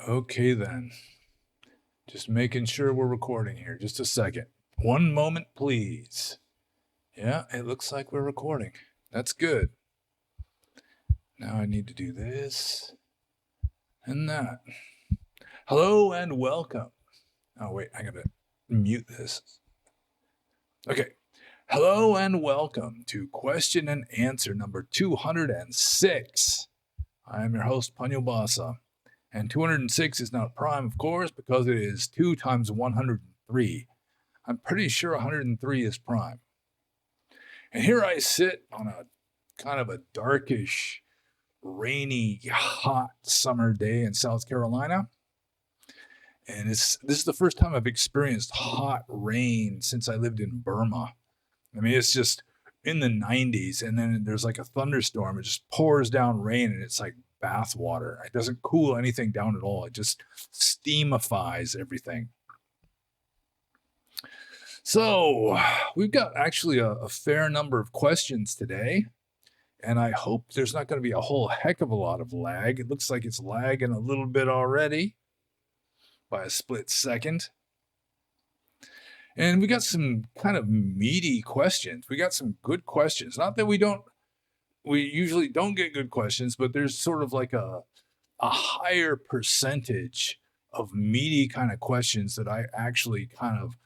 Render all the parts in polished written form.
Okay then. Just making sure we're recording here. Just a second. One moment, please. Yeah, it looks like we're recording. That's good. Now I need to do this and that. Hello and welcome. Oh, wait, I gotta mute this. Okay. Hello and welcome to question and answer number 206. I am your host, Panyo Basa. And 206 is not prime, of course, because it is 2 times 103. I'm pretty sure 103 is prime. And here I sit on a kind of a darkish, rainy, hot summer day in South Carolina. And this is the first time I've experienced hot rain since I lived in Burma. I mean, it's just in the 90s, and then there's like a thunderstorm. It just pours down rain, and it's like bath water. It doesn't cool anything down at all. It just steamifies everything. So we've got actually a fair number of questions today, and I hope there's not going to be a whole heck of a lot of lag. It looks like it's lagging a little bit already by a split second. And we got some kind of meaty questions. We got some good questions. Not that we usually don't get good questions, but there's sort of like a higher percentage of meaty kind of questions that I actually kind of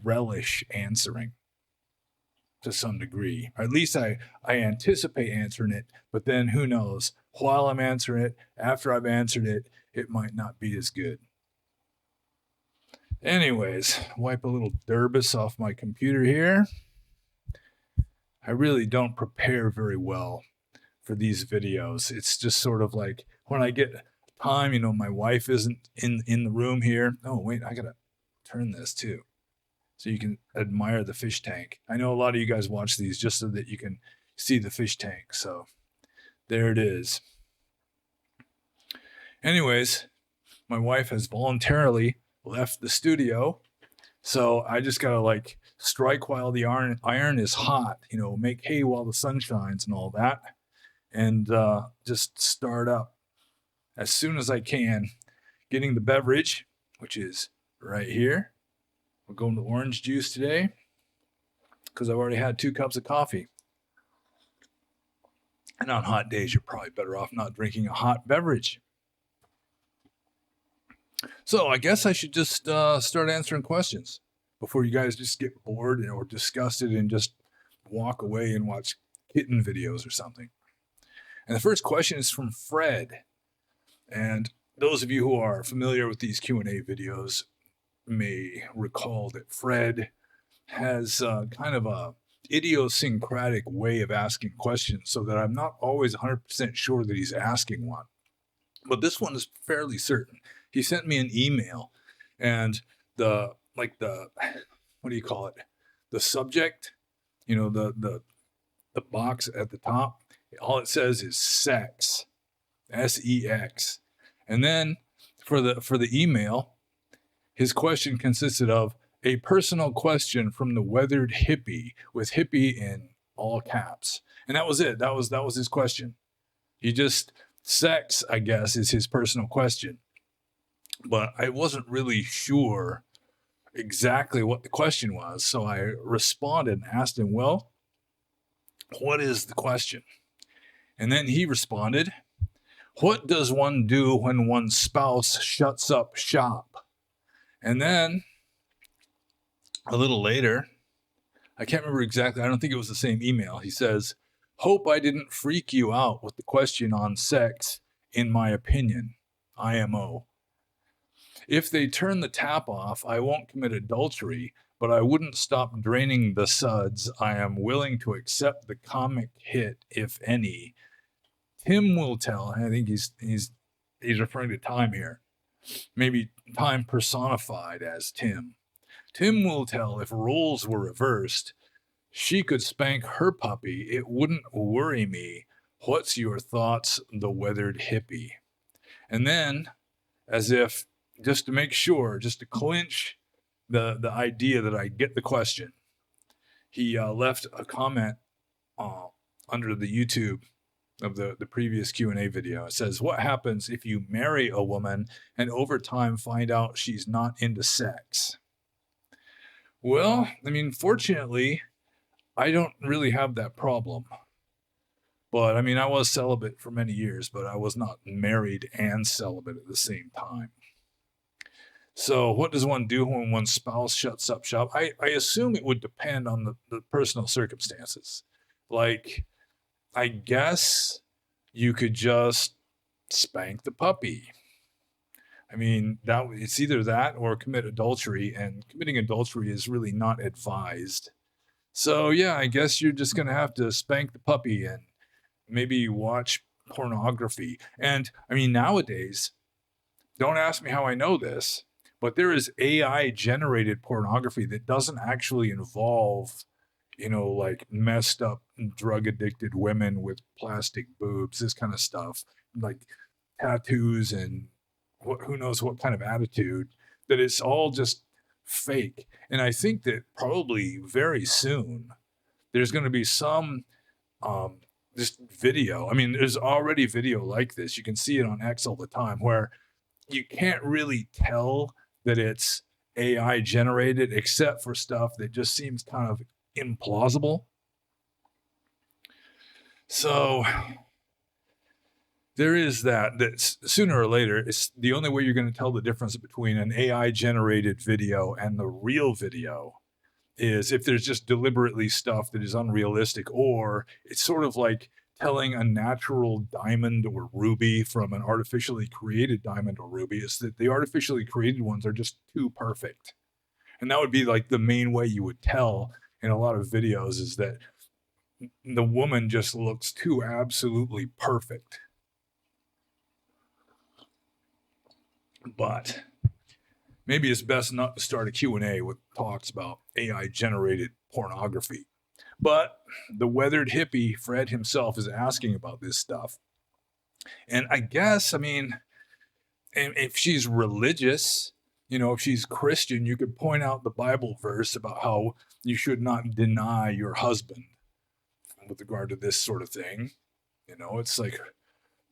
relish answering to some degree. Or at least I anticipate answering it, but then who knows? While I'm answering it, after I've answered it, it might not be as good. Anyways, wipe a little Durbus off my computer here. I really don't prepare very well for these videos. It's just sort of like when I get time, my wife isn't in the room here. Oh, wait, I gotta turn this too so you can admire the fish tank. I know a lot of you guys watch these just so that you can see the fish tank. So there it is. Anyways, my wife has voluntarily left the studio, so I just gotta strike while the iron is hot, make hay while the sun shines and all that, and just start up as soon as I can, getting the beverage, which is right here. We're going to orange juice today because I've already had 2 cups of coffee, and on hot days you're probably better off not drinking a hot beverage. So I guess I should just start answering questions before you guys just get bored or disgusted and just walk away and watch kitten videos or something. And the first question is from Fred. And those of you who are familiar with these Q&A videos may recall that Fred has kind of a idiosyncratic way of asking questions, so that I'm not always 100% sure that he's asking one. But this one is fairly certain. He sent me an email, and the what do you call it? The subject, the box at the top, all it says is sex, S-E-X. And then for the email, his question consisted of a personal question from the weathered hippie, with hippie in all caps. And that was it. That was his question. Sex, I guess, is his personal question. But I wasn't really sure exactly what the question was, so I responded and asked him, well, what is the question? And then he responded, what does one do when one's spouse shuts up shop? And then a little later, I can't remember exactly, I don't think it was the same email, he says, hope I didn't freak you out with the question on sex, in my opinion, IMO. If they turn the tap off, I won't commit adultery, but I wouldn't stop draining the suds. I am willing to accept the comic hit, if any. Tim will tell. I think he's referring to time here. Maybe time personified as Tim. Tim will tell if roles were reversed. She could spank her puppy. It wouldn't worry me. What's your thoughts, the weathered hippie? And then, as if just to make sure, just to clinch the idea that I get the question, he left a comment under the YouTube of the previous Q&A video. It says, what happens if you marry a woman and over time find out she's not into sex? Well, I mean, fortunately, I don't really have that problem. But I mean, I was celibate for many years, but I was not married and celibate at the same time. So what does one do when one's spouse shuts up shop? I assume it would depend on the personal circumstances. Like, I guess you could just spank the puppy. I mean, it's either that or commit adultery, and committing adultery is really not advised. So yeah, I guess you're just gonna have to spank the puppy and maybe watch pornography. And I mean, nowadays, don't ask me how I know this, but there is AI generated pornography that doesn't actually involve, like messed up drug addicted women with plastic boobs, this kind of stuff, like tattoos and who knows what kind of attitude, that it's all just fake. And I think that probably very soon there's going to be some this video. I mean, there's already video like this. You can see it on X all the time, where you can't really tell that it's AI generated, except for stuff that just seems kind of implausible. So there is that sooner or later, it's the only way you're going to tell the difference between an AI generated video and the real video is if there's just deliberately stuff that is unrealistic, or it's sort of like telling a natural diamond or ruby from an artificially created diamond or ruby. Is that the artificially created ones are just too perfect. And that would be like the main way you would tell in a lot of videos, is that the woman just looks too absolutely perfect. But maybe it's best not to start a Q&A with talks about AI generated pornography. But the weathered hippie, Fred himself, is asking about this stuff. And I guess, I mean, if she's religious, if she's Christian, you could point out the Bible verse about how you should not deny your husband with regard to this sort of thing. It's like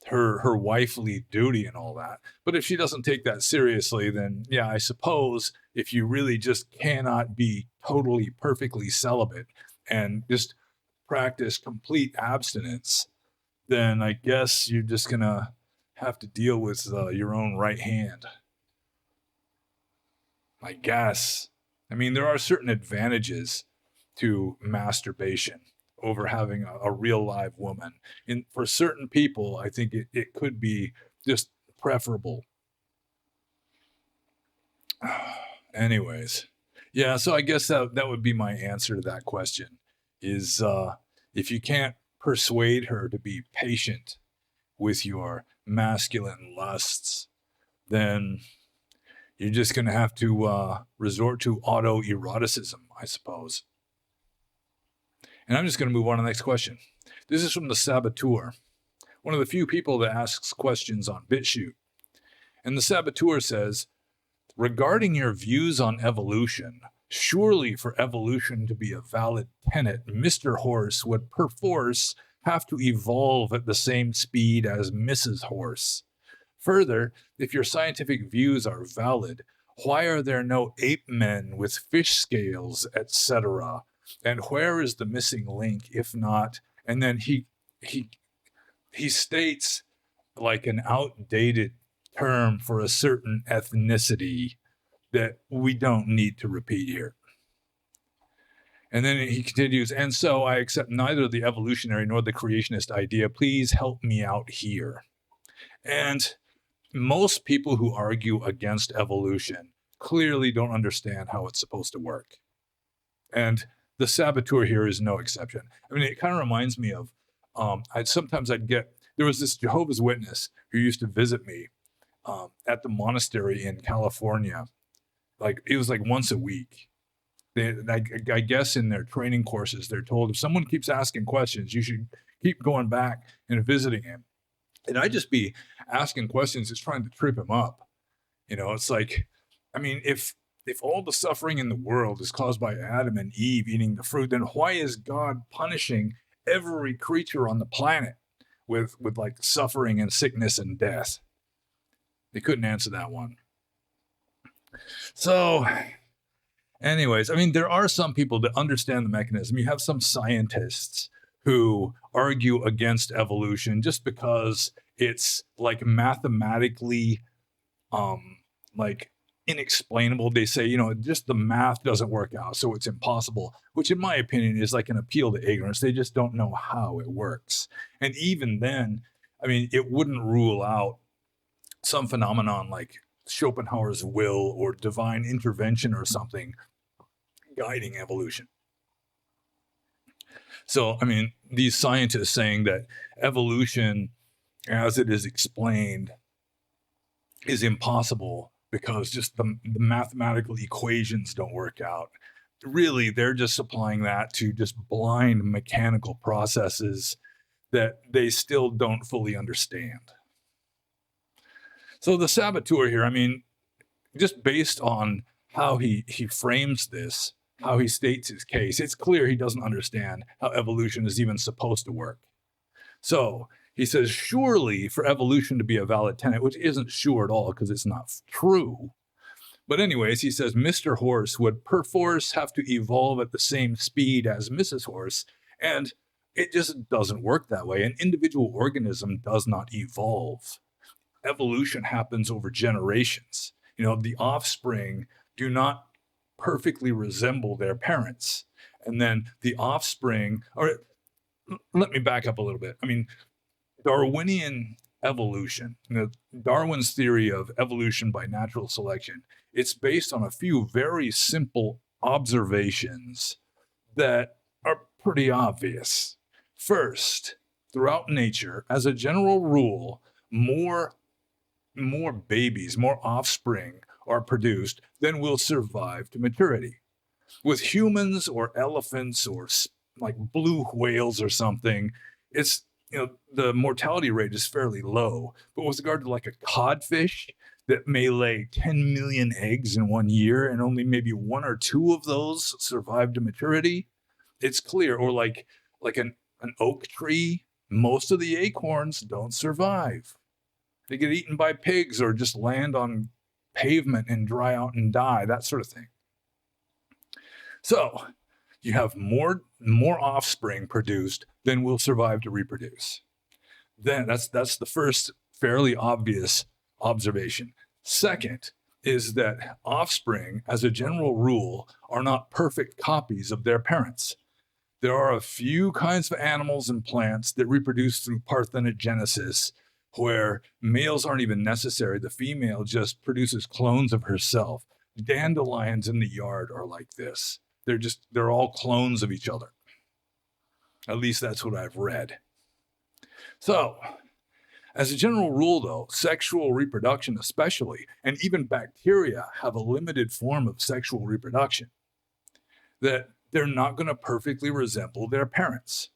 her wifely duty and all that. But if she doesn't take that seriously, then yeah, I suppose if you really just cannot be totally perfectly celibate and just practice complete abstinence, then I guess you're just gonna have to deal with your own right hand. I guess. I mean, there are certain advantages to masturbation over having a real live woman. And for certain people, I think it could be just preferable. Anyways, yeah, so I guess that would be my answer to that question, is if you can't persuade her to be patient with your masculine lusts, then you're just going to have to resort to autoeroticism, I suppose. And I'm just going to move on to the next question. This is from the Saboteur, one of the few people that asks questions on BitChute. And the Saboteur says, regarding your views on evolution, surely for evolution to be a valid tenet, Mr. Horse would perforce have to evolve at the same speed as Mrs. Horse. Further, if your scientific views are valid, why are there no ape men with fish scales, etc.? And where is the missing link, if not? And then he states like an outdated term for a certain ethnicity that we don't need to repeat here. And then he continues, and so I accept neither the evolutionary nor the creationist idea. Please help me out here. And most people who argue against evolution clearly don't understand how it's supposed to work. And the Saboteur here is no exception. I mean, it kind of reminds me of, there was this Jehovah's Witness who used to visit me at the monastery in California. Like, it was like once a week. I guess in their training courses, they're told if someone keeps asking questions, you should keep going back and visiting him. And I'd just be asking questions, just trying to trip him up. It's like, I mean, if all the suffering in the world is caused by Adam and Eve eating the fruit, then why is God punishing every creature on the planet? with like suffering and sickness and death? They couldn't answer that one. So anyways, I mean, there are some people that understand the mechanism. You have some scientists who argue against evolution just because it's like mathematically like inexplainable. They say, just the math doesn't work out, so it's impossible, which in my opinion is like an appeal to ignorance. They just don't know how it works. And even then, I mean, it wouldn't rule out some phenomenon like Schopenhauer's will or divine intervention or something guiding evolution. So, I mean, these scientists saying that evolution as it is explained is impossible because just the mathematical equations don't work out. Really, they're just applying that to just blind mechanical processes that they still don't fully understand. So the saboteur here, I mean, just based on how he frames this, how he states his case, it's clear he doesn't understand how evolution is even supposed to work. So he says, surely for evolution to be a valid tenet, which isn't sure at all because it's not true. But anyways, he says Mr. Horse would perforce have to evolve at the same speed as Mrs. Horse, and it just doesn't work that way. An individual organism does not evolve. Evolution happens over generations. The offspring do not perfectly resemble their parents. And then the offspring, or let me back up a little bit. I mean, Darwinian evolution, Darwin's theory of evolution by natural selection, it's based on a few very simple observations that are pretty obvious. First, throughout nature, as a general rule, more babies, more offspring are produced than will survive to maturity. With humans or elephants or like blue whales or something, it's, the mortality rate is fairly low. But with regard to like a codfish that may lay 10 million eggs in 1 year and only maybe 1 or 2 of those survive to maturity, it's clear. Or like an oak tree, most of the acorns don't survive. They get eaten by pigs or just land on pavement and dry out and die, that sort of thing. So you have more offspring produced than will survive to reproduce. Then that's the first fairly obvious observation. Second is that offspring, as a general rule, are not perfect copies of their parents. There are a few kinds of animals and plants that reproduce through parthenogenesis, where males aren't even necessary. The female just produces clones of herself. Dandelions in the yard are like this. They're all clones of each other. At least that's what I've read. So, as a general rule, though, sexual reproduction especially, and even bacteria, have a limited form of sexual reproduction, that they're not going to perfectly resemble their parents.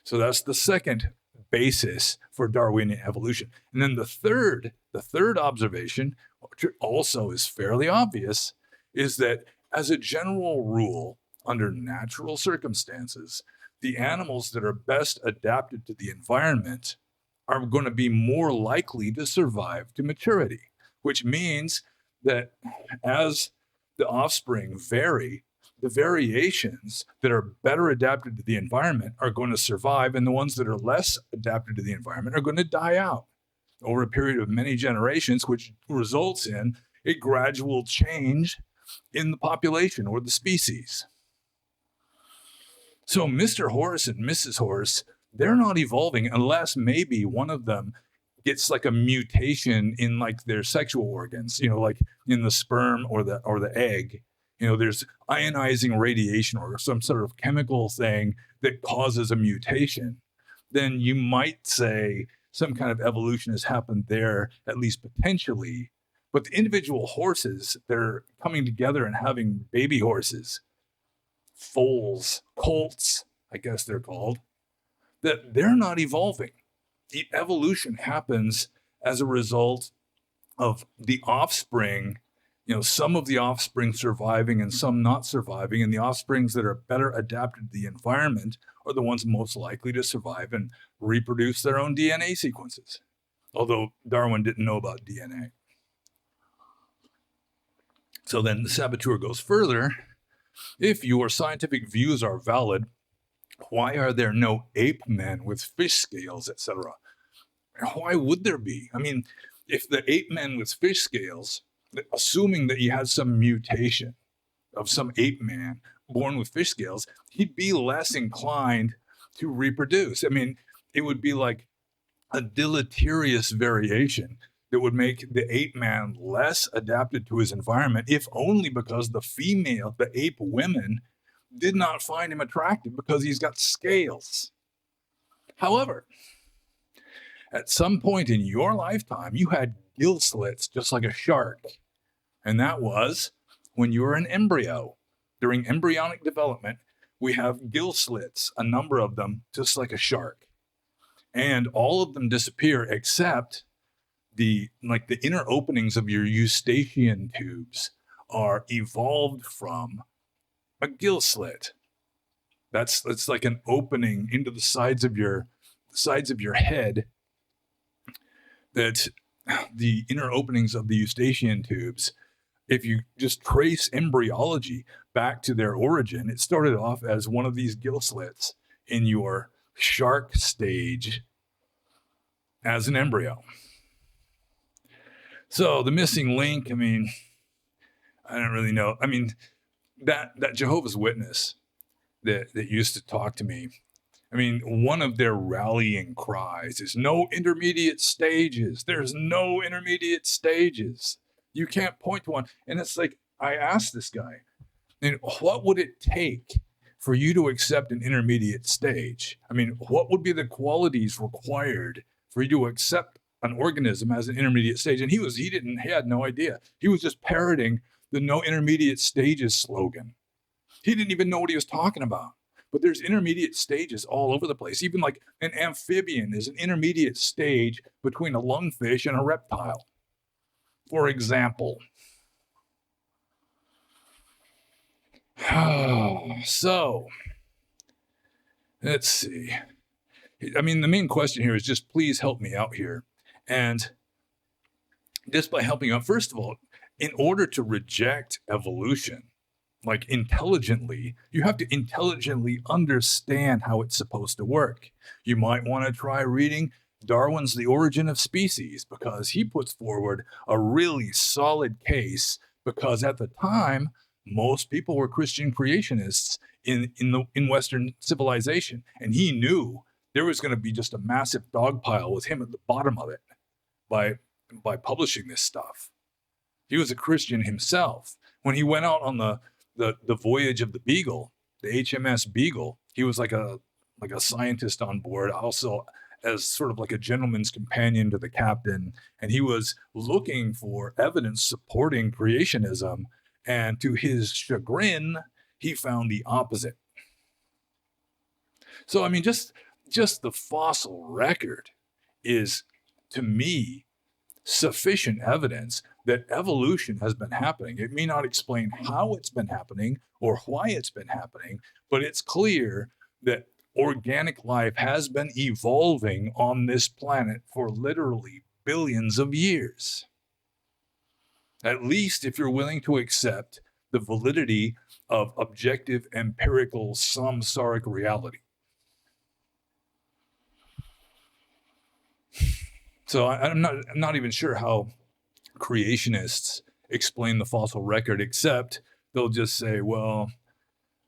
So that's the second basis for Darwinian evolution. And then the third observation, which also is fairly obvious, is that as a general rule, under natural circumstances, the animals that are best adapted to the environment are going to be more likely to survive to maturity, which means that as the offspring vary, the variations that are better adapted to the environment are going to survive, and the ones that are less adapted to the environment are going to die out over a period of many generations, which results in a gradual change in the population or the species. So Mr. Horse and Mrs. Horse, they're not evolving unless maybe one of them gets like a mutation in like their sexual organs, like in the sperm or the egg. There's ionizing radiation or some sort of chemical thing that causes a mutation. Then you might say some kind of evolution has happened there, at least potentially. But the individual horses, they're coming together and having baby horses, foals, colts, I guess they're called, that they're not evolving. The evolution happens as a result of the offspring some of the offspring surviving and some not surviving, and the offsprings that are better adapted to the environment are the ones most likely to survive and reproduce their own DNA sequences. Although Darwin didn't know about DNA. So then the saboteur goes further. If your scientific views are valid, why are there no ape men with fish scales, etc.? Why would there be? I mean, if the ape men with fish scales, assuming that he had some mutation of some ape man born with fish scales, he'd be less inclined to reproduce. I mean, it would be like a deleterious variation that would make the ape man less adapted to his environment, if only because the ape women, did not find him attractive because he's got scales. However, at some point in your lifetime, you had gill slits just like a shark. And that was when you were an embryo. During embryonic development, we have gill slits, a number of them, just like a shark. And all of them disappear except the inner openings of your eustachian tubes are evolved from a gill slit. That's like an opening into the sides of your head, that the inner openings of the eustachian tubes, if you just trace embryology back to their origin, it started off as one of these gill slits in your shark stage as an embryo. So the missing link, I mean, I don't really know. I mean, that Jehovah's Witness that used to talk to me, I mean, one of their rallying cries is no intermediate stages. There's no intermediate stages. You can't point to one. And it's like, I asked this guy, what would it take for you to accept an intermediate stage? I mean, what would be the qualities required for you to accept an organism as an intermediate stage? And he had no idea. He was just parroting the no intermediate stages slogan. He didn't even know what he was talking about. But there's intermediate stages all over the place. Even like an amphibian is an intermediate stage between a lungfish and a reptile, for example. So, let's see. I mean, the main question here is just please help me out here. And just by helping out, first of all, in order to reject evolution, like intelligently, you have to intelligently understand how it's supposed to work. You might want to try reading Darwin's The Origin of Species, because he puts forward a really solid case, because at the time, most people were Christian creationists in Western civilization. And he knew there was going to be just a massive dog pile with him at the bottom of it by publishing this stuff. He was a Christian himself. When he went out on the voyage of the Beagle, the HMS Beagle, he was like a scientist on board, also as sort of like a gentleman's companion to the captain. And he was looking for evidence supporting creationism. And to his chagrin, he found the opposite. So, I mean, just the fossil record is, to me, sufficient evidence that evolution has been happening. It may not explain how it's been happening or why it's been happening, but it's clear that organic life has been evolving on this planet for literally billions of years. At least if you're willing to accept the validity of objective, empirical, samsaric reality. So I'm not even sure how creationists explain the fossil record, except they'll just say, well,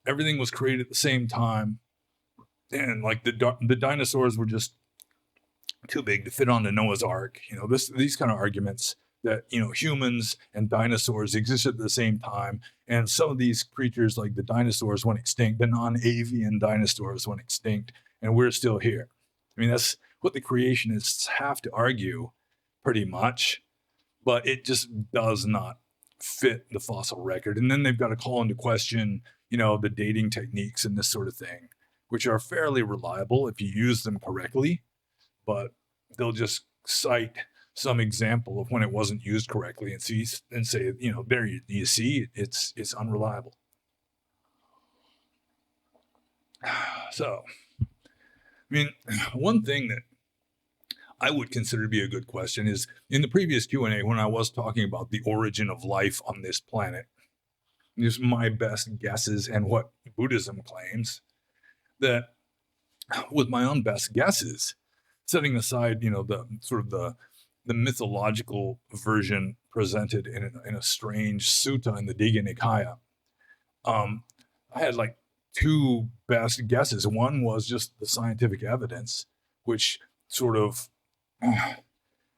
everything was created at the same time, and like the dinosaurs were just too big to fit onto Noah's Ark. These kind of arguments that humans and dinosaurs existed at the same time, and some of these creatures, like the dinosaurs, went extinct. The non-avian dinosaurs went extinct, and we're still here. I mean, that's what the creationists have to argue, pretty much, but it just does not fit the fossil record. And then they've got to call into question, the dating techniques and this sort of thing, which are fairly reliable if you use them correctly, but they'll just cite some example of when it wasn't used correctly and say, there you see, it's unreliable. So, I mean, one thing that I would consider to be a good question is, in the previous Q&A, when I was talking about the origin of life on this planet, just my best guesses and what Buddhism claims, that with my own best guesses, setting aside, the mythological version presented in a strange sutta in the Digha Nikaya, I had like two best guesses. One was just the scientific evidence, which sort of,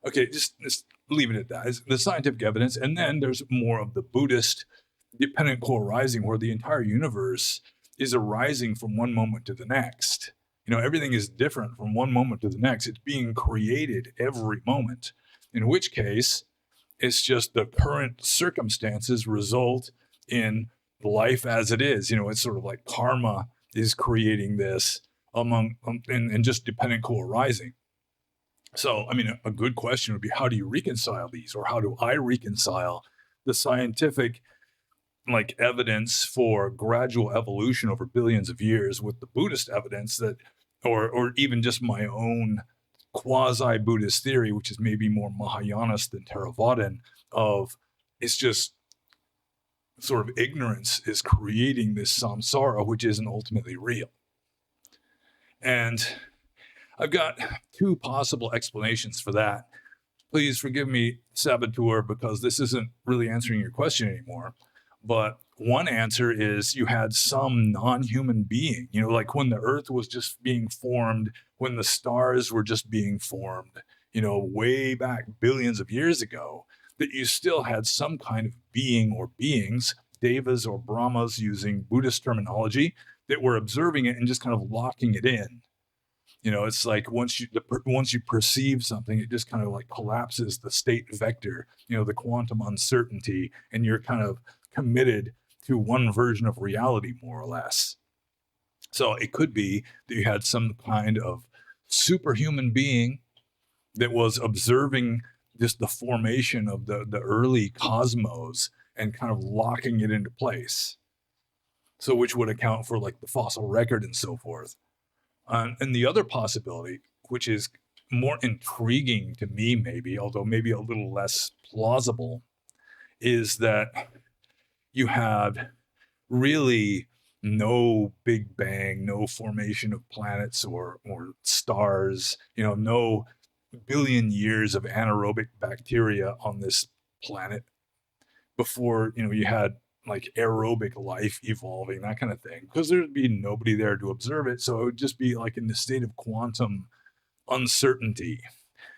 okay, just leave it at that. It's the scientific evidence. And then there's more of the Buddhist dependent co-arising, where the entire universe is arising from one moment to the next. Everything is different from one moment to the next. It's being created every moment, in which case it's just the current circumstances result in life as it is. It's sort of like karma is creating this among and just dependent co-arising. So, I mean, a good question would be, how do you reconcile these, or how do I reconcile the scientific evidence for gradual evolution over billions of years with the Buddhist evidence that, or even just my own quasi-Buddhist theory, which is maybe more Mahayanist than Theravadan, of it's just sort of ignorance is creating this samsara, which isn't ultimately real. And I've got two possible explanations for that. Please forgive me, saboteur, because this isn't really answering your question anymore. But one answer is, you had some non-human being, like when the earth was just being formed, when the stars were just being formed, way back billions of years ago, that you still had some kind of being or beings, devas or brahmas using Buddhist terminology, that were observing it and just kind of locking it in. It's like once you perceive something, it just kind of like collapses the state vector, the quantum uncertainty, and you're kind of committed to one version of reality, more or less. So it could be that you had some kind of superhuman being that was observing just the formation of the early cosmos and kind of locking it into place. So which would account for like the fossil record and so forth. And the other possibility, which is more intriguing to me maybe, although maybe a little less plausible, is that you had really no Big Bang, no formation of planets or stars, no billion years of anaerobic bacteria on this planet before, you had like aerobic life evolving, that kind of thing, because there'd be nobody there to observe it. So it would just be like in the state of quantum uncertainty,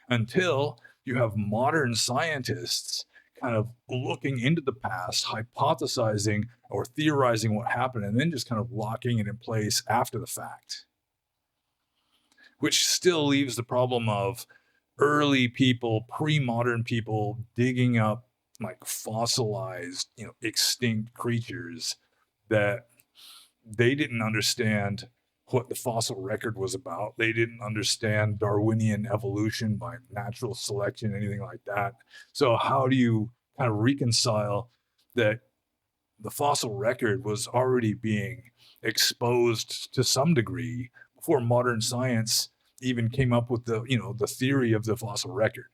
until you have modern scientists kind of looking into the past, hypothesizing or theorizing what happened, and then just kind of locking it in place after the fact. Which still leaves the problem of early people, pre-modern people, digging up like fossilized, extinct creatures that they didn't understand what the fossil record was about. They didn't understand Darwinian evolution by natural selection, anything like that. So how do you kind of reconcile that the fossil record was already being exposed to some degree before modern science even came up with the theory of the fossil record?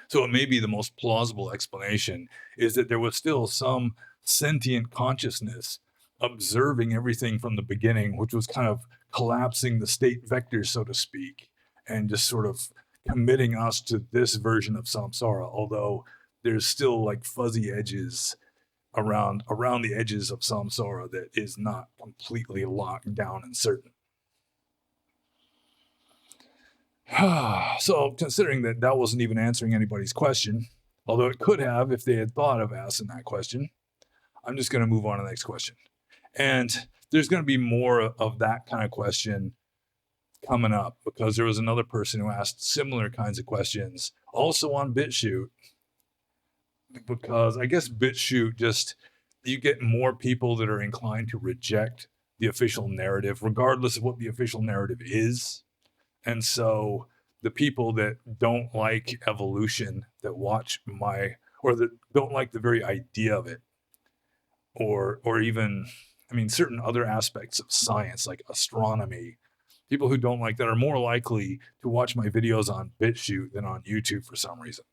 So it may be the most plausible explanation is that there was still some sentient consciousness observing everything from the beginning, which was kind of collapsing the state vector, so to speak, and just sort of committing us to this version of samsara, although there's still like fuzzy edges around the edges of samsara that is not completely locked down and certain. So considering that wasn't even answering anybody's question, although it could have if they had thought of asking that question, I'm just going to move on to the next question. And there's going to be more of that kind of question coming up, because there was another person who asked similar kinds of questions also on BitChute, because I guess BitChute just, you get more people that are inclined to reject the official narrative, regardless of what the official narrative is. And so the people that don't like evolution, that watch or that don't like the very idea of it, or even, I mean, certain other aspects of science like astronomy, people who don't like that are more likely to watch my videos on BitChute than on YouTube for some reason.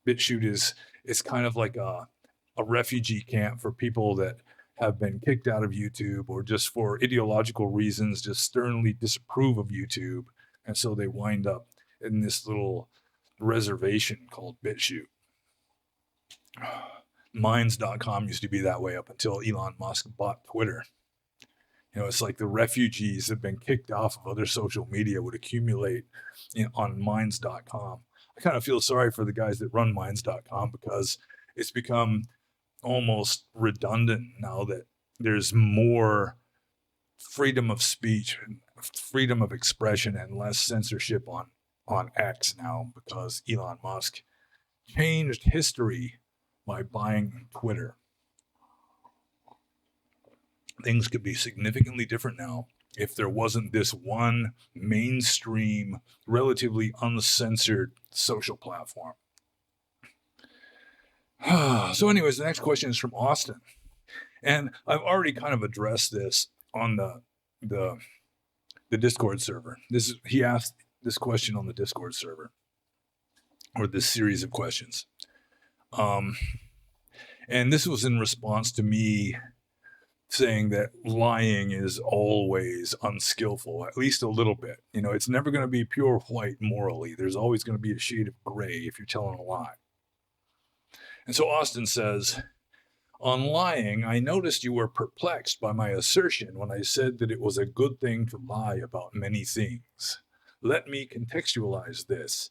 BitChute is kind of like a refugee camp for people that have been kicked out of YouTube, or just for ideological reasons just sternly disapprove of YouTube, and so they wind up in this little reservation called BitChute. Minds.com used to be that way up until Elon Musk bought Twitter. It's like the refugees that have been kicked off of other social media would accumulate on Minds.com. I kind of feel sorry for the guys that run Minds.com, because it's become almost redundant now that there's more freedom of speech, freedom of expression, and less censorship on X now, because Elon Musk changed history by buying Twitter. Things could be significantly different now if there wasn't this one mainstream, relatively uncensored social platform. So anyways, the next question is from Austin. And I've already kind of addressed this on the Discord server. He asked this question on the Discord server, or this series of questions. And this was in response to me saying that lying is always unskillful, at least a little bit. It's never going to be pure white morally. There's always going to be a shade of gray if you're telling a lie. And so Austin says, on lying, I noticed you were perplexed by my assertion when I said that it was a good thing to lie about many things. Let me contextualize this.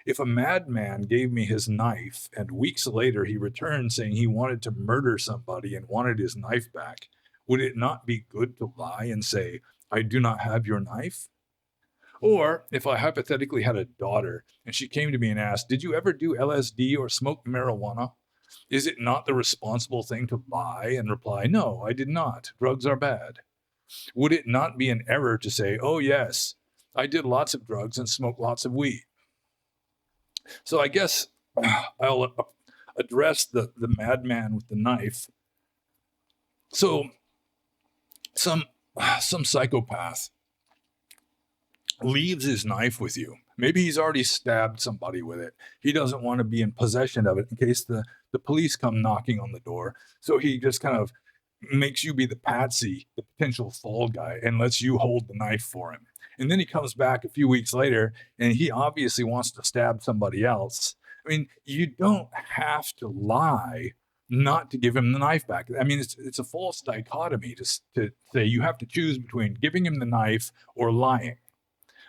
If a madman gave me his knife and weeks later he returned saying he wanted to murder somebody and wanted his knife back, would it not be good to lie and say, I do not have your knife? Or if I hypothetically had a daughter and she came to me and asked, did you ever do LSD or smoke marijuana? Is it not the responsible thing to lie and reply, no, I did not. Drugs are bad. Would it not be an error to say, oh yes, I did lots of drugs and smoked lots of weed? So I guess I'll address the madman with the knife. So some psychopath leaves his knife with you. Maybe he's already stabbed somebody with it. He doesn't want to be in possession of it in case the police come knocking on the door. So he just kind of makes you be the patsy, the potential fall guy, and lets you hold the knife for him. And then he comes back a few weeks later and he obviously wants to stab somebody else. I mean, you don't have to lie not to give him the knife back. I mean, it's a false dichotomy to say you have to choose between giving him the knife or lying.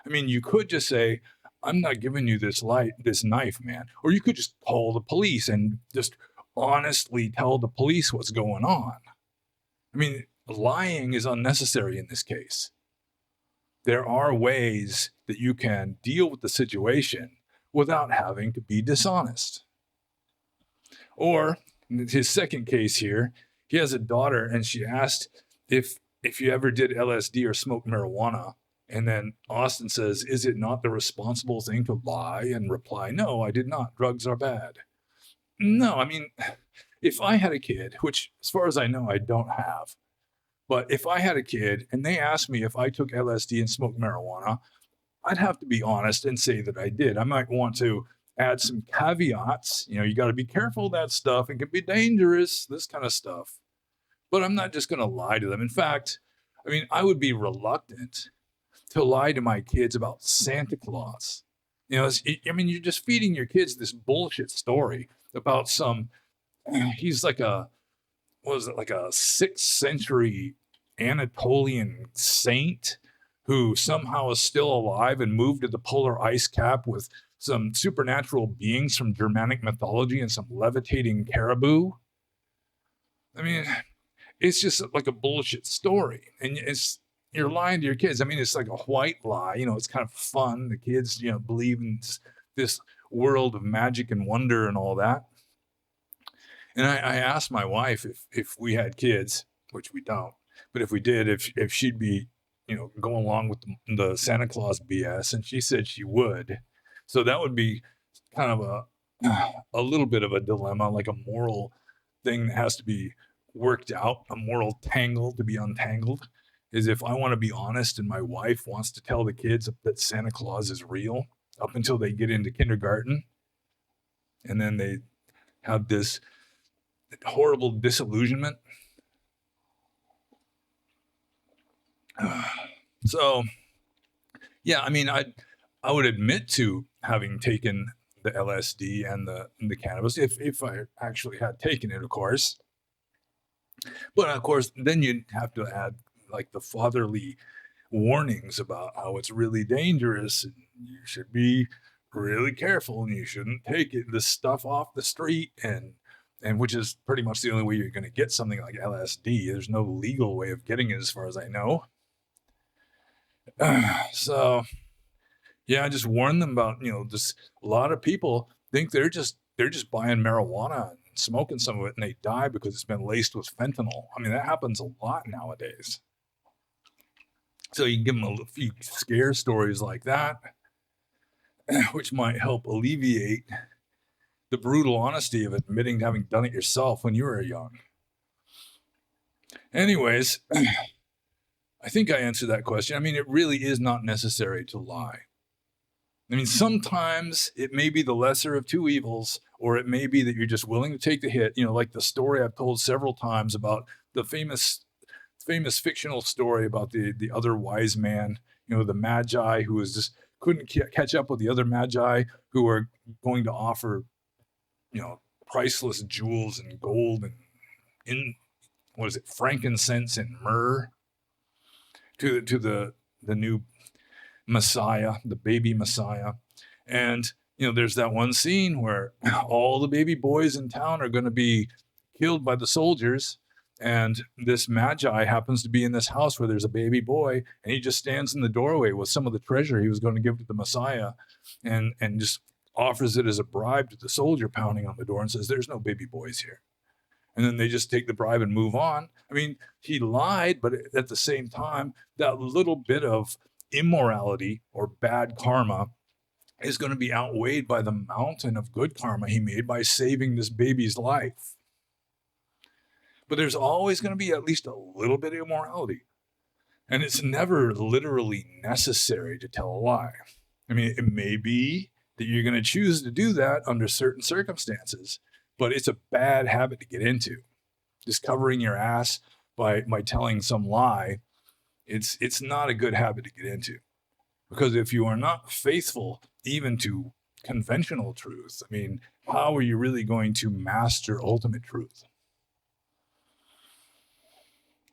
I mean, you could just say, I'm not giving you this knife, man. Or you could just call the police and just honestly tell the police what's going on. I mean, lying is unnecessary in this case. There are ways that you can deal with the situation without having to be dishonest. Or in his second case here, he has a daughter and she asked if you ever did LSD or smoked marijuana. And then Austin says, is it not the responsible thing to lie and reply, no, I did not. Drugs are bad. No, I mean, if I had a kid, which as far as I know, I don't have, but if I had a kid and they asked me if I took LSD and smoked marijuana, I'd have to be honest and say that I did. I might want to add some caveats. You got to be careful of that stuff. It can be dangerous, this kind of stuff. But I'm not just going to lie to them. In fact, I mean, I would be reluctant to lie to my kids about Santa Claus. You're just feeding your kids this bullshit story about he's like a 6th century Anatolian saint who somehow is still alive and moved to the polar ice cap with some supernatural beings from Germanic mythology and some levitating caribou. I mean, it's just like a bullshit story. And you're lying to your kids. I mean, it's like a white lie. It's kind of fun. The kids, believe in this world of magic and wonder and all that. And I asked my wife if we had kids, which we don't, but if we did, if she'd be, go along with the Santa Claus BS, and she said she would. So that would be kind of a little bit of a dilemma, like a moral thing that has to be worked out, a moral tangle to be untangled. Is if I want to be honest and my wife wants to tell the kids that Santa Claus is real up until they get into kindergarten, and then they have this horrible disillusionment. So, yeah, I mean, I would admit to having taken the LSD and the cannabis if I actually had taken it, of course. But of course, then you'd have to add like the fatherly warnings about how it's really dangerous and you should be really careful and you shouldn't take this stuff off the street, and which is pretty much the only way you're going to get something like LSD. There's no legal way of getting it as far as I know. So yeah, I just warn them about, just a lot of people think they're just buying marijuana and smoking some of it and they die because it's been laced with fentanyl. I mean, that happens a lot nowadays. So you can give them a few scare stories like that, which might help alleviate the brutal honesty of admitting to having done it yourself when you were young. Anyways, I think I answered that question. I mean, it really is not necessary to lie. I mean, sometimes it may be the lesser of two evils, or it may be that you're just willing to take the hit. Like the story I've told several times about the famous fictional story about the other wise man, the magi who was just couldn't catch up with the other magi who were going to offer, priceless jewels and gold and frankincense and myrrh to the new Messiah, the baby Messiah. And, there's that one scene where all the baby boys in town are going to be killed by the soldiers. And this magi happens to be in this house where there's a baby boy, and he just stands in the doorway with some of the treasure he was going to give to the Messiah and just offers it as a bribe to the soldier pounding on the door and says, "There's no baby boys here." And then they just take the bribe and move on. I mean, he lied, but at the same time, that little bit of immorality or bad karma is going to be outweighed by the mountain of good karma he made by saving this baby's life. But there's always going to be at least a little bit of immorality. And it's never literally necessary to tell a lie. I mean, it may be that you're going to choose to do that under certain circumstances, but it's a bad habit to get into. Just covering your ass by telling some lie, it's not a good habit to get into. Because if you are not faithful even to conventional truth, I mean, how are you really going to master ultimate truth?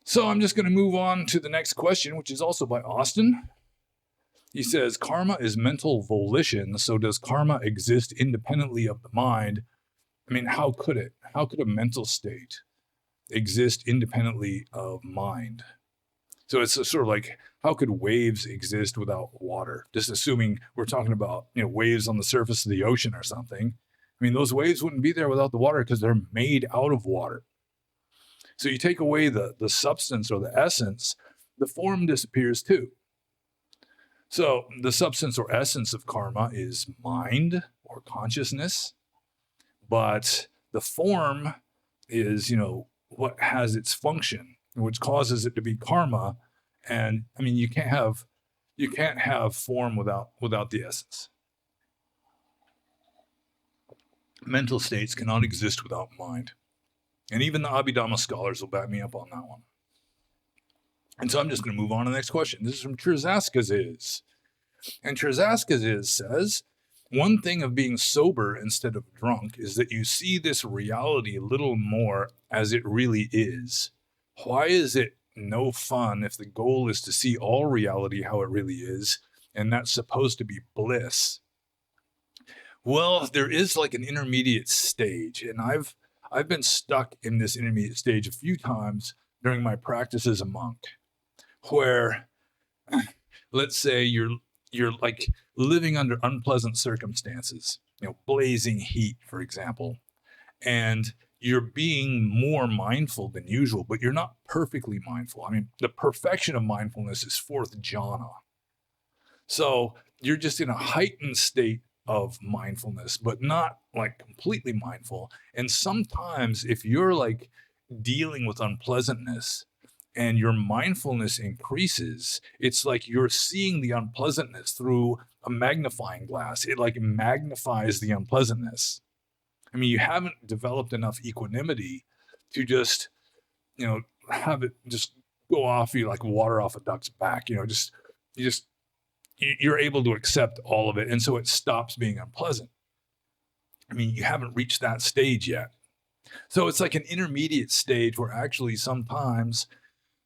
So I'm just going to move on to the next question, which is also by Austin. He says, karma is mental volition, so does karma exist independently of the mind? I mean, how could it? How could a mental state exist independently of mind? So it's sort of like, how could waves exist without water? Just assuming we're talking about, waves on the surface of the ocean or something. I mean, those waves wouldn't be there without the water because they're made out of water. So you take away the substance or the essence, the form disappears too. So the substance or essence of karma is mind or consciousness, but the form is, what has its function, which causes it to be karma. And I mean, you can't have form without the essence. Mental states cannot exist without mind. And even the Abhidhamma scholars will back me up on that one. And so I'm just going to move on to the next question. This is from Terzaskazis. And Terzaskazis says, one thing of being sober instead of drunk is that you see this reality a little more as it really is. Why is it no fun if the goal is to see all reality how it really is, and that's supposed to be bliss? Well, there is like an intermediate stage, and I've been stuck in this intermediate stage a few times during my practice as a monk, where, let's say you're like living under unpleasant circumstances, blazing heat, for example, and you're being more mindful than usual, but you're not perfectly mindful. I mean, the perfection of mindfulness is fourth jhana. So you're just in a heightened state of mindfulness, but not like completely mindful. And sometimes if you're like dealing with unpleasantness and your mindfulness increases, it's like you're seeing the unpleasantness through a magnifying glass. It like magnifies the unpleasantness. I mean, you haven't developed enough equanimity to just, have it just go off you like water off a duck's back. You're able to accept all of it. And so it stops being unpleasant. I mean, you haven't reached that stage yet. So it's like an intermediate stage where actually sometimes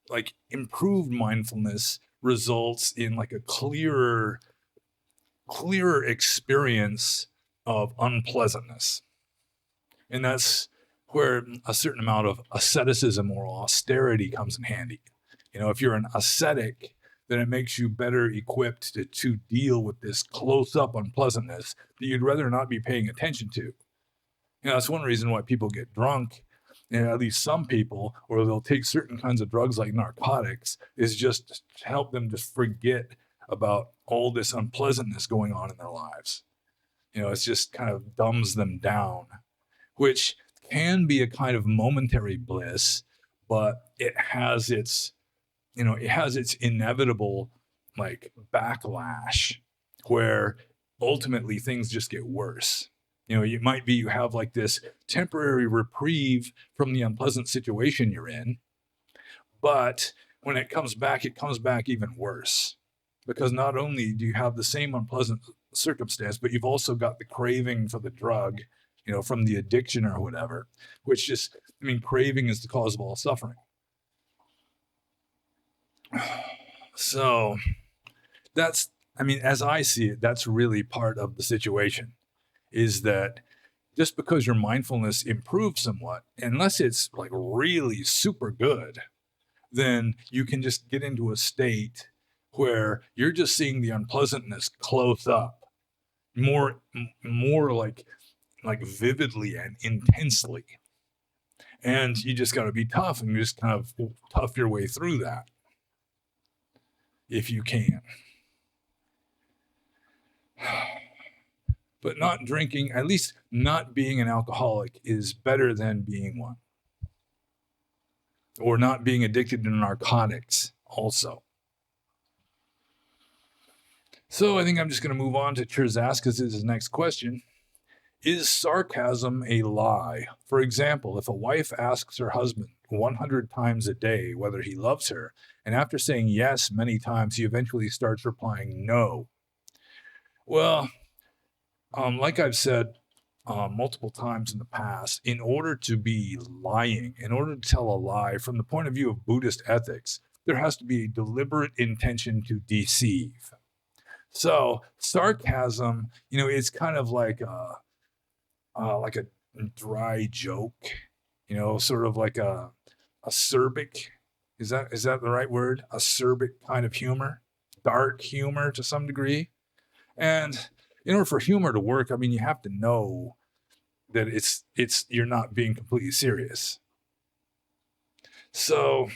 like improved mindfulness results in like a clearer experience of unpleasantness. And that's where a certain amount of asceticism or austerity comes in handy. If you're an ascetic, then it makes you better equipped to deal with this close-up unpleasantness that you'd rather not be paying attention to. That's one reason why people get drunk, at least some people, or they'll take certain kinds of drugs like narcotics, is just to help them just forget about all this unpleasantness going on in their lives. It's just kind of dumbs them down, which can be a kind of momentary bliss, but it has its inevitable like backlash where ultimately things just get worse. You have like this temporary reprieve from the unpleasant situation you're in, but when it comes back even worse, because not only do you have the same unpleasant circumstance, but you've also got the craving for the drug, from the addiction or whatever, which just, craving is the cause of all suffering. So that's, as I see it, that's really part of the situation, is that just because your mindfulness improves somewhat, unless it's like really super good, then you can just get into a state where you're just seeing the unpleasantness close up more like vividly and intensely. And you just got to be tough and just kind of tough your way through that if you can. But not drinking, at least not being an alcoholic, is better than being one. Or not being addicted to narcotics also. So I think I'm just going to move on to Cherzaskas's next question. Is sarcasm a lie? For example, if a wife asks her husband 100 times a day whether he loves her, and after saying yes many times, he eventually starts replying no. Well, like I've said multiple times in the past, in order to be lying, in order to tell a lie from the point of view of Buddhist ethics, there has to be a deliberate intention to deceive. So sarcasm, it's kind of like a dry joke, sort of like a acerbic. Is that the right word? Acerbic kind of humor, dark humor to some degree. And in order for humor to work, you have to know that it's you're not being completely serious. So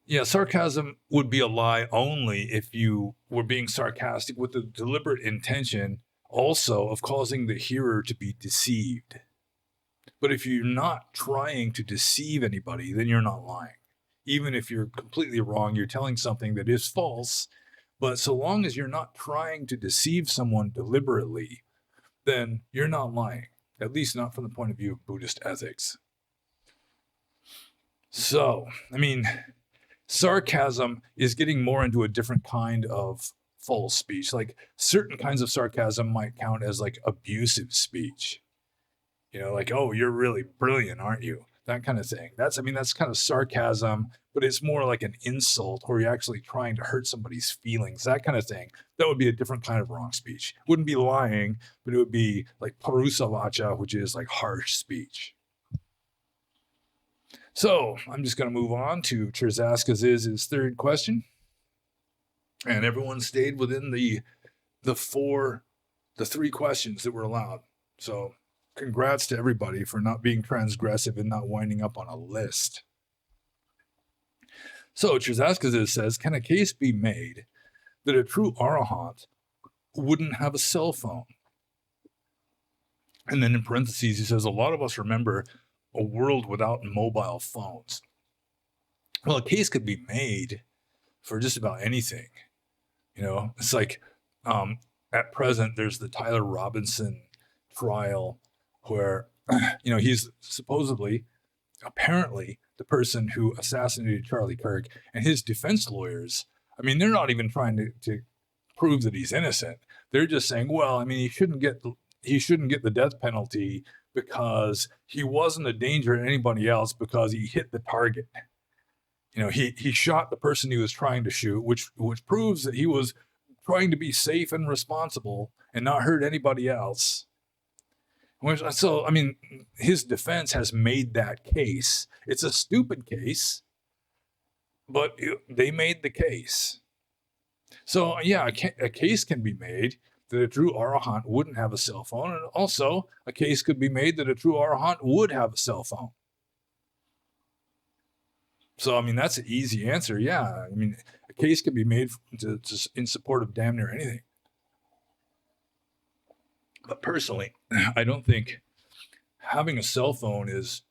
yeah, sarcasm would be a lie only if you were being sarcastic with the deliberate intention also of causing the hearer to be deceived. But if you're not trying to deceive anybody, then you're not lying. Even if you're completely wrong, you're telling something that is false. But so long as you're not trying to deceive someone deliberately, then you're not lying, at least not from the point of view of Buddhist ethics. So, sarcasm is getting more into a different kind of false speech. Like certain kinds of sarcasm might count as like abusive speech. Like, oh, you're really brilliant, aren't you? That kind of thing. That's kind of sarcasm, but it's more like an insult where you're actually trying to hurt somebody's feelings, that kind of thing. That would be a different kind of wrong speech. It wouldn't be lying, but it would be like parusa vacha, which is like harsh speech. So I'm just going to move on to Cherzaskas's third question. And everyone stayed within the three questions that were allowed. So congrats to everybody for not being transgressive and not winding up on a list. So Chizaskazis says, can a case be made that a true arahant wouldn't have a cell phone? And then in parentheses, he says, a lot of us remember a world without mobile phones. Well, a case could be made for just about anything. It's like at present, there's the Tyler Robinson trial where, he's supposedly, apparently, the person who assassinated Charlie Kirk, and his defense lawyers, they're not even trying to prove that he's innocent. They're just saying, well, he shouldn't get the death penalty because he wasn't a danger to anybody else because he hit the target. He shot the person he was trying to shoot, which proves that he was trying to be safe and responsible and not hurt anybody else. So, his defense has made that case. It's a stupid case, but they made the case. So, yeah, a case can be made that a true arahant wouldn't have a cell phone, and also a case could be made that a true arahant would have a cell phone. So, that's an easy answer. Yeah, a case can be made in support of damn near anything. But personally, I don't think having a cell phone is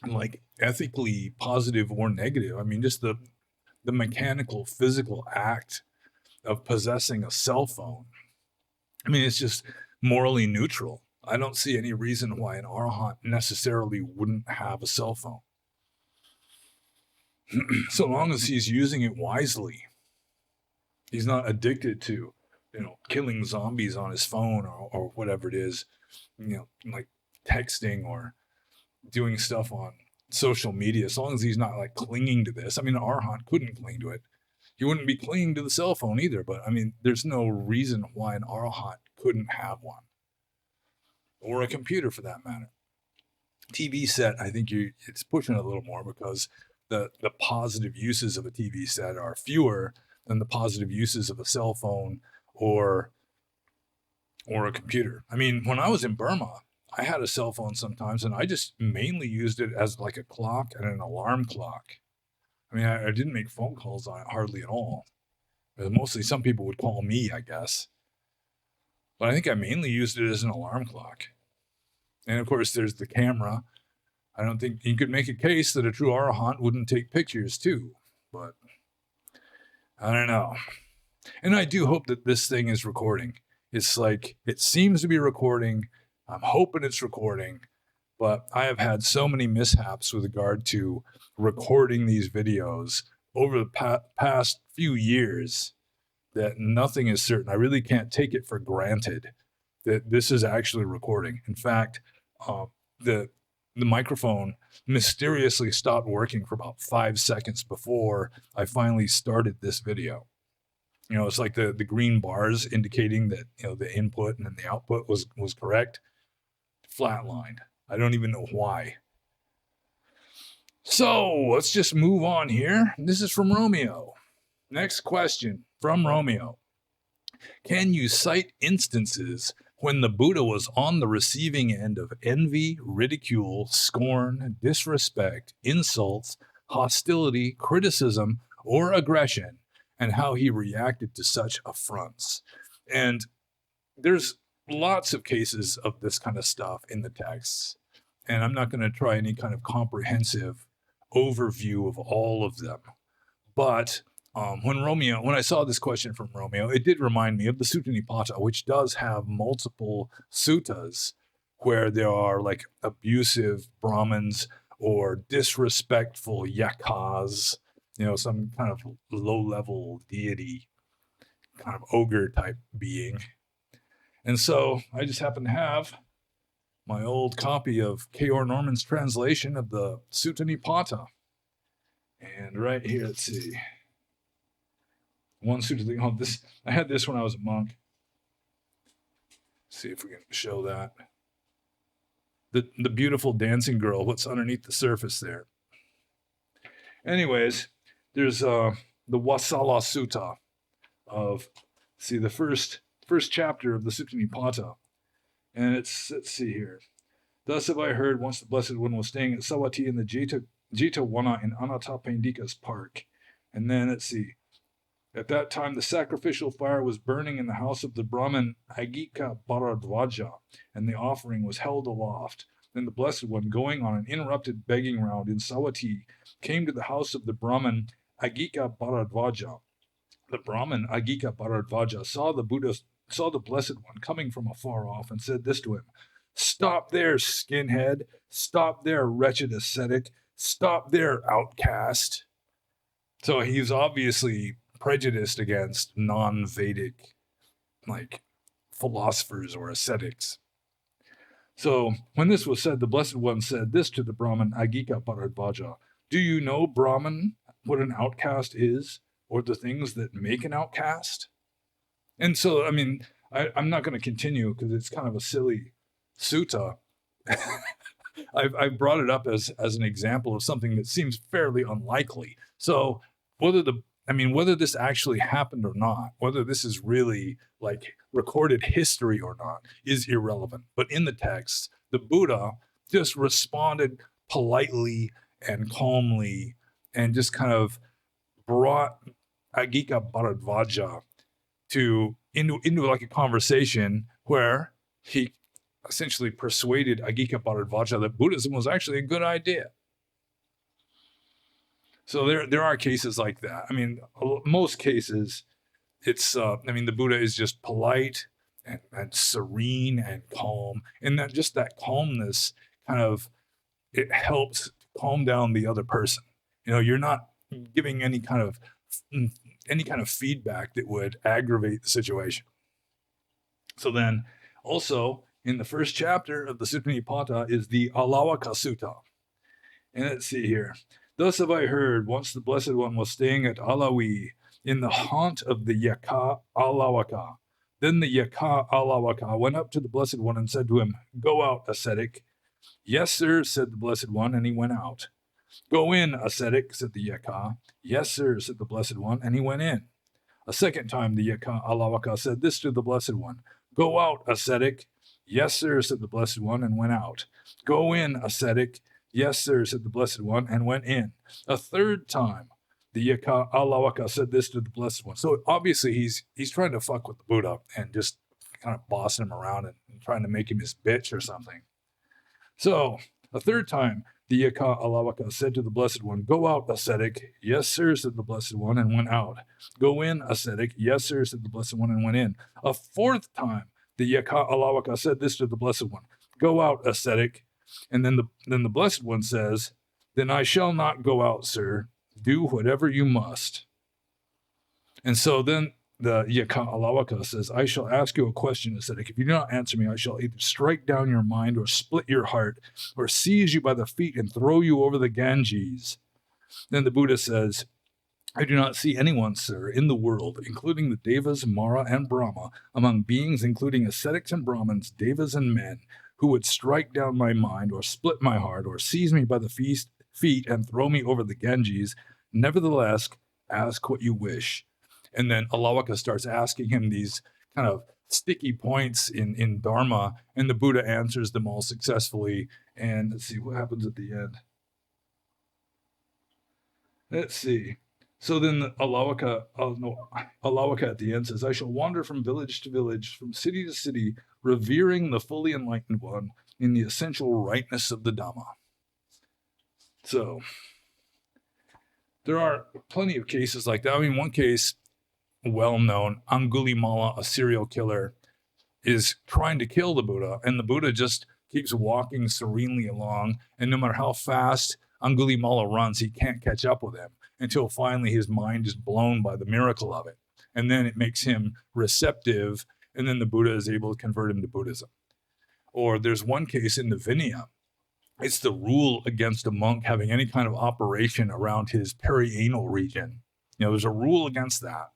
like ethically positive or negative. Just the mechanical, physical act of possessing a cell phone. It's just morally neutral. I don't see any reason why an arahant necessarily wouldn't have a cell phone. So long as he's using it wisely. He's not addicted to killing zombies on his phone or whatever it is, like texting or doing stuff on social media, as long as he's not like clinging to this. An arahant couldn't cling to it. He wouldn't be clinging to the cell phone either, but there's no reason why an arahant couldn't have one. Or a computer for that matter. TV set, I think it's pushing a little more because the positive uses of a TV set are fewer than the positive uses of a cell phone or a computer. When I was in Burma, I had a cell phone sometimes, and I just mainly used it as like a clock and an alarm clock. I didn't make phone calls on it hardly at all. Mostly some people would call me, I guess. But I think I mainly used it as an alarm clock. And of course, there's the camera. I don't think you could make a case that a true arahant wouldn't take pictures too, but I don't know. And I do hope that this thing is recording. It's like, it seems to be recording. I'm hoping it's recording, but I have had so many mishaps with regard to recording these videos over the past few years that nothing is certain. I really can't take it for granted that this is actually recording. In fact, the microphone mysteriously stopped working for about 5 seconds before I finally started this video. It's like the green bars indicating that, the input and then the output was correct. Flatlined. I don't even know why. So let's just move on here. This is from Romeo. Next question from Romeo. Can you cite instances when the Buddha was on the receiving end of envy, ridicule, scorn, disrespect, insults, hostility, criticism, or aggression, and how he reacted to such affronts? And there's lots of cases of this kind of stuff in the texts, and I'm not going to try any kind of comprehensive overview of all of them. But when I saw this question from Romeo, it did remind me of the Sutta Nipata, which does have multiple suttas where there are like abusive Brahmins or disrespectful yakas, some kind of low-level deity, kind of ogre type being. And so I just happen to have my old copy of K.R. Norman's translation of the Sutta Nipata. And right here, let's see. One Sutta thing. Oh, I had this when I was a monk. Let's see if we can show that. The beautiful dancing girl, what's underneath the surface there. Anyways, there's the Wasala Sutta of, the first chapter of the Sutta Nipata. And let's see here. Thus have I heard once the Blessed One was staying at Sawati in the Jetavana in Anathapindika's park. And then, let's see. At that time, the sacrificial fire was burning in the house of the Brahmin Agika Bharadvaja, and the offering was held aloft. Then the Blessed One, going on an interrupted begging round in Sawati, came to the house of the Brahmin Agika Bharadvaja. The Brahmin Agika Bharadvaja saw the Blessed One coming from afar off and said this to him: "Stop there, skinhead! Stop there, wretched ascetic! Stop there, outcast!" So he's obviously prejudiced against non-Vedic, like, philosophers or ascetics. So when this was said, the Blessed One said this to the Brahmin Agika Bharadvaja: "Do you know, Brahmin, what an outcast is, or the things that make an outcast?" And so, I mean, I'm not going to continue because it's kind of a silly sutta. I brought it up as an example of something that seems fairly unlikely. So whether this actually happened or not, whether this is really like recorded history or not, is irrelevant. But in the text, the Buddha just responded politely and calmly and just kind of brought Agika Bharadvaja into like a conversation where he essentially persuaded Agika Bharadvaja that Buddhism was actually a good idea. So there are cases like that. I mean, most cases, it's the Buddha is just polite and serene and calm, and that calmness kind of, it helps calm down the other person. You're not giving any kind of feedback that would aggravate the situation. So then, also in the first chapter of the Sutta is the Alawaka Sutta, and let's see here. Thus have I heard, once the Blessed One was staying at Alawi, in the haunt of the Yaka Alawaka. Then the Yaka Alawaka went up to the Blessed One and said to him, "Go out, ascetic." "Yes, sir," said the Blessed One, and he went out. "Go in, ascetic," said the Yaka. "Yes, sir," said the Blessed One, and he went in. A second time the Yaka Alawaka said this to the Blessed One: "Go out, ascetic." "Yes, sir," said the Blessed One, and went out. "Go in, ascetic." "Yes, sir," said the Blessed One, and went in. A third time, the Yaka Alawaka said this to the Blessed One. So obviously he's trying to fuck with the Buddha and just kind of bossing him around and trying to make him his bitch or something. So a third time, the Yaka Alawaka said to the Blessed One, "Go out, ascetic." "Yes, sir," said the Blessed One, and went out. "Go in, ascetic." "Yes, sir," said the Blessed One, and went in. A fourth time, the Yaka Alawaka said this to the Blessed One: "Go out, ascetic." And then the Blessed One says, "Then I shall not go out, sir. Do whatever you must." And so then the Yaka Alawaka says, "I shall ask you a question, ascetic. If you do not answer me, I shall either strike down your mind or split your heart or seize you by the feet and throw you over the Ganges." Then the Buddha says, "I do not see anyone, sir, in the world, including the Devas, Mara, and Brahma, among beings including ascetics and Brahmins, Devas and men, who would strike down my mind or split my heart or seize me by the feet and throw me over the Ganges. Nevertheless, ask what you wish." And then Alawaka starts asking him these kind of sticky points in Dharma, and the Buddha answers them all successfully. And let's see what happens at the end. Let's see. So then Alawaka at the end says, "I shall wander from village to village, from city to city, revering the fully enlightened one in the essential rightness of the Dhamma." So there are plenty of cases like that. I mean, one case, well known, Angulimala, a serial killer, is trying to kill the Buddha, and the Buddha just keeps walking serenely along, and no matter how fast Angulimala runs, he can't catch up with him until finally his mind is blown by the miracle of it. And then it makes him receptive, and then the Buddha is able to convert him to Buddhism. Or there's one case in the Vinaya. It's the rule against a monk having any kind of operation around his perianal region. There's a rule against that.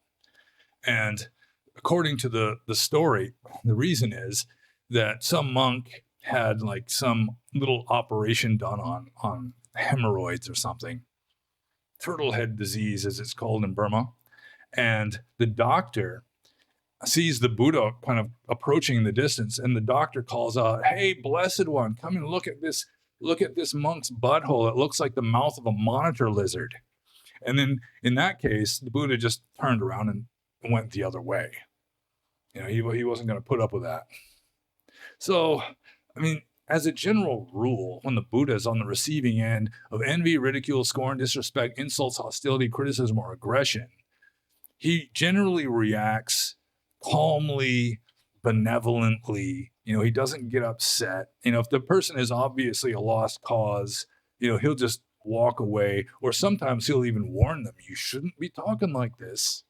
And according to the story, the reason is that some monk had like some little operation done on hemorrhoids or something. Turtle head disease, as it's called in Burma. And the doctor sees the Buddha kind of approaching in the distance, and the doctor calls out, "Hey, blessed one, come and look at this monk's butthole. It looks like the mouth of a monitor lizard." And then in that case, the Buddha just turned around and went the other way. He wasn't going to put up with that. So, I mean, as a general rule, when the Buddha is on the receiving end of envy, ridicule, scorn, disrespect, insults, hostility, criticism, or aggression, he generally reacts calmly, benevolently. He doesn't get upset. If the person is obviously a lost cause, he'll just walk away, or sometimes he'll even warn them, "You shouldn't be talking like this."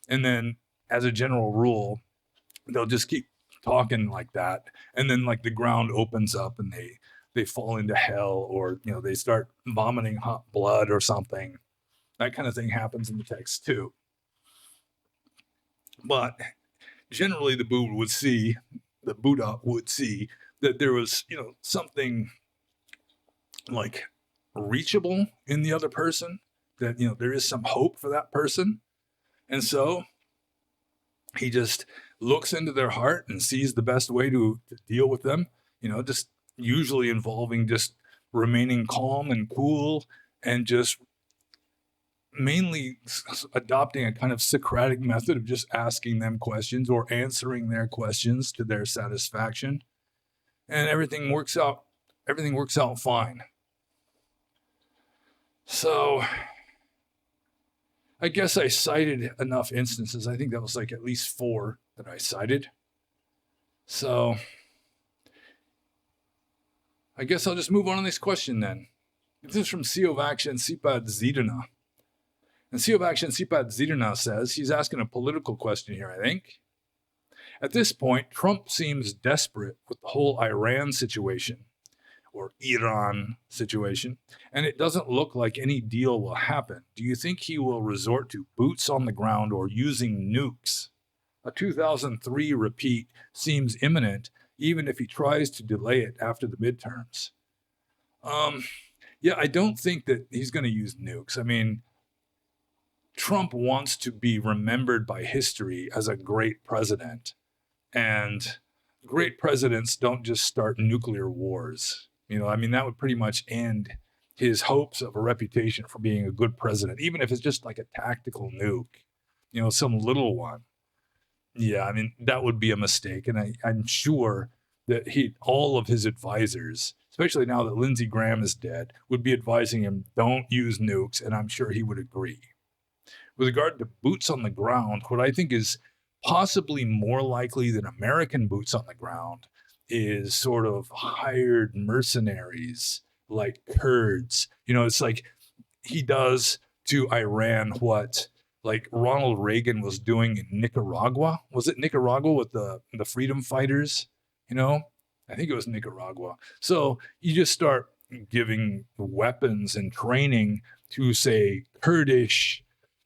And then as a general rule, they'll just keep talking like that. And then like the ground opens up and they fall into hell, or, they start vomiting hot blood or something. That kind of thing happens in the text too. But generally the Buddha would see that there was, something like reachable in the other person, that, there is some hope for that person. And so he just looks into their heart and sees the best way to deal with them, just usually involving just remaining calm and cool, and just mainly adopting a kind of Socratic method of just asking them questions or answering their questions to their satisfaction. And everything works out fine. So I guess I cited enough instances. I think that was like at least 4 that I cited. So I guess I'll just move on to this question then. This is from Siavaksha Sipad Zidana. And Siavaksha Sipad Zidana says, he's asking a political question here, I think. At this point, Trump seems desperate with the whole Iran situation, or Iran situation, and it doesn't look like any deal will happen. Do you think he will resort to boots on the ground or using nukes? A 2003 repeat seems imminent, even if he tries to delay it after the midterms. Yeah, I don't think that he's going to use nukes. I mean, Trump wants to be remembered by history as a great president, and great presidents don't just start nuclear wars. That would pretty much end his hopes of a reputation for being a good president, even if it's just like a tactical nuke, some little one. Yeah, that would be a mistake. And I'm sure that all of his advisors, especially now that Lindsey Graham is dead, would be advising him, don't use nukes, and I'm sure he would agree. With regard to boots on the ground, what I think is possibly more likely than American boots on the ground is sort of hired mercenaries like Kurds. It's like he does to Iran what like Ronald Reagan was doing in Nicaragua. Was it Nicaragua with the freedom fighters? I think it was Nicaragua. So you just start giving weapons and training to, say, Kurdish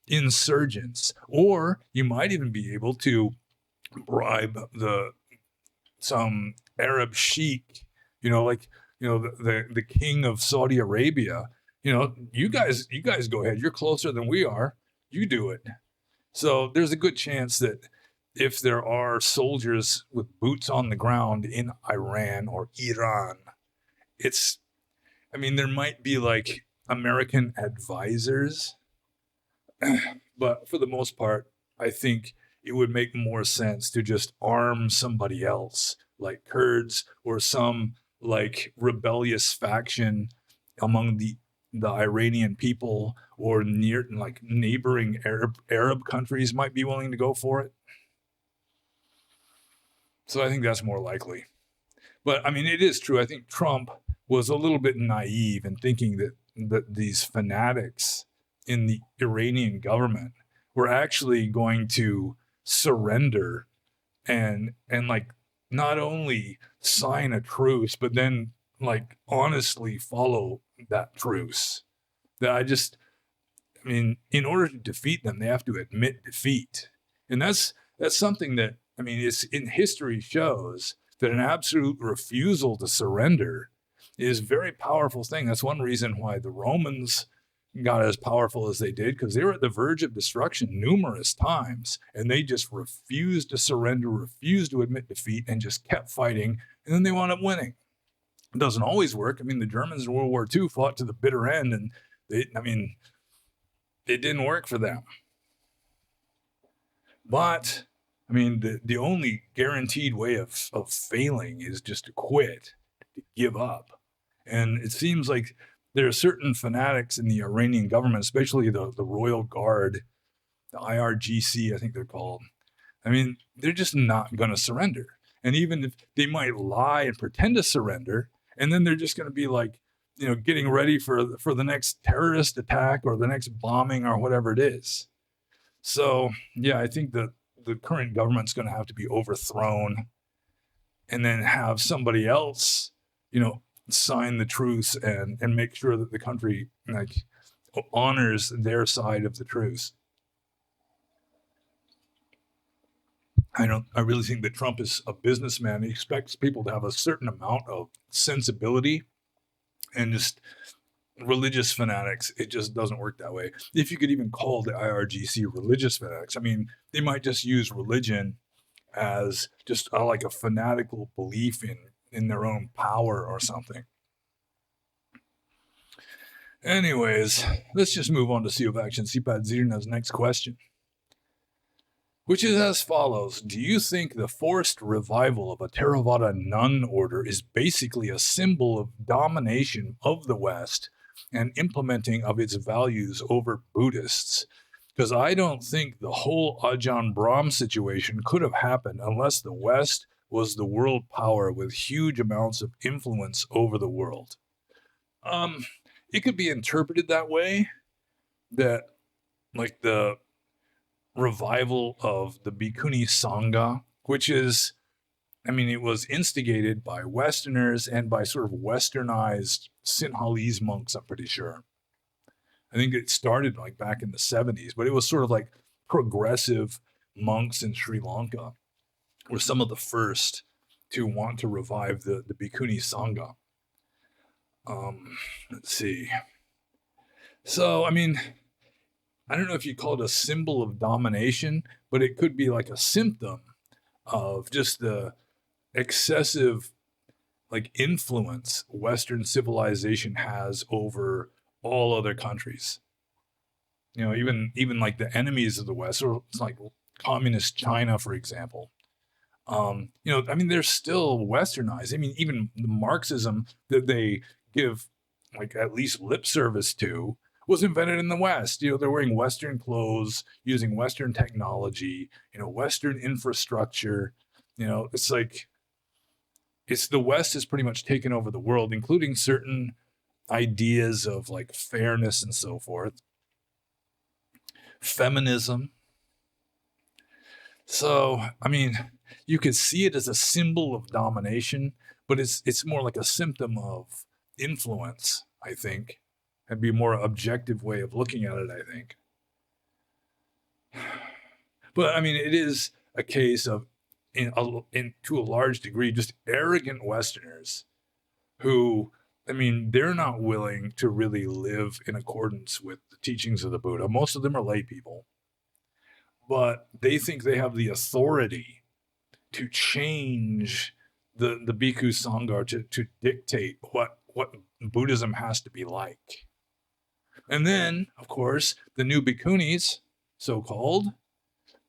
insurgents, or you might even be able to bribe some Arab sheik, the king of Saudi Arabia. You guys go ahead. You're closer than we are. You do it. So there's a good chance that if there are soldiers with boots on the ground in Iran or Iran, there might be like American advisors, but for the most part, I think it would make more sense to just arm somebody else, like Kurds or some like rebellious faction among the Iranian people, or near like neighboring Arab countries might be willing to go for it. So I think that's more likely. But it is true. I think Trump was a little bit naive in thinking that these fanatics in the Iranian government were actually going to surrender and like not only sign a truce, but then like honestly follow that truce. In order to defeat them, they have to admit defeat. And that's something that, it's in history shows that an absolute refusal to surrender is a very powerful thing. That's one reason why the Romans got as powerful as they did because they were at the verge of destruction numerous times, and they just refused to surrender, refused to admit defeat, and just kept fighting, and then they wound up winning. It doesn't always work. I mean, the Germans in World War II fought to the bitter end, and it didn't work for them. But I mean, the only guaranteed way of failing is just to quit, to give up. And it seems like there are certain fanatics in the Iranian government, especially the Royal Guard, the IRGC, I think they're called. I mean, they're just not going to surrender. And even if they might lie and pretend to surrender, and then they're just going to be like, getting ready for the next terrorist attack or the next bombing or whatever it is. So, yeah, I think that the current government's going to have to be overthrown and then have somebody else, sign the truce and make sure that the country honors their side of the truce. I really think that Trump is a businessman. He expects people to have a certain amount of sensibility, and just religious fanatics, it just doesn't work that way. If you could even call the IRGC religious fanatics, I mean, they might just use religion as just like a fanatical belief in their own power or something. Anyways, let's just move on to Sea of Action. Sipad Zirna's next question, which is as follows. Do you think the forced revival of a Theravada nun order is basically a symbol of domination of the West and implementing of its values over Buddhists? Because I don't think the whole Ajahn Brahm situation could have happened unless the West was the world power with huge amounts of influence over the world. It could be interpreted that way, that like the revival of the Bhikkhuni Sangha, which is, it was instigated by Westerners and by sort of westernized Sinhalese monks, I'm pretty sure. I think it started like back in the 70s, but it was sort of like progressive monks in Sri Lanka were some of the first to want to revive the Bhikkhuni Sangha. Let's see. So, I don't know if you call it a symbol of domination, but it could be like a symptom of just the excessive influence Western civilization has over all other countries. Even like the enemies of the West, or it's like communist China, for example. They're still westernized. Even the Marxism that they give at least lip service to was invented in the West. They're wearing Western clothes, using Western technology, Western infrastructure. It's like the West has pretty much taken over the world, including certain ideas of fairness and so forth. Feminism. So, you could see it as a symbol of domination, but it's more like a symptom of influence, I think. That'd be a more objective way of looking at it, I think. But it is a case of, to a large degree, just arrogant Westerners who, they're not willing to really live in accordance with the teachings of the Buddha. Most of them are lay people, but they think they have the authority to change the Bhikkhu Sangha, to dictate what Buddhism has to be like. And then, of course, the new bhikkhunis, so-called,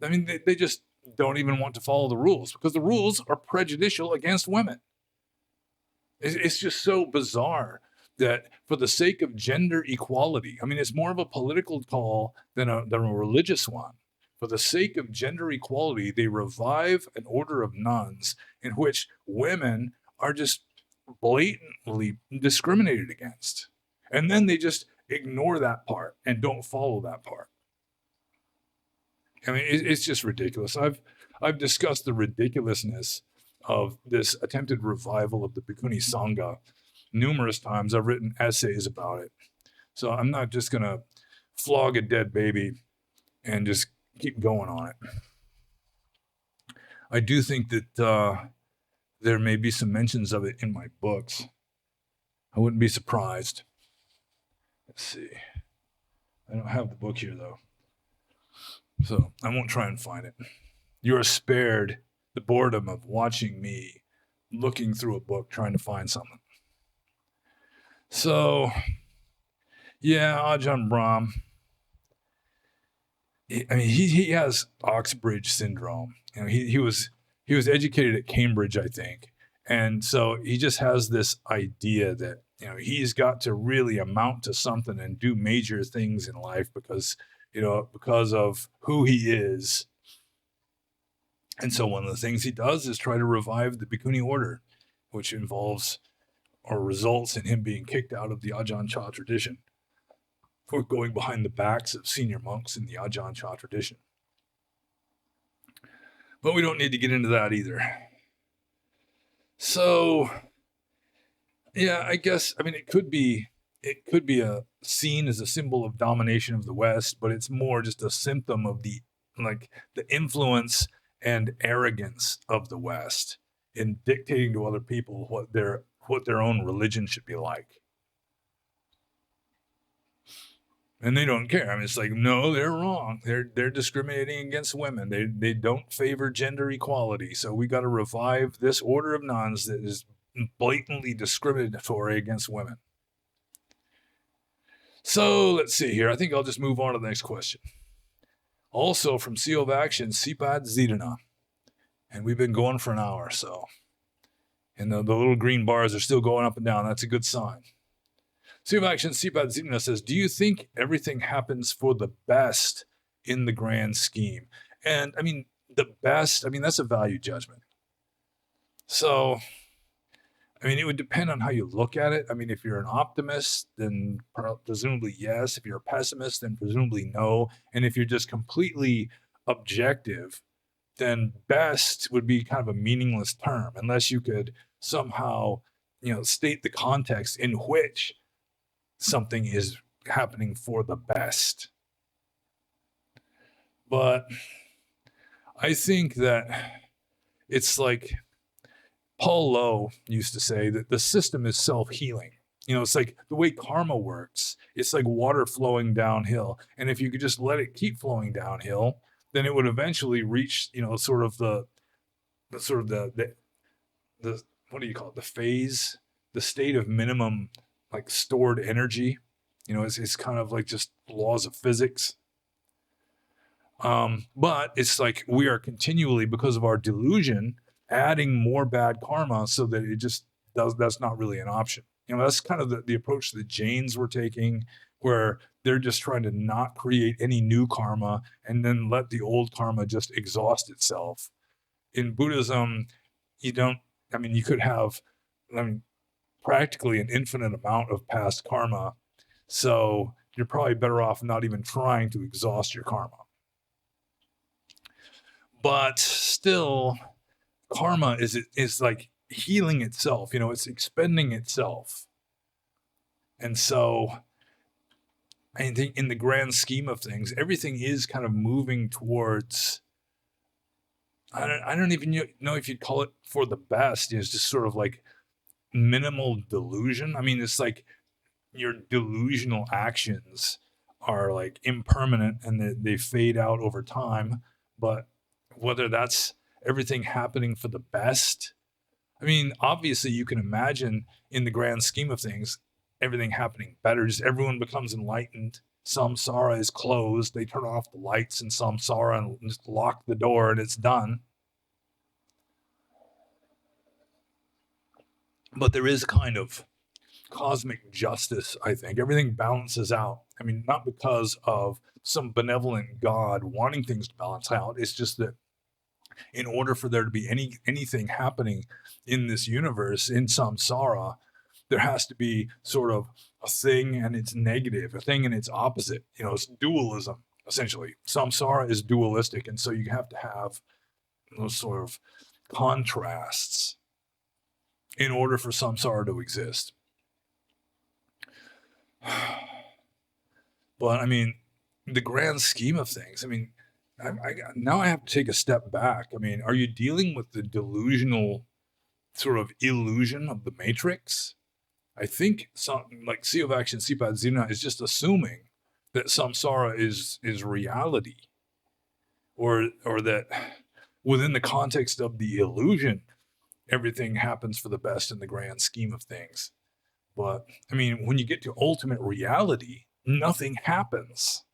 they just don't even want to follow the rules because the rules are prejudicial against women. It's just so bizarre that for the sake of gender equality, it's more of a political call than a religious one. For the sake of gender equality, they revive an order of nuns in which women are just blatantly discriminated against. And then they just ignore that part and don't follow that part. It's just ridiculous. I've discussed the ridiculousness of this attempted revival of the Bhikkhuni Sangha numerous times. I've written essays about it. So I'm not just going to flog a dead baby and just keep going on it. I do think that there may be some mentions of it in my books. I wouldn't be surprised. Let's see. I don't have the book here though, so I won't try and find it. You are spared the boredom of watching me looking through a book trying to find something. So, yeah, Ajahn Brahm. I mean, he has Oxbridge syndrome. You know, he was educated at Cambridge, I think, and so he just has this idea that, you know, he's got to really amount to something and do major things in life because, you know, because of who he is. And so one of the things he does is try to revive the Bhikkhuni order, which involves or results in him being kicked out of the Ajahn Chah tradition for going behind the backs of senior monks in the Ajahn Chah tradition. But we don't need to get into that either. So, yeah, I guess, I mean, it could be a seen as a symbol of domination of the West, but it's more just a symptom of the influence and arrogance of the West in dictating to other people what their own religion should be like. And they don't care. I mean, it's like, no, they're wrong. They're discriminating against women. They don't favor gender equality. So we got to revive this order of nuns that is blatantly discriminatory against women. So let's see here. I think I'll just move on to the next question. Also from Seal of Action, Sipad Zidana. And we've been going for an hour, so. And the little green bars are still going up and down. That's a good sign. Seal of Action, Sipad Zidana says, do you think everything happens for the best in the grand scheme? And I mean, the best, I mean, that's a value judgment. So, I mean, it would depend on how you look at it. I mean, if you're an optimist, then presumably yes. If you're a pessimist, then presumably no. And if you're just completely objective, then best would be kind of a meaningless term unless you could somehow, you know, state the context in which something is happening for the best. But I think that it's like Paul Lowe used to say that the system is self-healing. You know, it's like the way karma works. It's like water flowing downhill. And if you could just let it keep flowing downhill, then it would eventually reach, you know, sort of the what do you call it? The phase, the state of minimum, like stored energy. You know, it's kind of like just laws of physics. But it's like we are continually, because of our delusion, adding more bad karma so that it just does, that's not really an option. You know, that's kind of the approach the Jains were taking, where they're just trying to not create any new karma and then let the old karma just exhaust itself. In Buddhism, you could have, practically an infinite amount of past karma. So you're probably better off not even trying to exhaust your karma. But still, karma is like healing itself, you know, it's expending itself. And so I think in the grand scheme of things, everything is kind of moving towards, I don't even know if you'd call it for the best. It's just sort of like minimal delusion. I mean, it's like your delusional actions are like impermanent and they fade out over time. But whether that's everything happening for the best, I mean, obviously you can imagine in the grand scheme of things, everything happening better. Just everyone becomes enlightened. Samsara is closed. They turn off the lights in Samsara and just lock the door and it's done. But there is kind of cosmic justice, I think. Everything balances out. I mean, not because of some benevolent God wanting things to balance out. It's just that in order for there to be anything happening in this universe, in samsara, there has to be sort of a thing and its negative, a thing and its opposite. You know, it's dualism, essentially. Samsara is dualistic, and so you have to have those sort of contrasts in order for samsara to exist. But I mean, the grand scheme of things, I mean, now I have to take a step back. I mean, are you dealing with the delusional sort of illusion of the matrix? I think something like Seal of Action, Sipad Zina is just assuming that samsara is reality, or that within the context of the illusion, everything happens for the best in the grand scheme of things. But I mean, when you get to ultimate reality, nothing happens.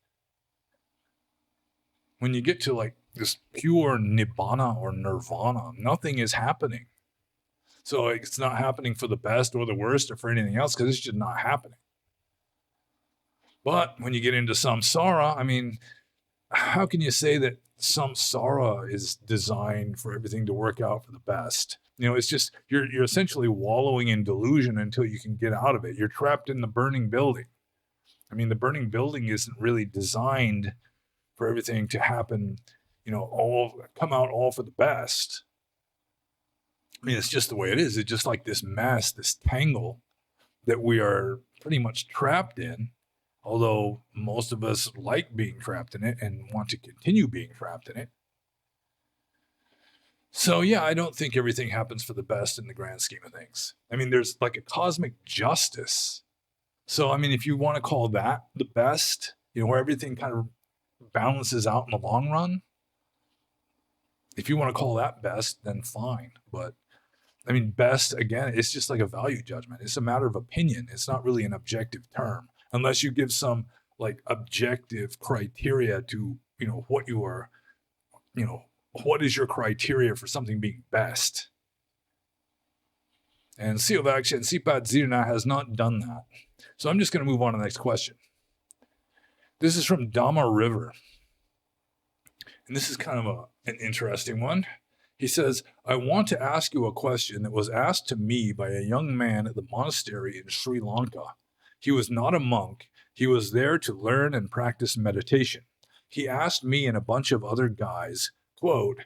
When you get to like this pure nibbana or nirvana, nothing is happening. So it's not happening for the best or the worst or for anything else, because it's just not happening. But when you get into samsara, I mean, how can you say that samsara is designed for everything to work out for the best? It's just you're essentially wallowing in delusion until you can get out of it. You're trapped in the burning building. I mean, the burning building isn't really designed for everything to happen, all come out all for the best. I mean, it's just the way it is. It's just like this mess, this tangle that we are pretty much trapped in, although most of us like being trapped in it and want to continue being trapped in it. So yeah, I don't think everything happens for the best in the grand scheme of things. I mean, there's like a cosmic justice. So, I mean, if you want to call that the best, where everything kind of balances out in the long run, if you want to call that best, then fine. But I mean, best, again, it's just like a value judgment. It's a matter of opinion. It's not really an objective term, unless you give some like objective criteria to, what you are, what is your criteria for something being best? And Seal of Action, Sipat Zirna has not done that. So I'm just going to move on to the next question. This is from Dhamma River. And this is kind of an interesting one. He says, I want to ask you a question that was asked to me by a young man at the monastery in Sri Lanka. He was not a monk. He was there to learn and practice meditation. He asked me and a bunch of other guys, quote,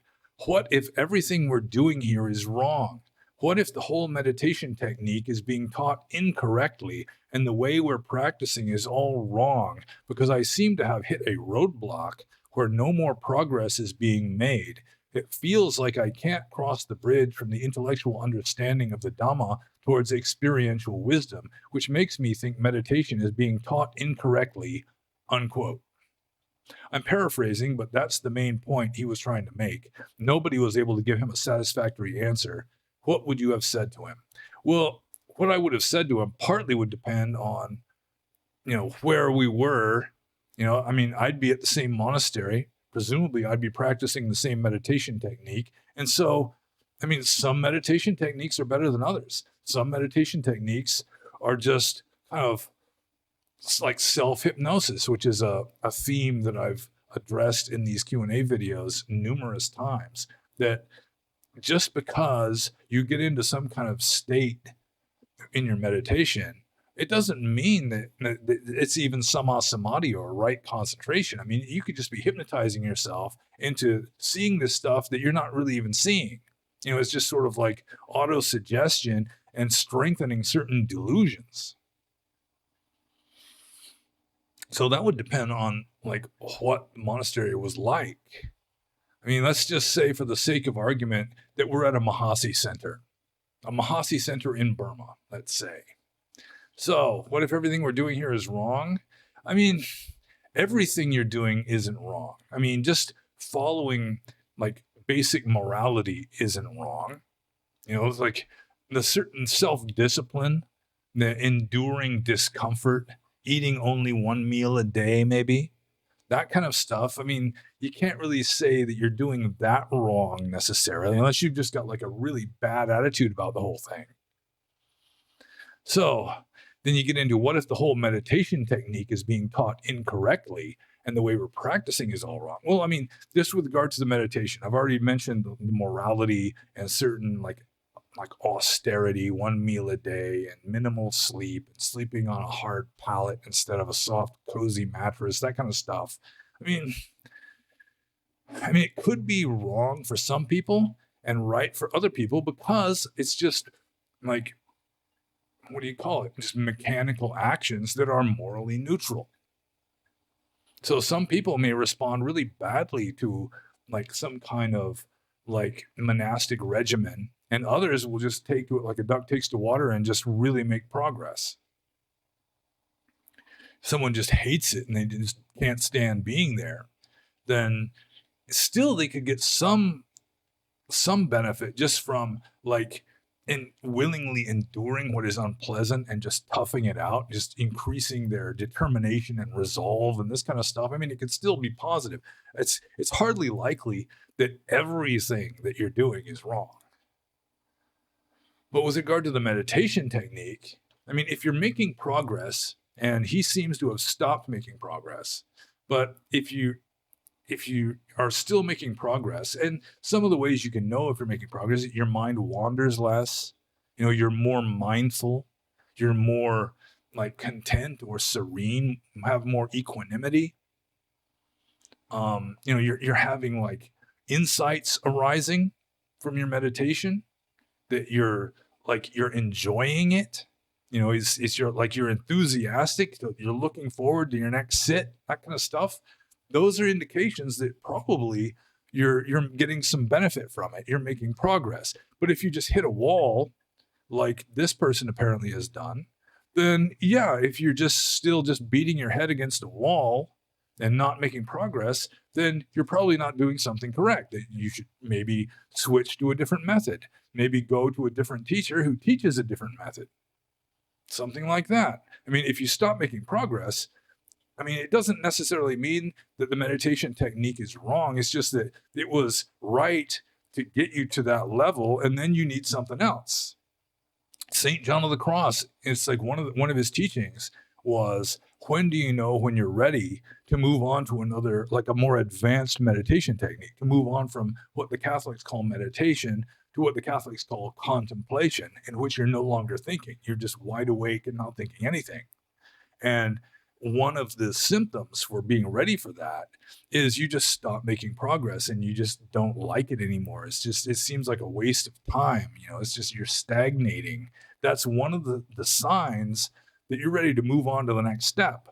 what if everything we're doing here is wrong? What if the whole meditation technique is being taught incorrectly and the way we're practicing is all wrong because I seem to have hit a roadblock where no more progress is being made? It feels like I can't cross the bridge from the intellectual understanding of the Dhamma towards experiential wisdom, which makes me think meditation is being taught incorrectly, unquote. I'm paraphrasing, but that's the main point he was trying to make. Nobody was able to give him a satisfactory answer. What would you have said to him? Well, what I would have said to him partly would depend on, where we were. I mean, I'd be at the same monastery. Presumably, I'd be practicing the same meditation technique. And so, I mean, some meditation techniques are better than others. Some meditation techniques are just kind of like self-hypnosis, which is a theme that I've addressed in these Q&A videos numerous times, that just because you get into some kind of state in your meditation, it doesn't mean that it's even samadhi or right concentration. I mean, you could just be hypnotizing yourself into seeing this stuff that you're not really even seeing. It's just sort of like auto-suggestion and strengthening certain delusions. So that would depend on like what the monastery was like. I mean, let's just say for the sake of argument that we're at a Mahasi center in Burma, let's say. So what if everything we're doing here is wrong? I mean, everything you're doing isn't wrong. I mean, just following like basic morality isn't wrong. It's like the certain self-discipline, the enduring discomfort, eating only one meal a day, maybe. That kind of stuff. I mean, you can't really say that you're doing that wrong necessarily, unless you've just got like a really bad attitude about the whole thing. So then you get into what if the whole meditation technique is being taught incorrectly and the way we're practicing is all wrong? Well, I mean, this with regard to the meditation, I've already mentioned the morality and certain like austerity, one meal a day and minimal sleep and sleeping on a hard pallet instead of a soft, cozy mattress, that kind of stuff. I mean, it could be wrong for some people and right for other people because it's just like, what do you call it? Just mechanical actions that are morally neutral. So some people may respond really badly to like some kind of like monastic regimen, and others will just take to it like a duck takes to water and just really make progress. someone just hates it and they just can't stand being there, then still they could get some benefit just from like willingly enduring what is unpleasant and just toughing it out, just increasing their determination and resolve and this kind of stuff. I mean, it could still be positive. It's hardly likely that everything that you're doing is wrong. But with regard to the meditation technique, I mean, if you're making progress, and he seems to have stopped making progress, but if you are still making progress, and some of the ways you can know if you're making progress, your mind wanders less, you're more mindful, you're more like content or serene, have more equanimity. You're having like insights arising from your meditation that you're enjoying it. It's you're enthusiastic, you're looking forward to your next sit, that kind of stuff. Those are indications that probably you're getting some benefit from it. You're making progress. But if you just hit a wall, like this person apparently has done, then yeah, if you're still beating your head against a wall and not making progress, then you're probably not doing something correct. You should maybe switch to a different method. Maybe go to a different teacher who teaches a different method. Something like that. I mean, if you stop making progress, I mean, it doesn't necessarily mean that the meditation technique is wrong. It's just that it was right to get you to that level, and then you need something else. St. John of the Cross, it's like one of his teachings was, when do you know when you're ready to move on to another, like a more advanced meditation technique, to move on from what the Catholics call meditation to what the Catholics call contemplation, in which you're no longer thinking. You're just wide awake and not thinking anything. And one of the symptoms for being ready for that is you just stop making progress and you just don't like it anymore. It seems like a waste of time. It's just you're stagnating. That's one of the signs that you're ready to move on to the next step.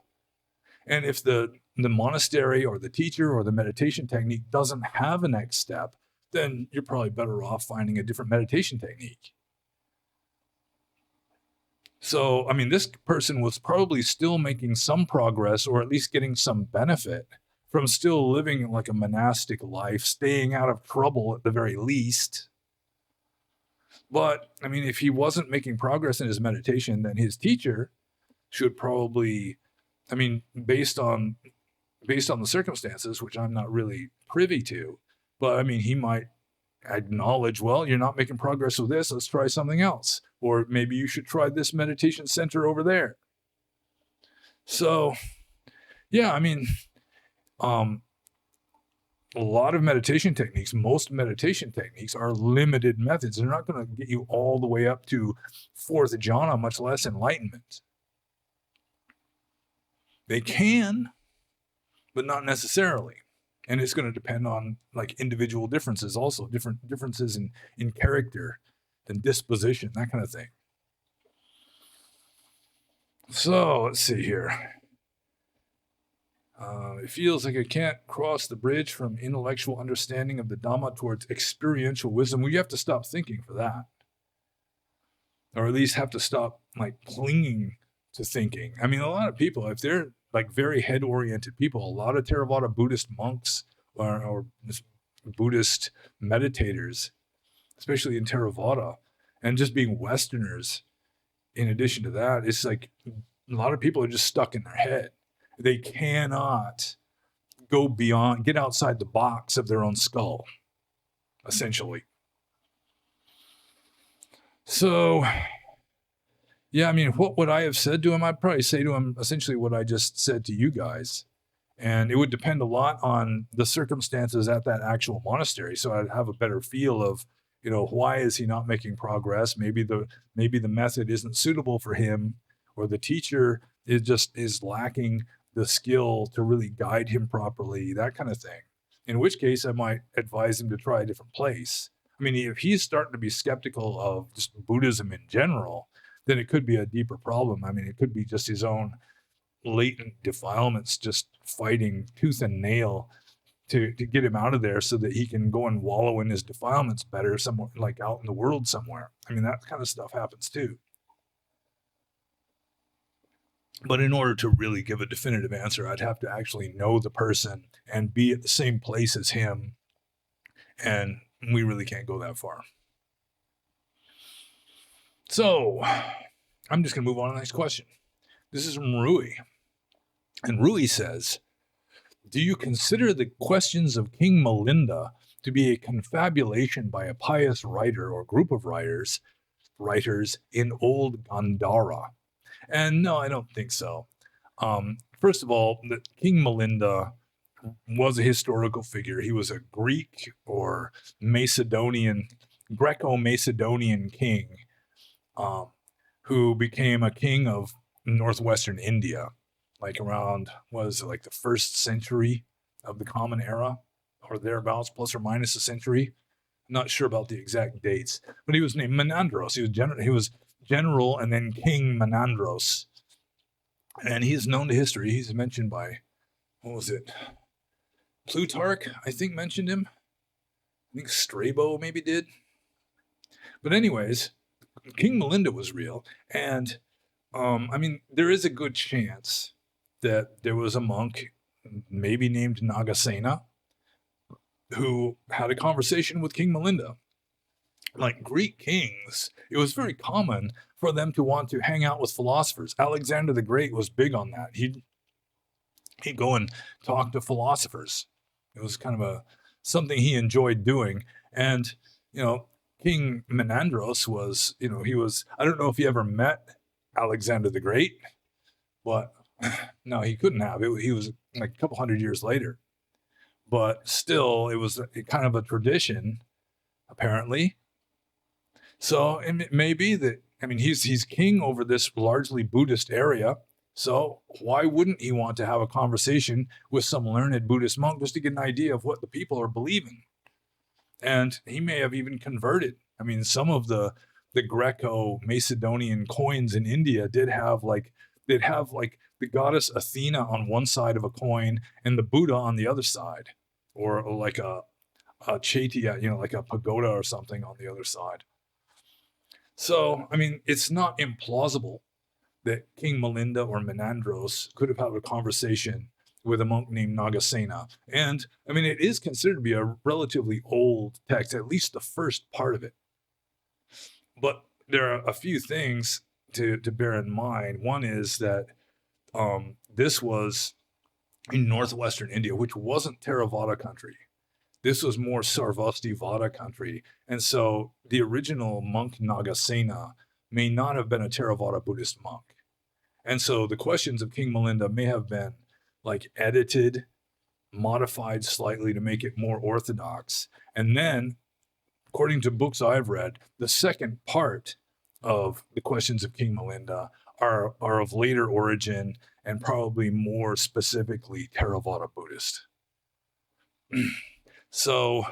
And if the monastery or the teacher or the meditation technique doesn't have a next step, then you're probably better off finding a different meditation technique. So, I mean, this person was probably still making some progress, or at least getting some benefit from still living like a monastic life, staying out of trouble at the very least. But, I mean, if he wasn't making progress in his meditation, then his teacher should probably, I mean, based on the circumstances, which I'm not really privy to, but I mean, he might acknowledge, well, you're not making progress with this, let's try something else. Or maybe you should try this meditation center over there. So, yeah, I mean, a lot of meditation techniques, most meditation techniques are limited methods. They're not going to get you all the way up to fourth jhana, much less enlightenment. They can, but not necessarily. And it's going to depend on like individual differences also, differences in character and disposition, that kind of thing. So let's see here. It feels like I can't cross the bridge from intellectual understanding of the Dhamma towards experiential wisdom. Well, you have to stop thinking for that. Or at least have to stop like clinging to thinking. I mean, a lot of people, if they're like very head-oriented people, a lot of Theravada Buddhist monks or Buddhist meditators, especially in Theravada, and just being Westerners, in addition to that, it's like a lot of people are just stuck in their head. They cannot go beyond, get outside the box of their own skull, essentially. So, yeah, I mean, what would I have said to him? I'd probably say to him essentially what I just said to you guys. And it would depend a lot on the circumstances at that actual monastery. So I'd have a better feel of, why is he not making progress? Maybe the method isn't suitable for him, or the teacher is lacking the skill to really guide him properly, that kind of thing. In which case I might advise him to try a different place. I mean, if he's starting to be skeptical of just Buddhism in general, then it could be a deeper problem. I mean, it could be just his own latent defilements just fighting tooth and nail to get him out of there so that he can go and wallow in his defilements better somewhere, like out in the world somewhere. I mean, that kind of stuff happens too. But in order to really give a definitive answer, I'd have to actually know the person and be at the same place as him. And we really can't go that far. So I'm just going to move on to the next question. This is from Rui. And Rui says, do you consider the Questions of King Milinda to be a confabulation by a pious writer or group of writers in old Gandhara? And no, I don't think so. First of all, the King Milinda was a historical figure. He was a Greek or Greco-Macedonian king who became a king of northwestern India, like around, like the 1st century of the Common Era, or thereabouts, plus or minus a century. I'm not sure about the exact dates, but he was named Menandros. He was general and then King Menandros. And he's known to history. He's mentioned by, Plutarch, I think, mentioned him. I think Strabo maybe did. But anyways, King Milinda was real. And, there is a good chance that there was a monk, maybe named Nagasena, who had a conversation with King Milinda. Like Greek kings, it was very common for them to want to hang out with philosophers. Alexander the Great was big on that. He'd go and talk to philosophers. It was kind of something he enjoyed doing. And, King Menandros was, I don't know if he ever met Alexander the Great, but no, he couldn't have. He was like a couple hundred years later. But still, it was kind of a tradition, apparently. So it may be that, he's king over this largely Buddhist area. So why wouldn't he want to have a conversation with some learned Buddhist monk just to get an idea of what the people are believing? And he may have even converted. Some of the Greco-Macedonian coins in India did have the goddess Athena on one side of a coin and the Buddha on the other side, or like a chaitya, like a pagoda or something on the other side. So, it's not implausible that King Milinda or Menandros could have had a conversation with a monk named Nagasena. And, it is considered to be a relatively old text, at least the first part of it. But there are a few things to bear in mind. One is that this was in northwestern India, which wasn't Theravada country. This was more Sarvastivada country. And so the original monk Nagasena may not have been a Theravada Buddhist monk. And so the Questions of King Milinda may have been edited, modified slightly to make it more orthodox. And then, according to books I've read, the second part of the Questions of King Milinda are of later origin and probably more specifically Theravada Buddhist. So,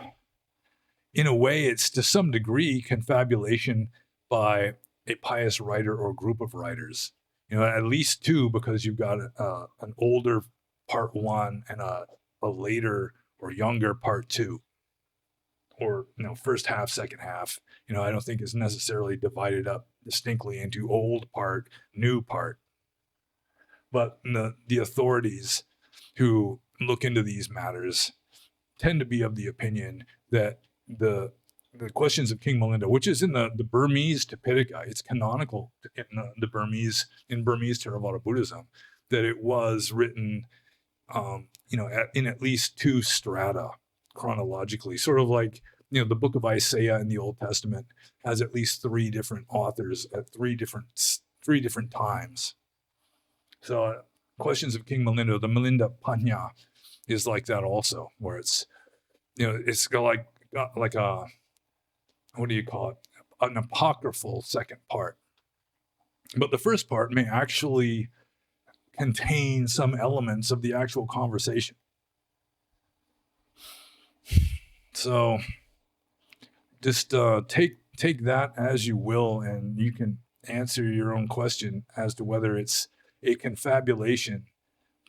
in a way, it's to some degree confabulation by a pious writer or group of writers. At least two, because you've got an older part 1 and a later or younger part 2. Or, first half, second half. I don't think it's necessarily divided up distinctly into old part, new part. But the authorities who look into these matters tend to be of the opinion that the Questions of King Milinda, which is in the Burmese Tipitaka, it's canonical in the Burmese Theravada Buddhism, that it was written, in at least 2 strata chronologically, sort of like, the book of Isaiah in the Old Testament has at least 3 different authors at 3 different times. So Questions of King Milinda, the Milinda Panya, is like that also, where it's, it's got like a, what do you call it? An apocryphal second part. But the first part may actually contain some elements of the actual conversation. So just take that as you will, and you can answer your own question as to whether it's a confabulation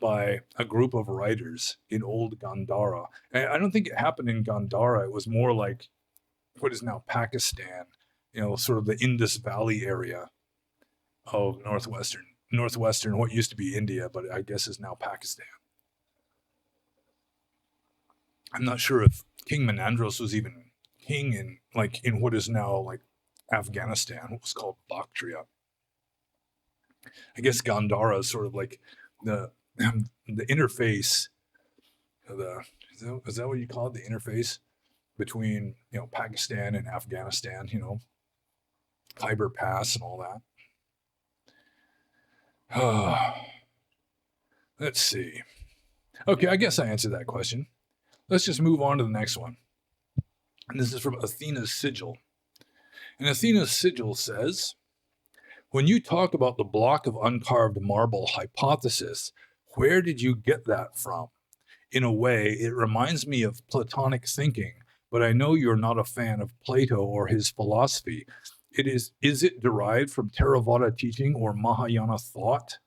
by a group of writers in old Gandhara. And I don't think it happened in Gandhara. It was more like what is now Pakistan, sort of the Indus Valley area of northwestern northwestern, what used to be India, but I guess is now Pakistan. I'm not sure if King Menandros was even king in what is now like Afghanistan, what was called Bactria. I guess Gandhara is sort of like the interface, is that what you call it? The interface between, Pakistan and Afghanistan, Khyber Pass and all that. Let's see. Okay, I guess I answered that question. Let's just move on to the next one. And this is from Athena's Sigil. And Athena's Sigil says, when you talk about the block of uncarved marble hypothesis, where did you get that from? In a way, it reminds me of Platonic thinking, but I know you're not a fan of Plato or his philosophy. Is it derived from Theravada teaching or Mahayana thought?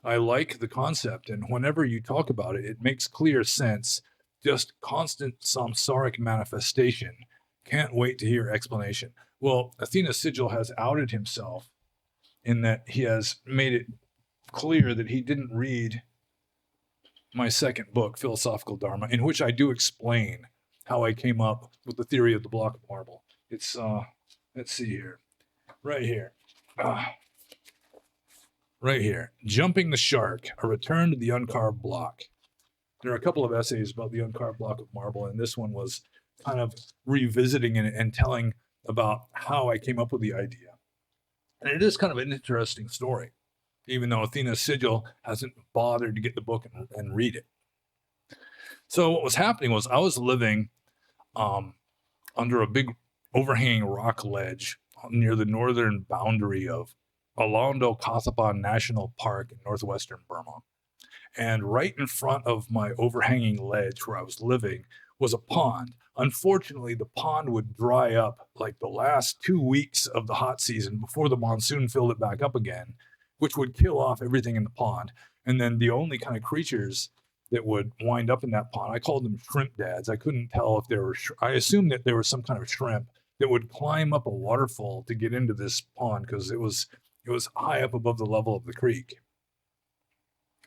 I like the concept, and whenever you talk about it, it makes clear sense. Just constant samsaric manifestation. Can't wait to hear explanation. Well, Athena's Sigil has outed himself in that he has made it clear that he didn't read my second book, Philosophical Dharma, in which I do explain how I came up with the theory of the block of marble. It's, let's see here, right here. Right here, Jumping the Shark, A Return to the Uncarved Block. There are a couple of essays about the uncarved block of marble, and this one was kind of revisiting it and telling about how I came up with the idea. And it is kind of an interesting story, even though Athena's Sigil hasn't bothered to get the book and read it. So what was happening was I was living under a big overhanging rock ledge near the northern boundary of Alondo Kathapan National Park in northwestern Burma. And right in front of my overhanging ledge where I was living was a pond. Unfortunately, the pond would dry up like the last 2 weeks of the hot season before the monsoon filled it back up again, which would kill off everything in the pond. And then the only kind of creatures that would wind up in that pond, I called them shrimp dads. I couldn't tell if there were, I assumed that there was some kind of shrimp that would climb up a waterfall to get into this pond because it was high up above the level of the creek.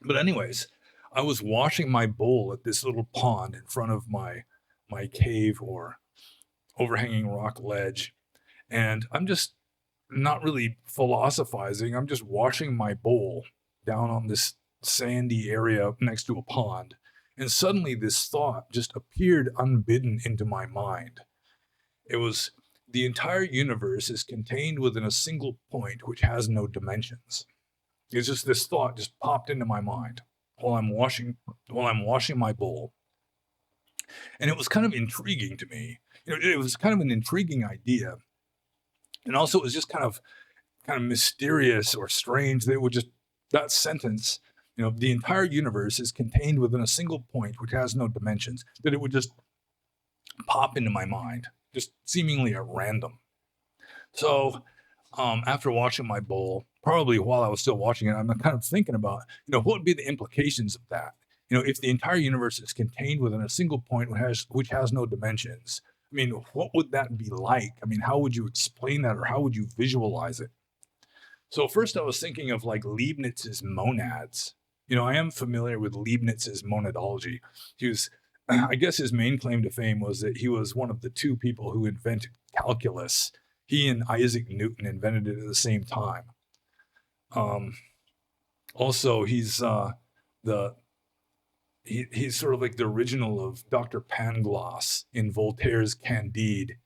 But anyways, I was washing my bowl at this little pond in front of my cave or overhanging rock ledge. And I'm just not really philosophizing. I'm just washing my bowl down on this sandy area next to a pond. And suddenly this thought just appeared unbidden into my mind. It was, the entire universe is contained within a single point which has no dimensions. It's just this thought just popped into my mind while I'm washing my bowl. And it was kind of intriguing to me. It was kind of an intriguing idea. And also it was just kind of mysterious or strange that it would just, that sentence, the entire universe is contained within a single point which has no dimensions, that it would just pop into my mind, just seemingly at random. So after washing my bowl, probably while I was still watching it, I'm kind of thinking about, what would be the implications of that? If the entire universe is contained within a single point which has no dimensions, I mean, what would that be like? I mean, how would you explain that, or how would you visualize it? So first I was thinking of like Leibniz's monads. I am familiar with Leibniz's monadology. I guess his main claim to fame was that he was one of the two people who invented calculus. He and Isaac Newton invented it at the same time. Also, he's sort of like the original of Dr. Pangloss in Voltaire's Candide.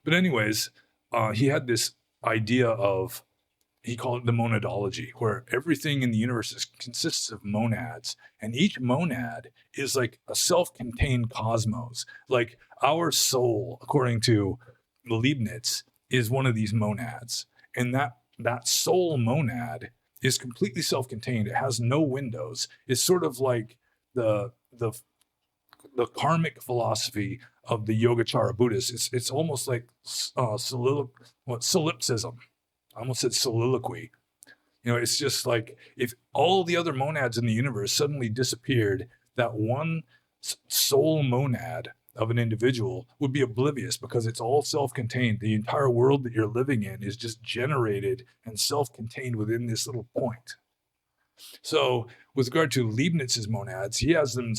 But anyways, he had this idea of, he called it the monadology, where everything in the universe consists of monads, and each monad is like a self-contained cosmos. Like our soul, according to Leibniz, is one of these monads, and that soul monad is completely self-contained. It has no windows. It's sort of like the karmic philosophy of the Yogacara Buddhists. It's almost like solipsism. I almost said soliloquy. It's just like if all the other monads in the universe suddenly disappeared, that one soul monad of an individual would be oblivious because it's all self-contained. The entire world that you're living in is just generated and self-contained within this little point. So with regard to Leibniz's monads, he has them,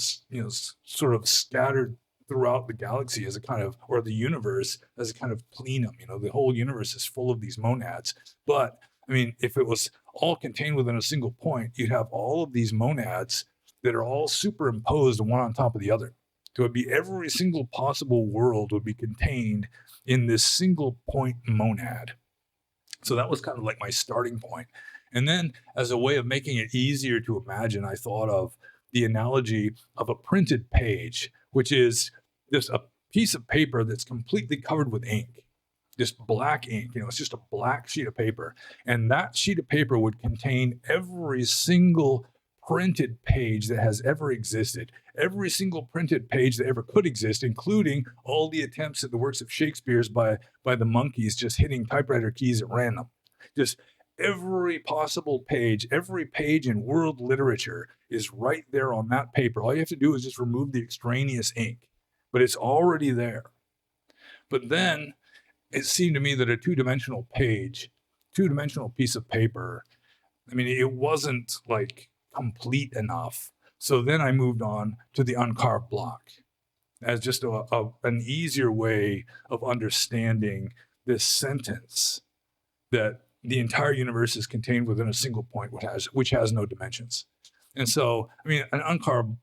sort of scattered throughout the galaxy as a kind of, or the universe as a kind of plenum. The whole universe is full of these monads. But I mean, if it was all contained within a single point, you'd have all of these monads that are all superimposed one on top of the other. So it'd be every single possible world would be contained in this single point monad. So that was kind of like my starting point. And then as a way of making it easier to imagine, I thought of the analogy of a printed page, which is just a piece of paper that's completely covered with ink, just black ink. It's just a black sheet of paper. And that sheet of paper would contain every single printed page that has ever existed, every single printed page that ever could exist, including all the attempts at the works of Shakespeare's by the monkeys just hitting typewriter keys at random. Just every possible page, every page in world literature is right there on that paper. All you have to do is just remove the extraneous ink, but it's already there. But then it seemed to me that a two-dimensional piece of paper, I mean, it wasn't like complete enough. So then I moved on to the uncarved block as just an easier way of understanding this sentence that the entire universe is contained within a single point, which has no dimensions. And so, I mean, an uncarved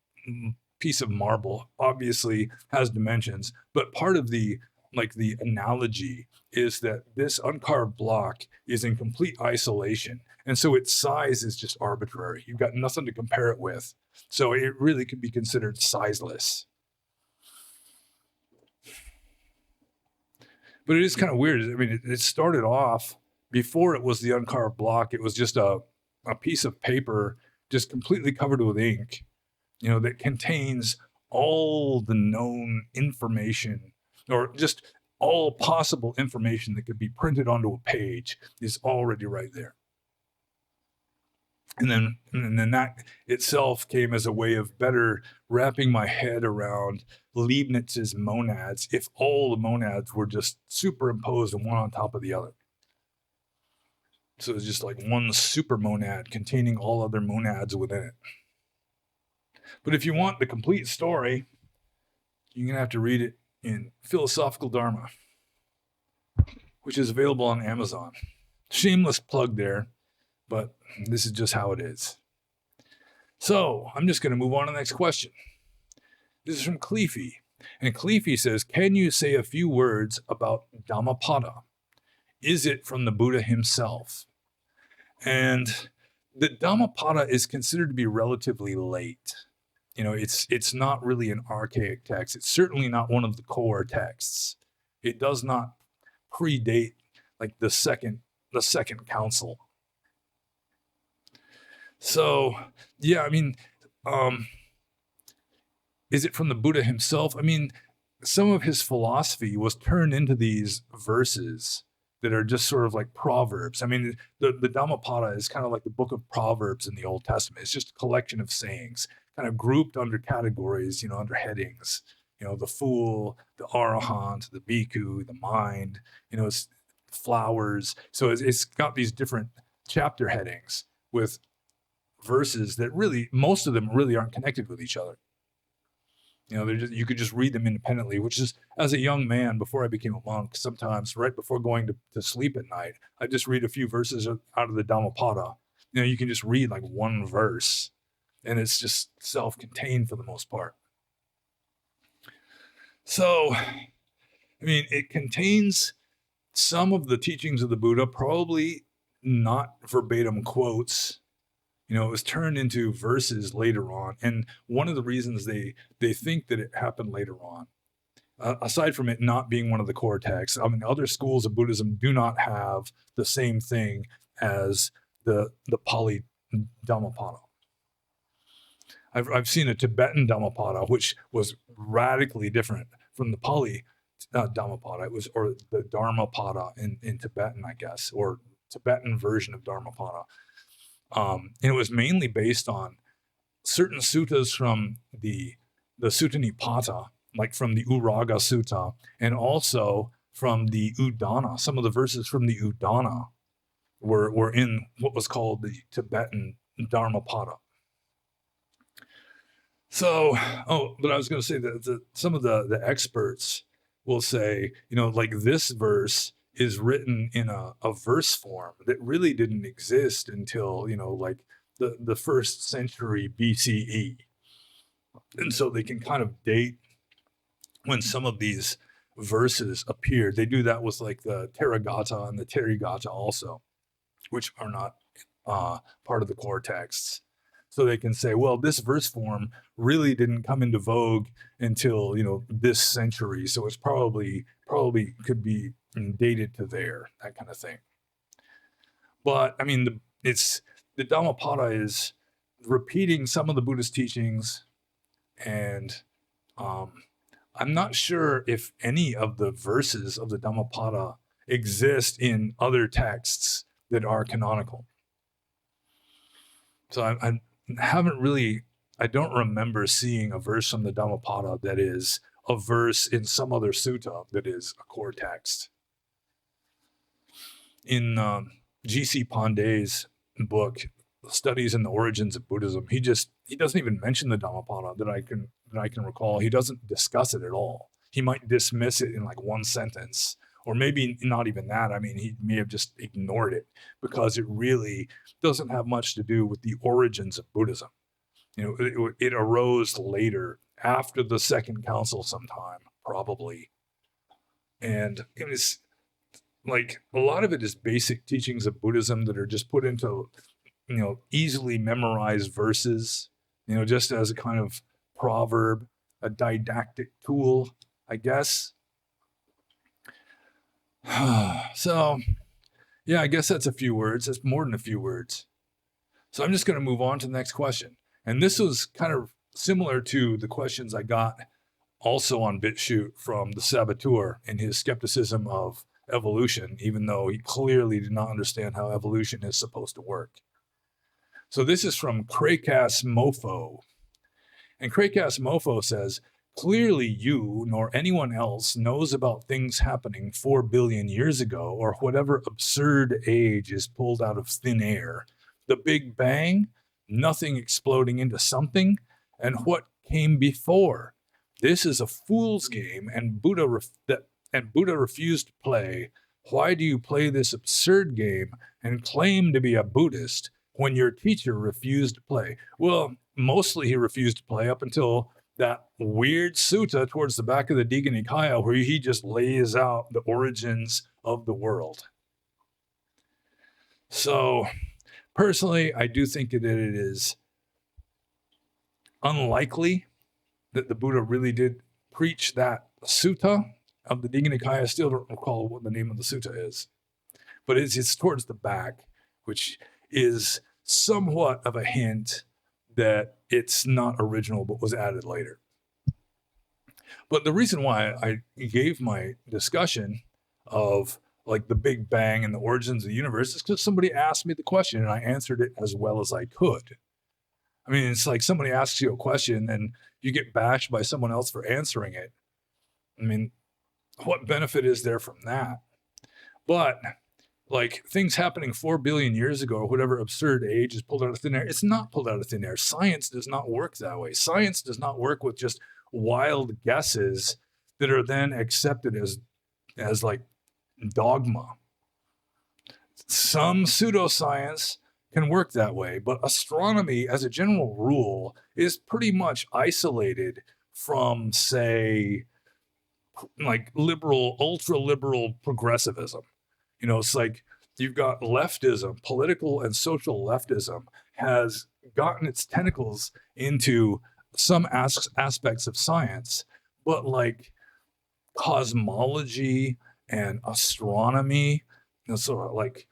piece of marble obviously has dimensions, but part of the analogy is that this uncarved block is in complete isolation. And so its size is just arbitrary. You've got nothing to compare it with. So it really could be considered sizeless. But it is kind of weird. I mean, it started off, before it was the uncarved block, it was just a piece of paper just completely covered with ink, that contains all the known information, or just all possible information that could be printed onto a page is already right there. And then that itself came as a way of better wrapping my head around Leibniz's monads if all the monads were just superimposed one on top of the other. So it's just like one super monad containing all other monads within it. But if you want the complete story, you're going to have to read it in Philosophical Dharma, which is available on Amazon. Shameless plug there, but this is just how it is. So I'm just going to move on to the next question. This is from Cleefy. And Cleefy says, can you say a few words about Dhammapada? Is it from the Buddha himself? And the Dhammapada is considered to be relatively late. It's not really an archaic text. It's certainly not one of the core texts. It does not predate like the second council. So, yeah, I mean, is it from the Buddha himself? I mean, some of his philosophy was turned into these verses that are just sort of like proverbs. I mean, the Dhammapada is kind of like the book of Proverbs in the Old Testament. It's just a collection of sayings, kind of grouped under categories, under headings. The fool, the arahant, the bhikkhu, the mind, it's flowers. So it's got these different chapter headings with verses that really, most of them really aren't connected with each other. You could just read them independently, which is, as a young man, before I became a monk, sometimes right before going to sleep at night, I just read a few verses out of the Dhammapada. You can just read like one verse, and it's just self-contained for the most part. So, I mean, it contains some of the teachings of the Buddha, probably not verbatim quotes. It was turned into verses later on. And one of the reasons they think that it happened later on, aside from it not being one of the core texts, I mean, other schools of Buddhism do not have the same thing as the Pali Dhammapada. I've seen a Tibetan Dhammapada, which was radically different from the Pali Dhammapada. It was, or the Dharmapada in Tibetan, I guess, or Tibetan version of Dharmapada. And it was mainly based on certain suttas from the Sutta Nipata, like from the Uraga Sutta, and also from the Udana. Some of the verses from the Udana were in what was called the Tibetan Dhammapada. So, but I was going to say that some of the experts will say, like this verse is written in a verse form that really didn't exist until, like the first century BCE. And so they can kind of date when some of these verses appeared. They do that with like the Therigatha and the Therigatha also, which are not part of the core texts. So they can say, well, this verse form really didn't come into vogue until, this century. So it's probably could be dated to there, that kind of thing. But I mean, the Dhammapada is repeating some of the Buddhist teachings, and I'm not sure if any of the verses of the Dhammapada exist in other texts that are canonical. So I haven't really, I don't remember seeing a verse from the Dhammapada that is a verse in some other sutta that is a core text. In G.C. Pandey's book, Studies in the Origins of Buddhism, he doesn't even mention the Dhammapada that I can recall. He doesn't discuss it at all. He might dismiss it in like one sentence, or maybe not even that. I mean, he may have just ignored it because it really doesn't have much to do with the origins of Buddhism. It arose later, after the Second Council sometime, probably. And it was like a lot of it is basic teachings of Buddhism that are just put into, easily memorized verses, just as a kind of proverb, a didactic tool, I guess. So, yeah, I guess that's a few words. That's more than a few words. So I'm just going to move on to the next question. And this was kind of similar to the questions I got also on BitChute from the saboteur in his skepticism of evolution, even though he clearly did not understand how evolution is supposed to work. So this is from Craycast Mofo. And Craycast Mofo says, clearly you nor anyone else knows about things happening 4 billion years ago or whatever absurd age is pulled out of thin air. The Big Bang, nothing exploding into something, and what came before. This is a fool's game, and Buddha refused to play. Why do you play this absurd game and claim to be a Buddhist when your teacher refused to play? Well, mostly he refused to play up until that weird sutta towards the back of the Digha Nikaya where he just lays out the origins of the world. So, personally, I do think that it is unlikely that the Buddha really did preach that sutta of the Digha Nikaya. I still don't recall what the name of the sutta is, but it's towards the back, which is somewhat of a hint that it's not original but was added later. But the reason why I gave my discussion of like the Big Bang and the origins of the universe is because somebody asked me the question and I answered it as well as I could. I mean, it's like somebody asks you a question and you get bashed by someone else for answering it. I mean, what benefit is there from that? But like things happening 4 billion years ago or whatever absurd age is pulled out of thin air, it's not pulled out of thin air. Science does not work that way. Science does not work with just wild guesses that are then accepted as like dogma. Some pseudoscience can work that way, but astronomy as a general rule is pretty much isolated from, say, like ultra liberal progressivism. It's like you've got leftism, political and social leftism has gotten its tentacles into some aspects of science, but like cosmology and astronomy, sort of like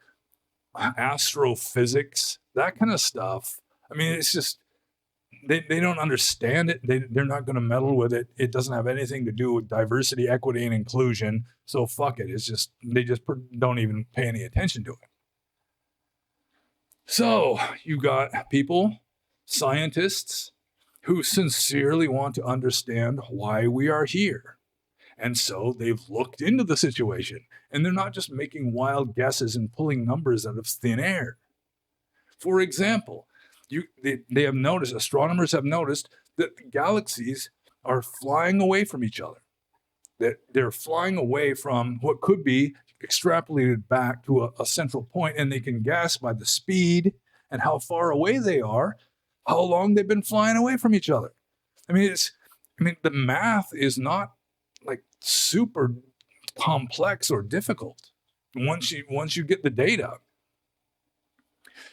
astrophysics, that kind of stuff. I mean, it's just, they don't understand it. They're not going to meddle with it. It doesn't have anything to do with diversity, equity, and inclusion. So fuck it. It's just, they just don't even pay any attention to it. So you got people, scientists, who sincerely want to understand why we are here. And so they've looked into the situation, and they're not just making wild guesses and pulling numbers out of thin air. For example, they have noticed, astronomers have noticed that galaxies are flying away from each other, that they're flying away from what could be extrapolated back to a central point, and they can guess by the speed and how far away they are, how long they've been flying away from each other. The math is not like super complex or difficult once you get the data.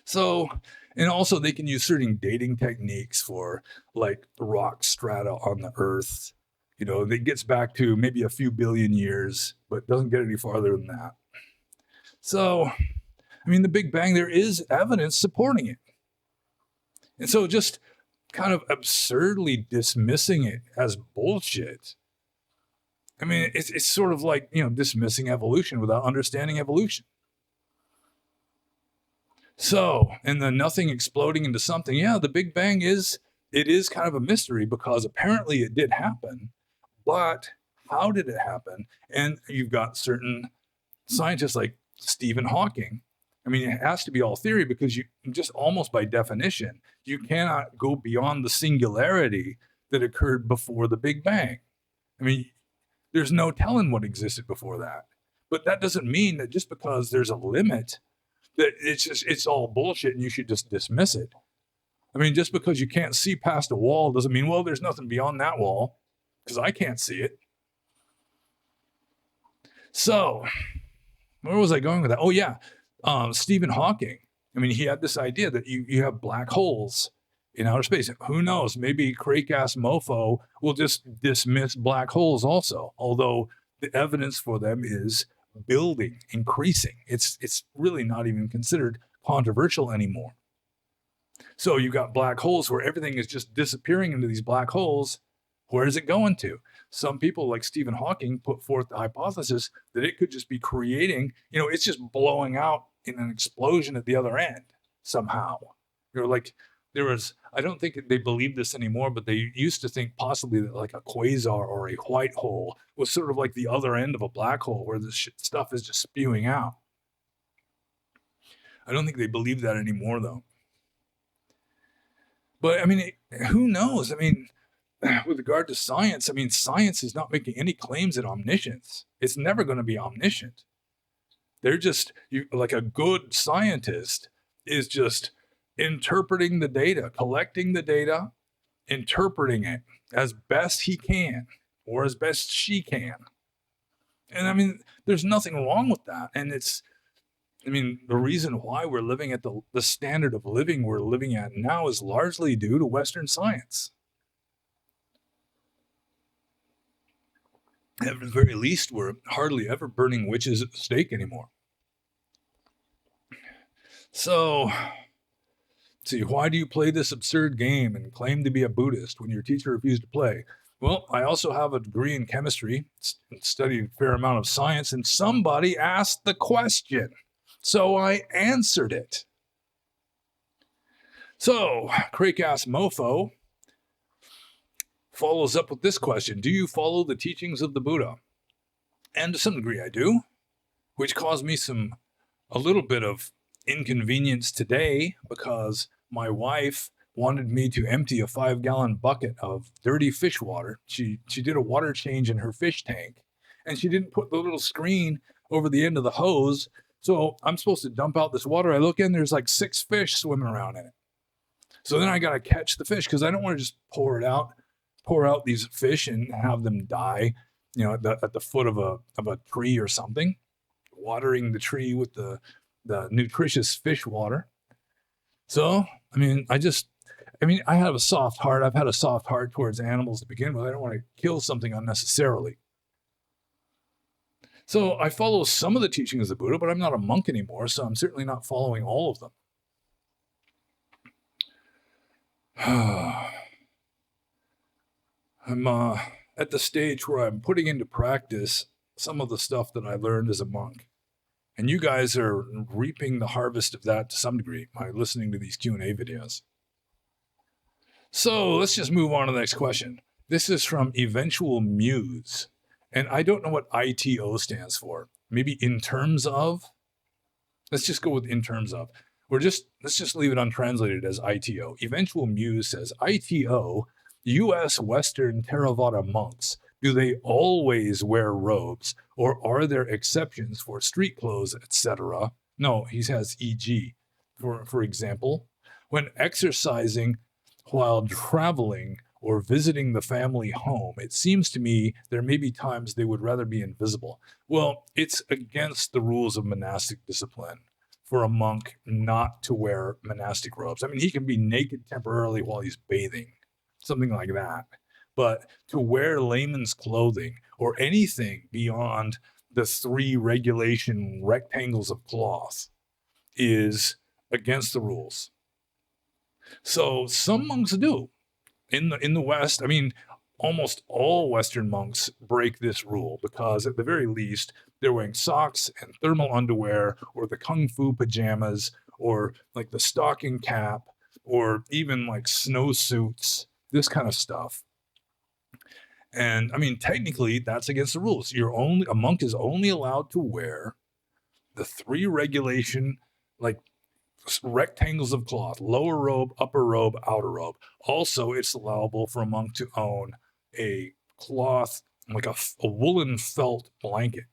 So, and also they can use certain dating techniques for like rock strata on the Earth. That gets back to maybe a few billion years, but doesn't get any farther than that. So, the Big Bang, there is evidence supporting it. And so just kind of absurdly dismissing it as bullshit. It's sort of like, dismissing evolution without understanding evolution. So, and then nothing exploding into something. Yeah, the Big Bang is kind of a mystery because apparently it did happen, but how did it happen? And you've got certain scientists like Stephen Hawking. It has to be all theory because you just almost by definition, you cannot go beyond the singularity that occurred before the Big Bang. There's no telling what existed before that. But that doesn't mean that just because there's a limit that it's all bullshit and you should just dismiss it. Just because you can't see past a wall doesn't mean, well, there's nothing beyond that wall because I can't see it. So, where was I going with that? Oh, yeah. Stephen Hawking. He had this idea that you have black holes in outer space. Who knows? Maybe Crake-ass mofo will just dismiss black holes also, although the evidence for them is building, increasing. It's really not even considered controversial anymore. So you got black holes where everything is just disappearing into these black holes. Where is it going to? Some people like Stephen Hawking put forth the hypothesis that it could just be creating, it's just blowing out in an explosion at the other end somehow. I don't think they believe this anymore, but they used to think possibly that like a quasar or a white hole was sort of like the other end of a black hole where this stuff is just spewing out. I don't think they believe that anymore though. But who knows? With regard to science, science is not making any claims at omniscience. It's never going to be omniscient. They're just, like a good scientist is just interpreting the data, collecting the data, interpreting it as best he can or as best she can. And there's nothing wrong with that. And it's, the reason why we're living at the standard of living we're living at now is largely due to Western science. At the very least, we're hardly ever burning witches at the stake anymore. So, let's see, why do you play this absurd game and claim to be a Buddhist when your teacher refused to play? Well, I also have a degree in chemistry, studied a fair amount of science, and somebody asked the question. So I answered it. So, Crake-ass mofo follows up with this question. Do you follow the teachings of the Buddha? And to some degree I do, which caused me a little bit of inconvenience today because my wife wanted me to empty a 5-gallon bucket of dirty fish water. She did a water change in her fish tank, and she didn't put the little screen over the end of the hose. So I'm supposed to dump out this water. I look in, there's like 6 fish swimming around in it. So then I got to catch the fish because I don't want to just pour out these fish and have them die, at the foot of a tree or something, watering the tree with the nutritious fish water. So, I have a soft heart. I've had a soft heart towards animals to begin with. I don't want to kill something unnecessarily. So I follow some of the teachings of the Buddha, but I'm not a monk anymore, so I'm certainly not following all of them. I'm at the stage where I'm putting into practice some of the stuff that I learned as a monk. And you guys are reaping the harvest of that to some degree by listening to these Q&A videos. So let's just move on to the next question. This is from Eventual Muse. And I don't know what ITO stands for. Maybe in terms of? Let's just go with in terms of. Let's just leave it untranslated as ITO. Eventual Muse says, ITO, U.S. Western Theravada monks, do they always wear robes, or are there exceptions for street clothes, etc.? No, he says e.g. For example, when exercising while traveling or visiting the family home, it seems to me there may be times they would rather be invisible. Well, it's against the rules of monastic discipline for a monk not to wear monastic robes. I mean, he can be naked temporarily while he's bathing, something like that. But to wear layman's clothing or anything beyond the 3 regulation rectangles of cloth is against the rules. So some monks do. In the West, I mean, almost all Western monks break this rule because at the very least, they're wearing socks and thermal underwear or the kung fu pajamas or like the stocking cap or even like snowsuits, this kind of stuff. And I mean, technically, that's against the rules. A monk is only allowed to wear the 3 regulation, like rectangles of cloth: lower robe, upper robe, outer robe. Also, it's allowable for a monk to own a cloth, like a woolen felt blanket.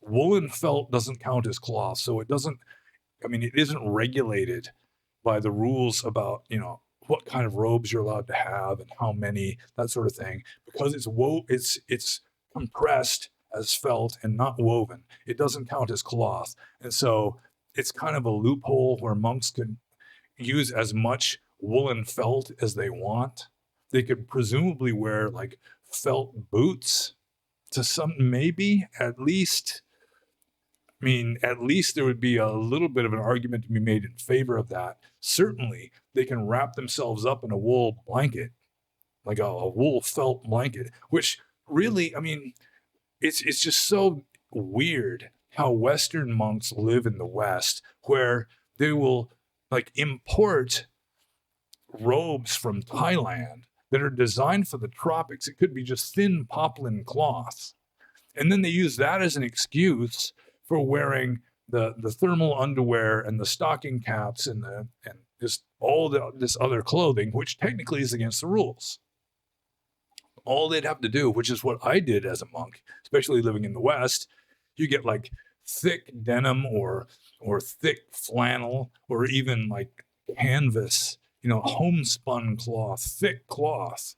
Woolen felt doesn't count as cloth, so it isn't regulated by the rules about, what kind of robes you're allowed to have and how many, that sort of thing, because it's compressed as felt and not woven. It doesn't count as cloth. And so it's kind of a loophole where monks can use as much woolen felt as they want. They could presumably wear like felt boots to some, maybe at least there would be a little bit of an argument to be made in favor of that. Certainly, they can wrap themselves up in a wool blanket, like a wool felt blanket, which really, it's just so weird how Western monks live in the West, where they will like import robes from Thailand that are designed for the tropics. It could be just thin poplin cloth. And then they use that as an excuse for wearing the thermal underwear and the stocking caps and just all this other clothing, which technically is against the rules. All they'd have to do, which is what I did as a monk, especially living in the West, you get like thick denim or thick flannel or even like canvas, homespun cloth, thick cloth,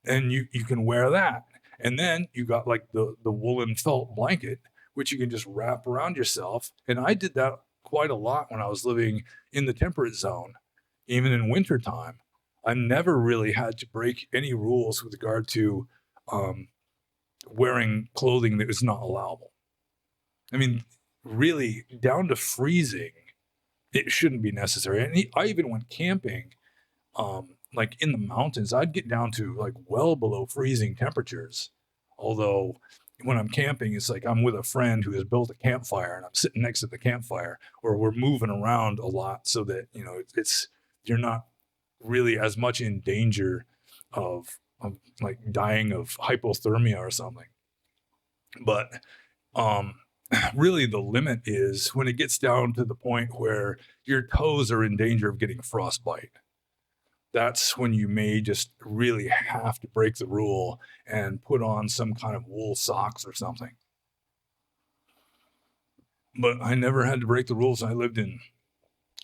and you can wear that. And then you got like the woolen felt blanket, which you can just wrap around yourself. And I did that quite a lot when I was living in the temperate zone, even in wintertime. I never really had to break any rules with regard to wearing clothing that was not allowable. I mean, really, down to freezing, it shouldn't be necessary. And I even went camping, like in the mountains. I'd get down to like well below freezing temperatures. Although when I'm camping, it's like I'm with a friend who has built a campfire and I'm sitting next to the campfire, or we're moving around a lot so that, you're not really as much in danger of like dying of hypothermia or something. But really the limit is when it gets down to the point where your toes are in danger of getting frostbite. That's when you may just really have to break the rule and put on some kind of wool socks or something. But I never had to break the rules. I lived in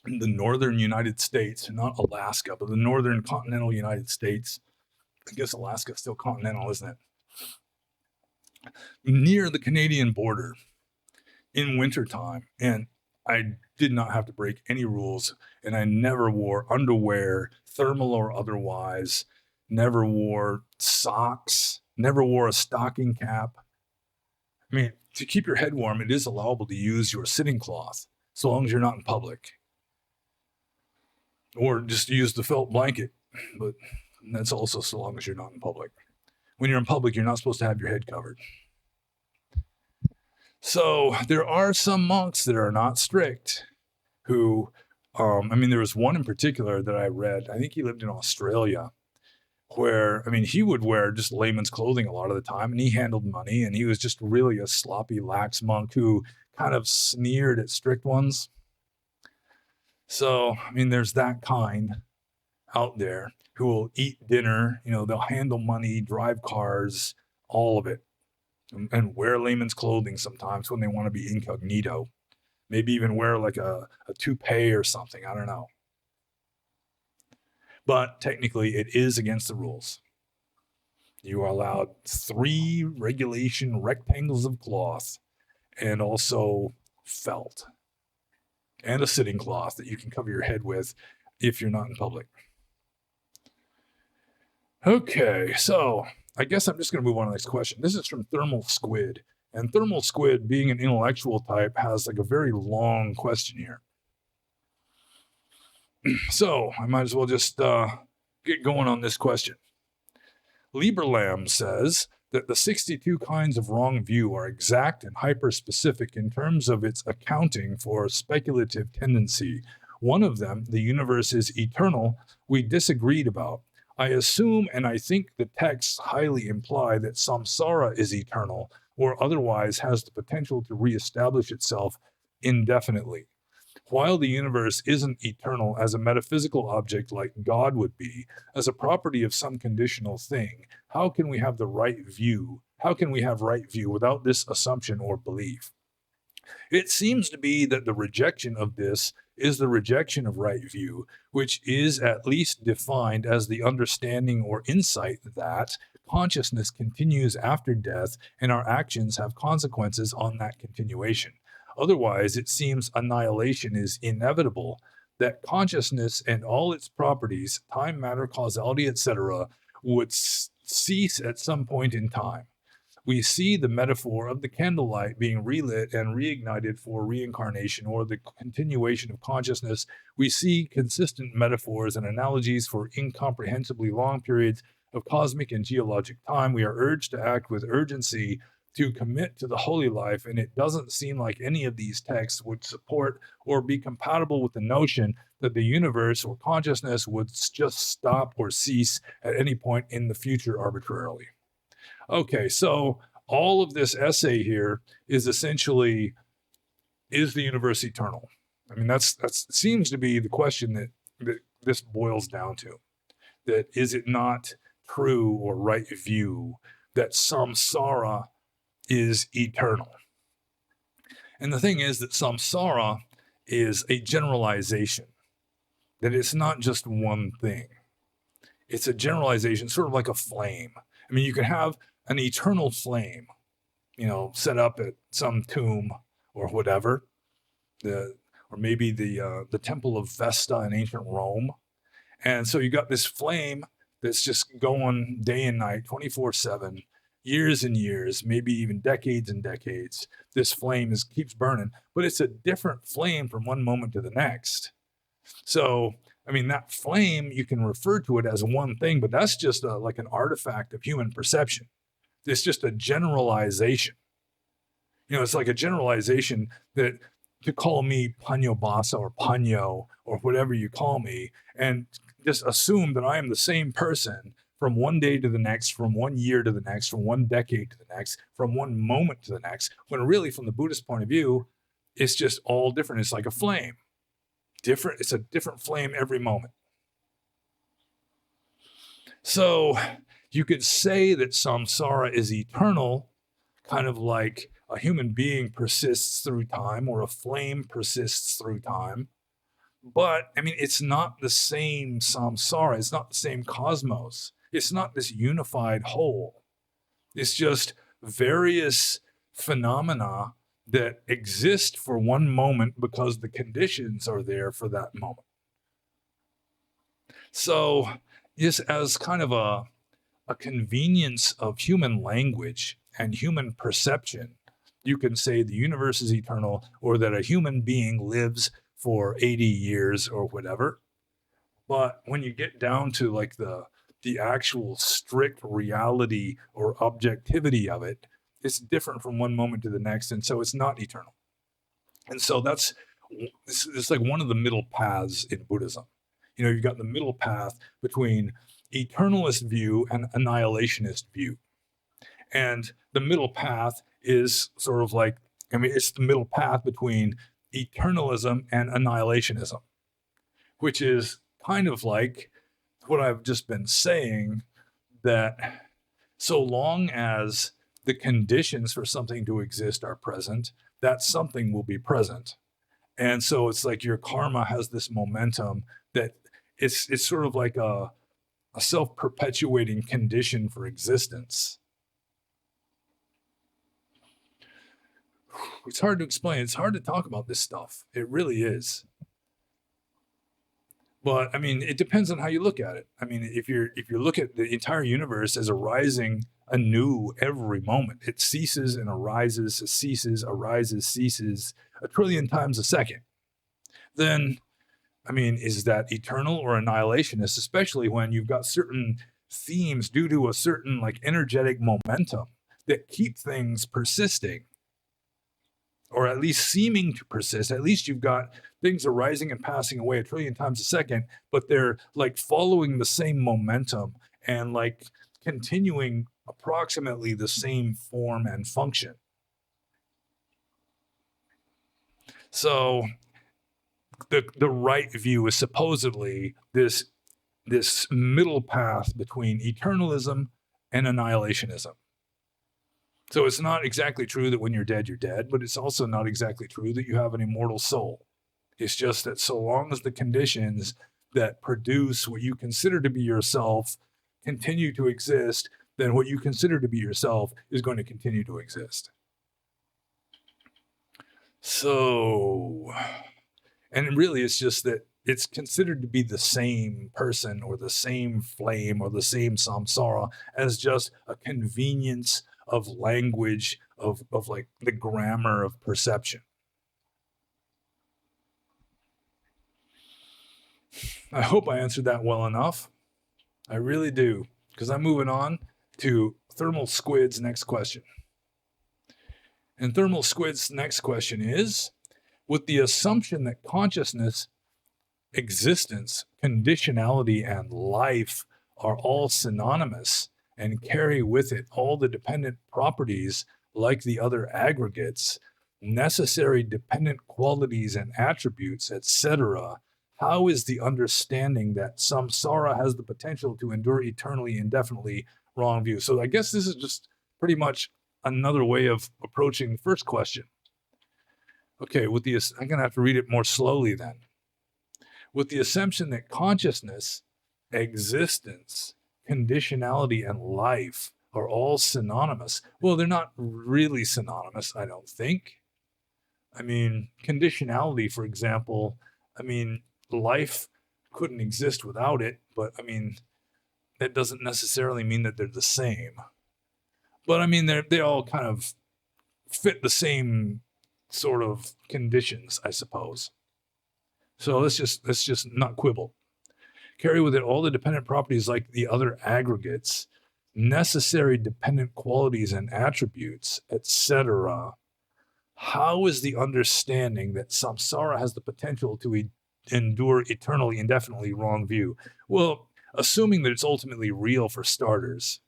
the northern United States, not Alaska, but the northern continental United States. I guess Alaska's still continental, isn't it? Near the Canadian border in wintertime. And I did not have to break any rules, and I never wore underwear, thermal or otherwise, never wore socks, never wore a stocking cap. I mean, to keep your head warm, it is allowable to use your sitting cloth, so long as you're not in public. Or just use the felt blanket, but that's also so long as you're not in public. When you're in public, you're not supposed to have your head covered. So there are some monks that are not strict who, there was one in particular that I read. I think he lived in Australia, where, I mean, he would wear just layman's clothing a lot of the time, and he handled money, and he was just really a sloppy, lax monk who kind of sneered at strict ones. So, I mean, there's that kind out there who will eat dinner, they'll handle money, drive cars, all of it, and wear layman's clothing sometimes when they want to be incognito. Maybe even wear like a toupee or something. I don't know. But technically, it is against the rules. You are allowed 3 regulation rectangles of cloth and also felt and a sitting cloth that you can cover your head with if you're not in public. Okay, so I guess I'm just going to move on to the next question. This is from Thermal Squid. And Thermal Squid, being an intellectual type, has like a very long question here. So I might as well just get going on this question. Lieberlam says that the 62 kinds of wrong view are exact and hyper-specific in terms of its accounting for speculative tendency. One of them, the universe is eternal, we disagreed about. I assume and I think the texts highly imply that samsara is eternal or otherwise has the potential to reestablish itself indefinitely. While the universe isn't eternal as a metaphysical object like God would be, as a property of some conditional thing, how can we have right view without this assumption or belief? It seems to be that the rejection of this is the rejection of right view, which is at least defined as the understanding or insight that consciousness continues after death and our actions have consequences on that continuation. Otherwise, it seems annihilation is inevitable, that consciousness and all its properties, time, matter, causality, etc., would cease at some point in time. We see the metaphor of the candlelight being relit and reignited for reincarnation or the continuation of consciousness. We see consistent metaphors and analogies for incomprehensibly long periods of cosmic and geologic time. We are urged to act with urgency to commit to the holy life, and it doesn't seem like any of these texts would support or be compatible with the notion that the universe or consciousness would just stop or cease at any point in the future arbitrarily. Okay, so all of this essay here is essentially, is the universe eternal? I mean, that seems to be the question that this boils down to. That is it not true or right view that samsara is eternal? And the thing is that samsara is a generalization, that it's not just one thing. It's a generalization, sort of like a flame. I mean, you can have an eternal flame, set up at some tomb or whatever, or maybe the Temple of Vesta in ancient Rome. And so you got this flame that's just going day and night, 24/7, years and years, maybe even decades and decades. This flame keeps burning, but it's a different flame from one moment to the next. So, I mean, that flame, you can refer to it as one thing, but that's just like an artifact of human perception. It's just a generalization. It's like a generalization that to call me Panyo Basa or Panyo or whatever you call me, and just assume that I am the same person from one day to the next, from 1 year to the next, from 1 decade to the next, from one moment to the next, when really from the Buddhist point of view, it's just all different. It's like a flame. It's a different flame every moment. So you could say that samsara is eternal, kind of like a human being persists through time or a flame persists through time. But, I mean, it's not the same samsara. It's not the same cosmos. It's not this unified whole. It's just various phenomena that exist for one moment because the conditions are there for that moment. So, just as kind of a convenience of human language and human perception, you can say the universe is eternal or that a human being lives for 80 years or whatever. But when you get down to like the actual strict reality or objectivity of it, it's different from one moment to the next, and so it's not eternal. And so it's like one of the middle paths in Buddhism. You've got the middle path between eternalist view and annihilationist view. And the middle path is sort of like, it's the middle path between eternalism and annihilationism, which is kind of like what I've just been saying, that so long as the conditions for something to exist are present, that something will be present. And so it's like your karma has this momentum that it's sort of like a self-perpetuating condition for existence. It's hard to explain. It's hard to talk about this stuff. It really is. But it depends on how you look at it. If you look at the entire universe as arising anew every moment, it ceases and arises, ceases, arises, ceases 1 trillion times a second, then, is that eternal or annihilationist, especially when you've got certain themes due to a certain energetic momentum that keep things persisting, or at least seeming to persist. At least you've got things arising and passing away 1 trillion times a second, but they're following the same momentum and continuing approximately the same form and function. So the right view is supposedly this middle path between eternalism and annihilationism. So it's not exactly true that when you're dead, but it's also not exactly true that you have an immortal soul. It's just that so long as the conditions that produce what you consider to be yourself continue to exist, then what you consider to be yourself is going to continue to exist. So, and really it's just that it's considered to be the same person or the same flame or the same samsara as just a convenience of language, of the grammar of perception. I hope I answered that well enough. I really do, because I'm moving on to Thermal Squid's next question. And Thermal Squid's next question is, with the assumption that consciousness, existence, conditionality, and life are all synonymous and carry with it all the dependent properties like the other aggregates, necessary dependent qualities and attributes, etc., how is the understanding that samsara has the potential to endure eternally, indefinitely wrong view? So I guess this is just pretty much another way of approaching the first question. Okay, I'm going to have to read it more slowly then. With the assumption that consciousness, existence, conditionality, and life are all synonymous. Well, they're not really synonymous, I don't think. Conditionality, for example, life couldn't exist without it, but that doesn't necessarily mean that they're the same. But they all kind of fit the same sort of conditions, I suppose. So let's just not quibble. Carry with it all the dependent properties like the other aggregates, necessary dependent qualities and attributes, etc. How is the understanding that samsara has the potential to endure eternally, indefinitely wrong view? Well, assuming that it's ultimately real for starters.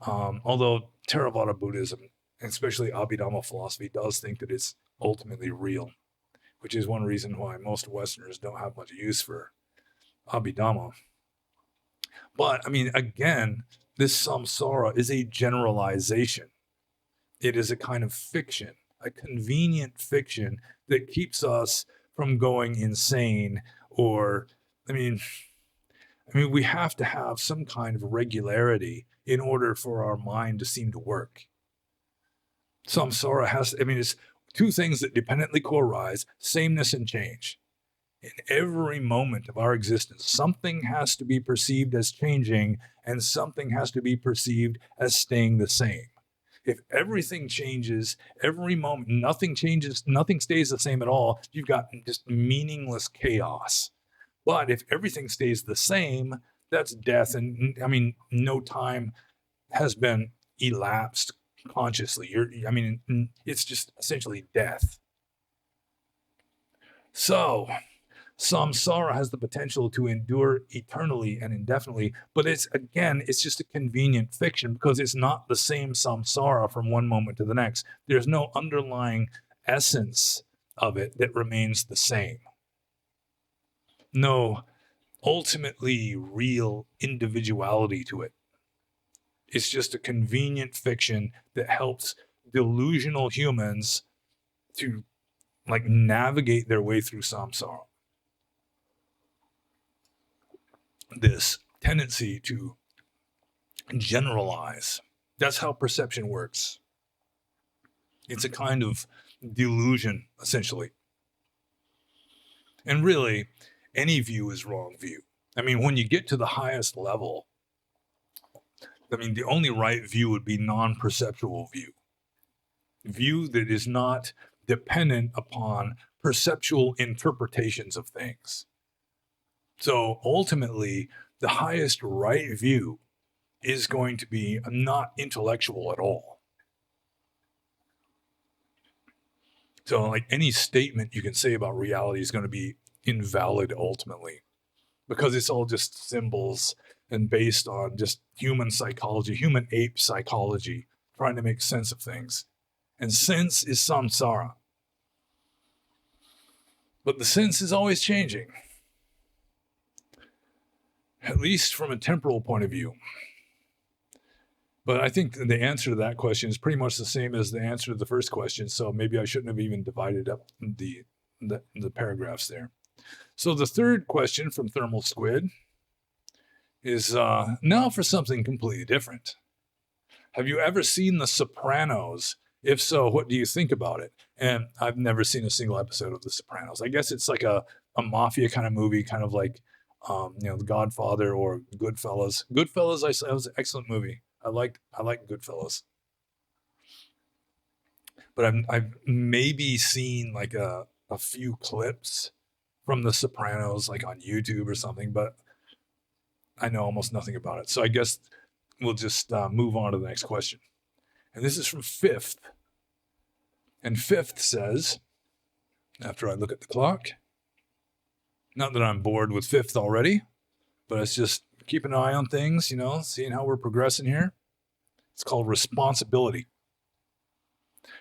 Although Theravada Buddhism, and especially Abhidhamma philosophy, does think that it's ultimately real, which is one reason why most Westerners don't have much use for Abhidhamma. But again, this samsara is a generalization. It is a kind of fiction, a convenient fiction that keeps us from going insane, or we have to have some kind of regularity in order for our mind to seem to work. Samsara has, it's two things that dependently co-arise: sameness and change. In every moment of our existence, something has to be perceived as changing and something has to be perceived as staying the same. If everything changes every moment, nothing changes, nothing stays the same at all, you've got just meaningless chaos. But if everything stays the same, that's death. And no time has been elapsed consciously. It's just essentially death. So Samsara has the potential to endure eternally and indefinitely, but it's just a convenient fiction because it's not the same samsara from one moment to the next. There's no underlying essence of it that remains the same. No ultimately real individuality to it. It's just a convenient fiction that helps delusional humans to navigate their way through samsara. This tendency to generalize. That's how perception works. It's a kind of delusion, essentially. And really, any view is wrong view. I mean, when you get to the highest level, the only right view would be non-perceptual view. View that is not dependent upon perceptual interpretations of things. So ultimately, the highest right view is going to be not intellectual at all. So any statement you can say about reality is going to be invalid ultimately, because it's all just symbols and based on just human psychology, human ape psychology, trying to make sense of things. And sense is samsara. But the sense is always changing, at least from a temporal point of view. But I think the answer to that question is pretty much the same as the answer to the first question, so maybe I shouldn't have even divided up the paragraphs there. So the third question from Thermal Squid is, now for something completely different. Have you ever seen The Sopranos? If so, what do you think about it? And I've never seen a single episode of The Sopranos. I guess it's like a mafia kind of movie, kind of like The Godfather or Goodfellas. Goodfellas, I saw, was an excellent movie. I like Goodfellas. But I've maybe seen a few clips from The Sopranos, on YouTube or something, but I know almost nothing about it. So I guess we'll just move on to the next question. And this is from Fifth. And Fifth says, after I look at the clock, not that I'm bored with Fifth already, but it's just keep an eye on things, seeing how we're progressing here. It's called responsibility.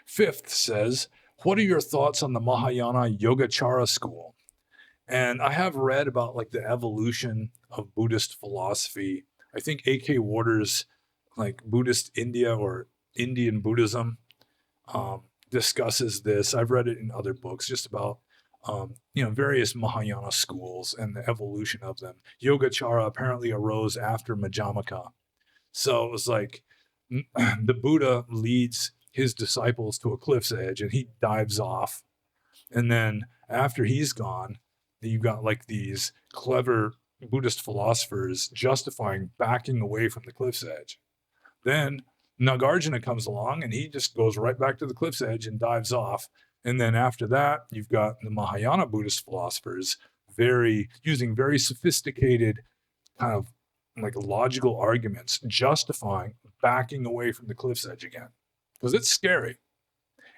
Fifth says, what are your thoughts on the Mahayana Yogacara school? And I have read about the evolution of Buddhist philosophy. I think A.K. Warder's Buddhist India or Indian Buddhism discusses this. I've read it in other books just about various Mahayana schools and the evolution of them. Yogacara apparently arose after Madhyamaka. So it was the Buddha leads his disciples to a cliff's edge and he dives off. And then after he's gone, you've got these clever Buddhist philosophers justifying backing away from the cliff's edge. Then Nagarjuna comes along and he just goes right back to the cliff's edge and dives off. And then after that, you've got the Mahayana Buddhist philosophers using very sophisticated kind of logical arguments, justifying backing away from the cliff's edge again, because it's scary.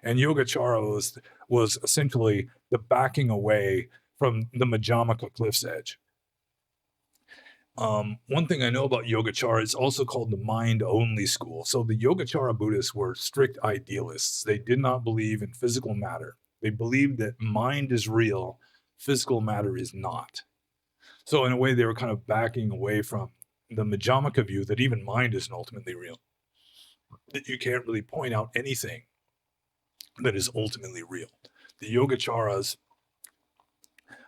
And Yogacara was essentially the backing away from the Madhyamaka cliff's edge. One thing I know about Yogacara is also called the mind-only school. So the Yogacara Buddhists were strict idealists. They did not believe in physical matter. They believed that mind is real, physical matter is not. So in a way, they were kind of backing away from the Madhyamaka view that even mind isn't ultimately real. That you can't really point out anything that is ultimately real. The Yogacaras,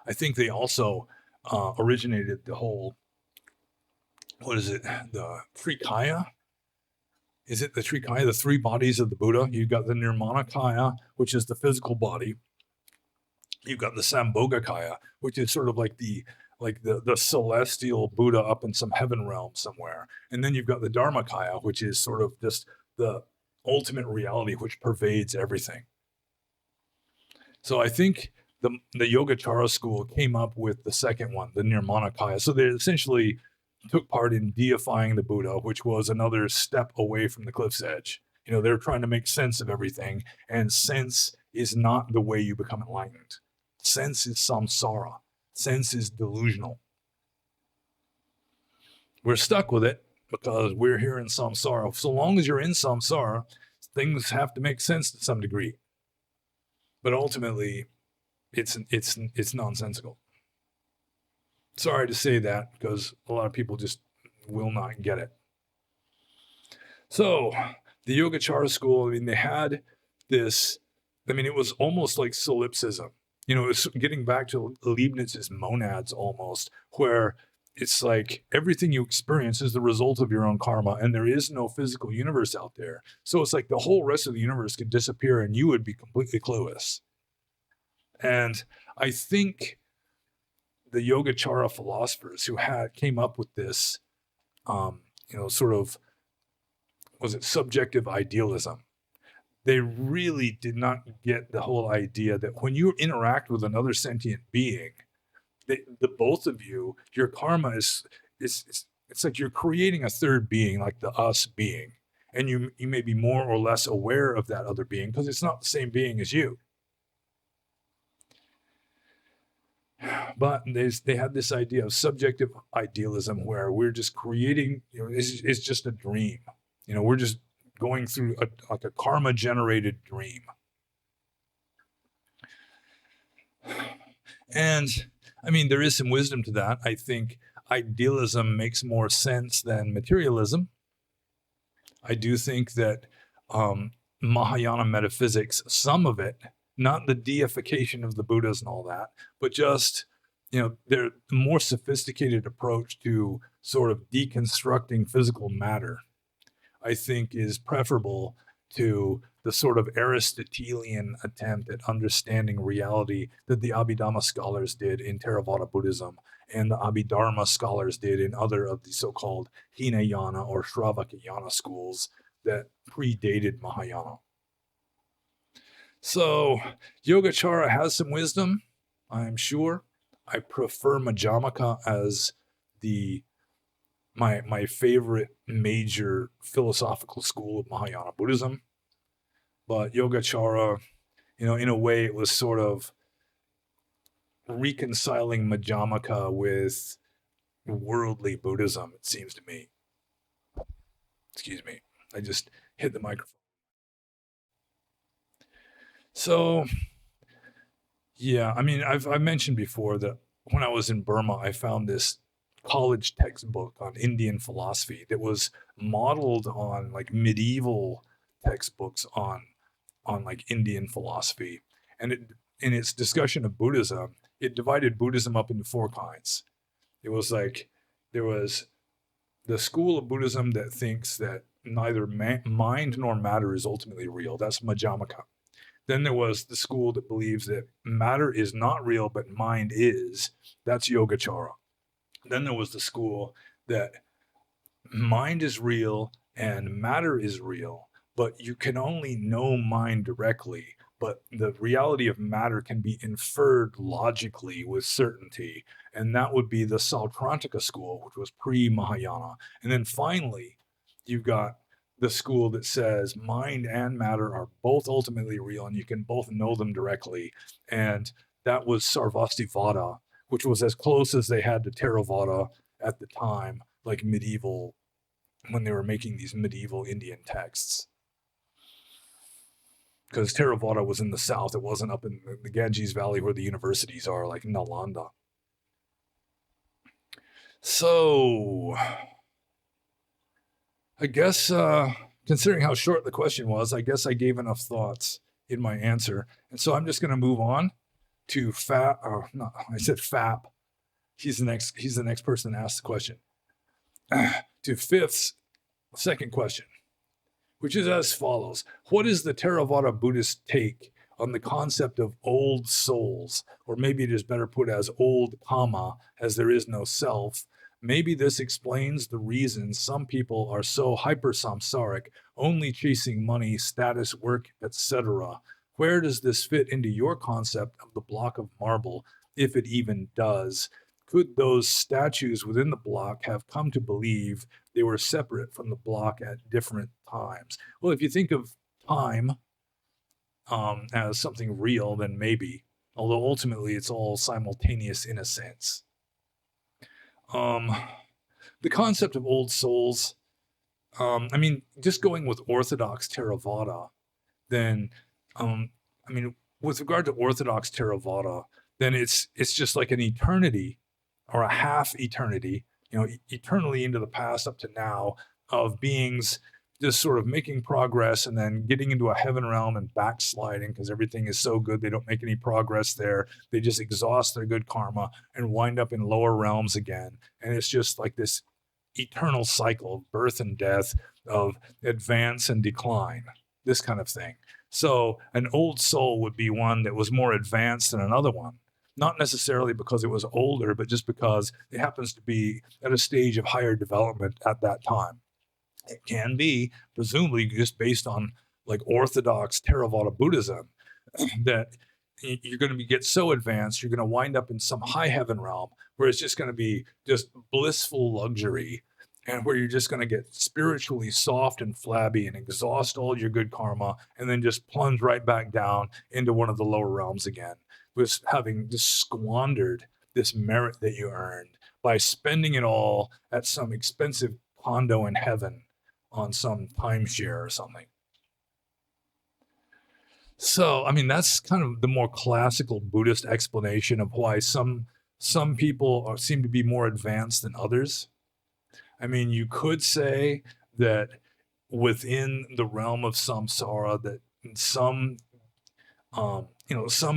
I think they also originated the whole, the Trikaya? Is it the Trikaya, the three bodies of the Buddha? You've got the Nirmanakaya, which is the physical body. You've got the Sambhogakaya, which is sort of the celestial Buddha up in some heaven realm somewhere. And then you've got the Dharmakaya, which is sort of just the ultimate reality which pervades everything. So I think the Yogacara school came up with the second one, the Nirmanakaya. So they essentially took part in deifying the Buddha, which was another step away from the cliff's edge. They're trying to make sense of everything, and sense is not the way you become enlightened. Sense is samsara. Sense is delusional. We're stuck with it because we're here in samsara. So long as you're in samsara, things have to make sense to some degree. But ultimately, it's nonsensical. Sorry to say that, because a lot of people just will not get it. So the Yogacara school, I mean, they had this, I mean, it was almost like solipsism. You know, it's getting back to Leibniz's monads almost, where it's like everything you experience is the result of your own karma, and there is no physical universe out there. So it's like the whole rest of the universe could disappear and you would be completely clueless. And I think the Yogacara philosophers who came up with this, sort of, was it subjective idealism? They really did not get the whole idea that when you interact with another sentient being, the both of you, your karma is it's like you're creating a third being, like the us being, and you may be more or less aware of that other being because it's not the same being as you. But they had this idea of subjective idealism where we're just creating, it's just a dream. We're just going through like a karma generated dream. And I mean, there is some wisdom to that. I think idealism makes more sense than materialism. I do think that Mahayana metaphysics, some of it, not the deification of the Buddhas and all that, but just, their more sophisticated approach to sort of deconstructing physical matter, I think is preferable to the sort of Aristotelian attempt at understanding reality that the Abhidhamma scholars did in Theravada Buddhism and the Abhidharma scholars did in other of the so-called Hinayana or Shravakayana schools that predated Mahayana. So Yogacara has some wisdom, I'm sure. I prefer Madhyamaka as my favorite major philosophical school of Mahayana Buddhism. But Yogacara, in a way, it was sort of reconciling Madhyamaka with worldly Buddhism, it seems to me. Excuse me. I just hit the microphone. So, yeah, I mean, I've mentioned before that when I was in Burma, I found this college textbook on Indian philosophy that was modeled on like medieval textbooks on like Indian philosophy. And in its discussion of Buddhism, it divided Buddhism up into four kinds. It was like there was the school of Buddhism that thinks that neither mind nor matter is ultimately real. That's Madhyamaka. Then there was the school that believes that matter is not real, but mind is. That's Yogacara. Then there was the school that mind is real and matter is real, but you can only know mind directly, but the reality of matter can be inferred logically with certainty. And that would be the Sautrantika school, which was pre-Mahayana. And then finally, you've got the school that says mind and matter are both ultimately real and you can both know them directly. And that was Sarvastivada, which was as close as they had to Theravada at the time, like medieval, when they were making these medieval Indian texts. Because Theravada was in the south, it wasn't up in the Ganges Valley where the universities are, like Nalanda. So, I guess, considering how short the question was, I guess I gave enough thoughts in my answer. And so I'm just going to move on to FAP. Oh, no, I said FAP. He's the next person to ask the question. To Fifth's second question, which is as follows. What is the Theravada Buddhist take on the concept of old souls? Or maybe it is better put as old karma, as there is no self. Maybe this explains the reason some people are so hyper-samsaric, only chasing money, status, work, etc. Where does this fit into your concept of the block of marble, if it even does? Could those statues within the block have come to believe they were separate from the block at different times? Well, if you think of time as something real, then maybe. although ultimately it's all simultaneous in a sense. The concept of old souls, I mean, just going with Orthodox Theravada, then, I mean, with regard to Orthodox Theravada, then it's just like an eternity or a half eternity, eternally into the past up to now, of beings just sort of making progress and then getting into a heaven realm and backsliding because everything is so good they don't make any progress there. They just exhaust their good karma and wind up in lower realms again. And it's just like this eternal cycle of birth and death, of advance and decline, this kind of thing. So an old soul would be one that was more advanced than another one. Not necessarily because it was older, but just because it happens to be at a stage of higher development at that time. It can be, presumably, just based on like Orthodox Theravada Buddhism, that you're going to get so advanced, you're going to wind up in some high heaven realm where it's just going to be just blissful luxury, and where you're just going to get spiritually soft and flabby and exhaust all your good karma and then just plunge right back down into one of the lower realms again, with having just squandered this merit that you earned by spending it all at some expensive condo in heaven on some timeshare or something. So, I mean, that's kind of the more classical Buddhist explanation of why some people seem to be more advanced than others. I mean, you could say that within the realm of samsara, that some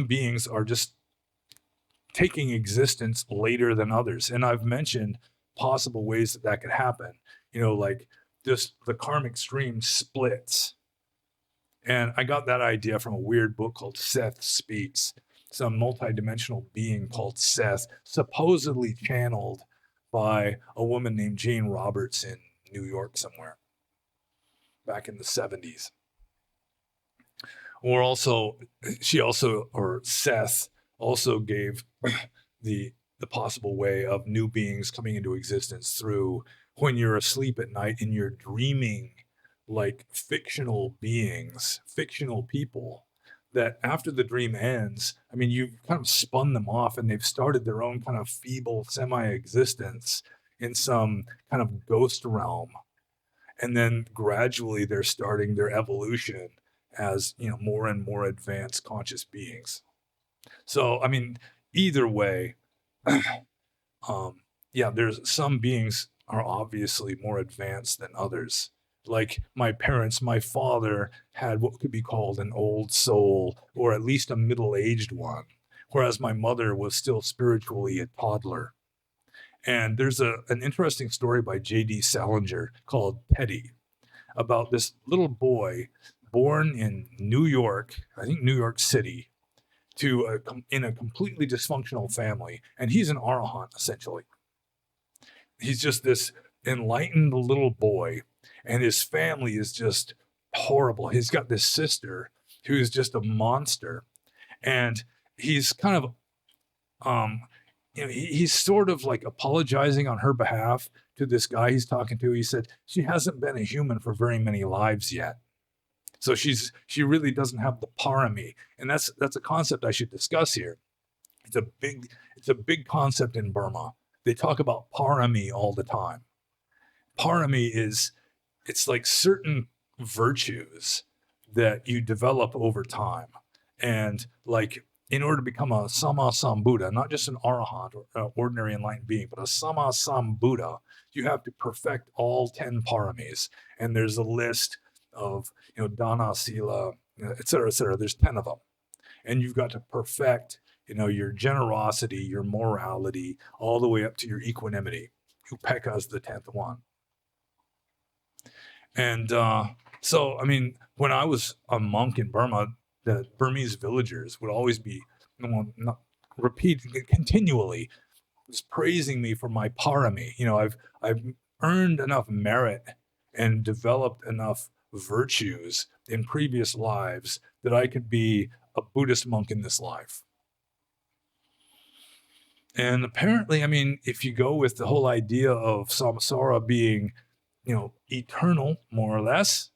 beings are just taking existence later than others. And I've mentioned possible ways that could happen, like just the karmic stream splits. And I got that idea from a weird book called Seth Speaks, some multidimensional being called Seth, supposedly channeled by a woman named Jane Roberts in New York somewhere back in the 70s. Seth also gave the possible way of new beings coming into existence through when you're asleep at night and you're dreaming like fictional beings, fictional people, that after the dream ends, I mean, you've kind of spun them off and they've started their own kind of feeble semi-existence in some kind of ghost realm. And then gradually they're starting their evolution as, more and more advanced conscious beings. So, I mean, either way, there's some beings are obviously more advanced than others. Like my father had what could be called an old soul, or at least a middle-aged one, whereas my mother was still spiritually a toddler. And there's an interesting story by J.D. Salinger called Teddy, about this little boy born in New York, I think New York City, in a completely dysfunctional family. And he's an arahant, essentially. He's just this enlightened little boy, and his family is just horrible. He's got this sister who's just a monster, and he's kind of, he's sort of like apologizing on her behalf to this guy he's talking to. He said she hasn't been a human for very many lives yet, so she really doesn't have the parami, and that's a concept I should discuss here. It's a big concept in Burma. They talk about parami all the time. Parami it's like certain virtues that you develop over time. And like, in order to become a Sambuddha, not just an arahant or ordinary enlightened being, but a Sambuddha, you have to perfect all 10 paramis. And there's a list of, dana, sila, et cetera, et cetera. There's 10 of them. And you've got to perfect, your generosity, your morality, all the way up to your equanimity. Upekkha is the 10th one. And so, I mean, when I was a monk in Burma, the Burmese villagers would always be repeating continually, just praising me for my parami. I've earned enough merit and developed enough virtues in previous lives that I could be a Buddhist monk in this life. And apparently, I mean, if you go with the whole idea of samsara being, eternal, more or less,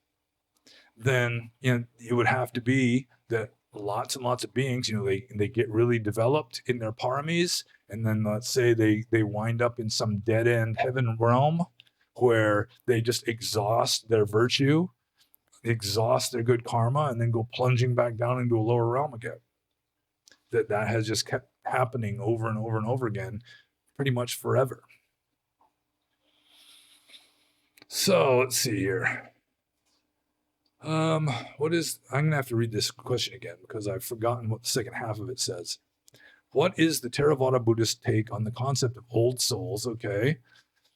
then, it would have to be that lots and lots of beings, they get really developed in their paramis, and then let's say they wind up in some dead end heaven realm where they just exhaust their virtue, exhaust their good karma, and then go plunging back down into a lower realm again. That has just kept happening over and over and over again, pretty much forever. So let's see here. I'm gonna have to read this question again because I've forgotten what the second half of it says. What is the Theravada Buddhist take on the concept of old souls? Okay.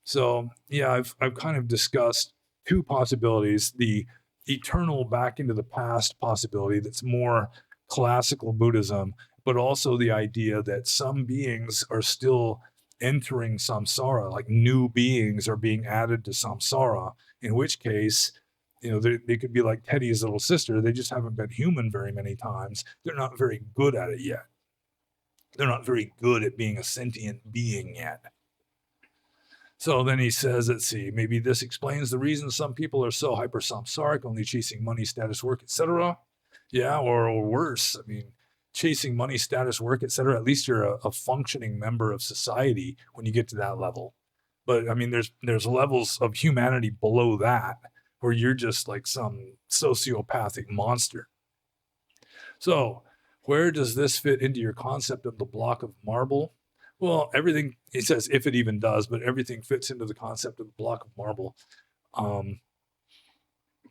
So yeah, I've kind of discussed two possibilities: the eternal back into the past possibility that's more classical Buddhism, but also the idea that some beings are still entering samsara, like new beings are being added to samsara, in which case, they could be like Teddy's little sister. They just haven't been human very many times. They're not very good at it yet. They're not very good at being a sentient being yet. So then he says, let's see, maybe this explains the reason some people are so hypersamsaric, only chasing money, status, work, etc. Yeah, or worse. I mean, chasing money, status, work, etc. At least you're a functioning member of society when you get to that level. But I mean, there's levels of humanity below that where you're just like some sociopathic monster. So where does this fit into your concept of the block of marble? Well, everything, he says, if it even does, but everything fits into the concept of the block of marble.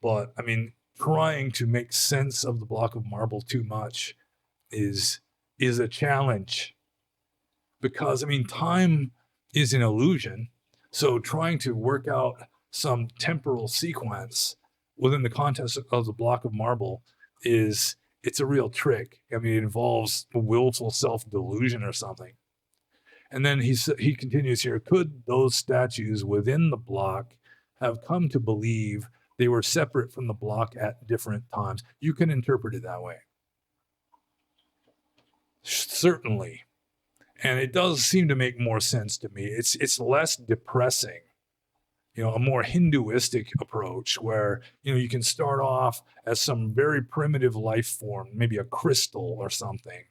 But I mean, trying to make sense of the block of marble too much is a challenge, because I mean, time is an illusion. So trying to work out some temporal sequence within the context of the block of marble it's a real trick. I mean, it involves willful self-delusion or something. And then he continues here, could those statues within the block have come to believe they were separate from the block at different times? You can interpret it that way. Certainly. And it does seem to make more sense to me. It's less depressing, a more Hinduistic approach where, you can start off as some very primitive life form, maybe a crystal or something.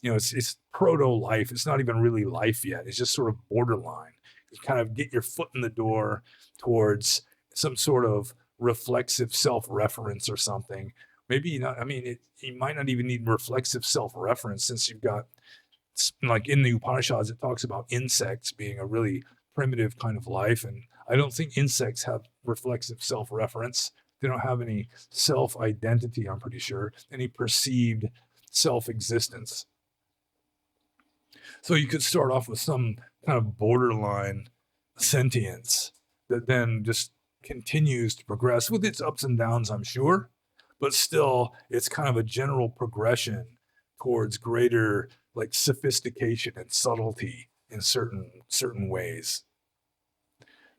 It's proto-life. It's not even really life yet. It's just sort of borderline. You kind of get your foot in the door towards some sort of reflexive self-reference or something. Maybe you might not even need reflexive self-reference, since you've got, like in the Upanishads, it talks about insects being a really primitive kind of life. And I don't think insects have reflexive self-reference. They don't have any self-identity, I'm pretty sure, any perceived self-existence. So you could start off with some kind of borderline sentience that then just continues to progress with its ups and downs, I'm sure, but still it's kind of a general progression towards greater like sophistication and subtlety in certain ways.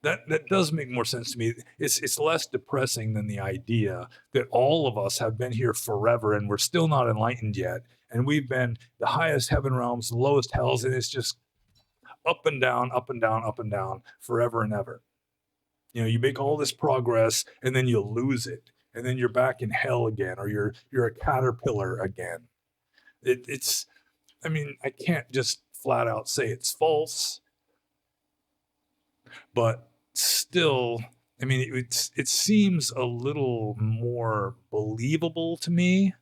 That does make more sense to me. It's less depressing than the idea that all of us have been here forever and we're still not enlightened yet. And we've been the highest heaven realms, the lowest hells, and it's just up and down, up and down, up and down forever and ever. You make all this progress and then you lose it. And then you're back in hell again, or you're a caterpillar again. I can't just flat out say it's false, but still, it seems a little more believable to me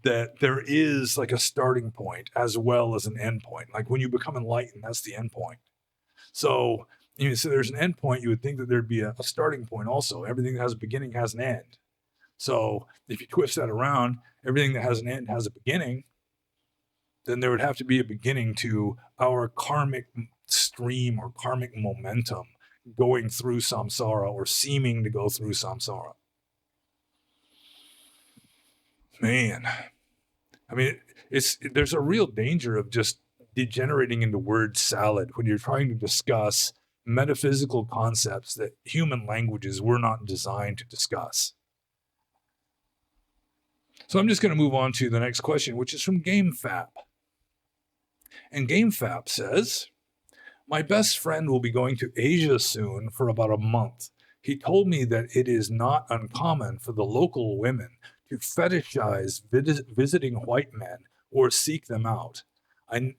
that there is like a starting point as well as an end point. Like when you become enlightened, that's the end point. So, so there's an end point. You would think that there'd be a starting point also. Everything that has a beginning has an end. So if you twist that around, everything that has an end has a beginning, then there would have to be a beginning to our karmic stream or karmic momentum going through samsara, or seeming to go through samsara. Man, there's a real danger of just degenerating into word salad when you're trying to discuss metaphysical concepts that human languages were not designed to discuss. So I'm just going to move on to the next question, which is from GameFap. And GameFap says, my best friend will be going to Asia soon for about a month. He told me that it is not uncommon for the local women to fetishize visiting white men or seek them out.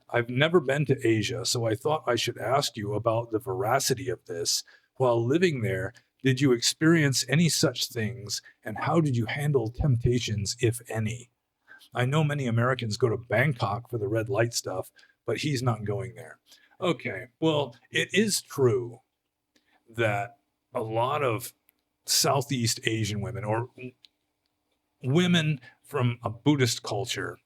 I've never been to Asia, so I thought I should ask you about the veracity of this. While living there, did you experience any such things, and how did you handle temptations, if any? I know many Americans go to Bangkok for the red light stuff, but he's not going there. Okay, well, it is true that a lot of Southeast Asian women, or women from a Buddhist culture,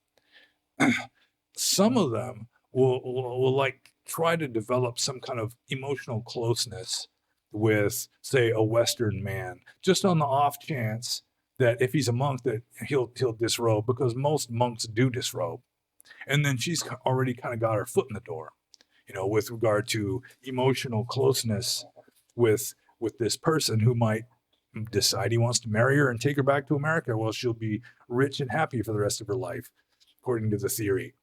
some of them will like try to develop some kind of emotional closeness with, say, a Western man, just on the off chance that if he's a monk that he'll disrobe, because most monks do disrobe. And then she's already kind of got her foot in the door, with regard to emotional closeness with this person who might decide he wants to marry her and take her back to America. Well, she'll be rich and happy for the rest of her life, according to the theory.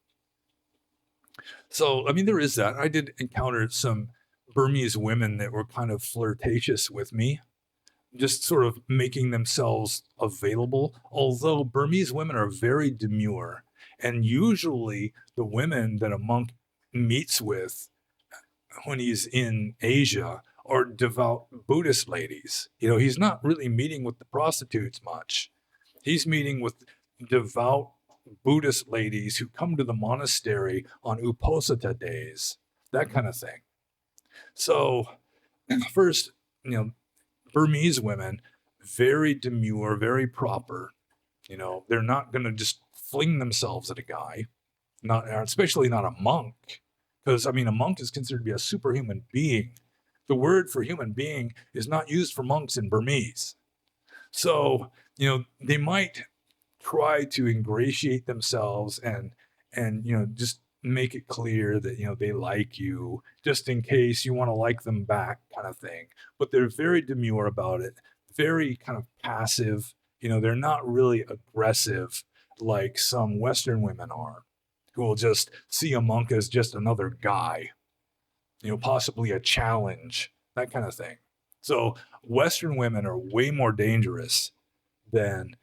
So, I mean, there is that. I did encounter some Burmese women that were kind of flirtatious with me, just sort of making themselves available. Although Burmese women are very demure, and usually the women that a monk meets with when he's in Asia are devout Buddhist ladies. He's not really meeting with the prostitutes much. He's meeting with devout Buddhist ladies who come to the monastery on Uposatha days, that kind of thing. So first, Burmese women, very demure, very proper. They're not going to just fling themselves at a guy, especially not a monk, because a monk is considered to be a superhuman being. The word for human being is not used for monks in Burmese. So, they might try to ingratiate themselves and just make it clear that, they like you, just in case you want to like them back, kind of thing. But they're very demure about it, very kind of passive. They're not really aggressive like some Western women are, who will just see a monk as just another guy, possibly a challenge, that kind of thing. So Western women are way more dangerous than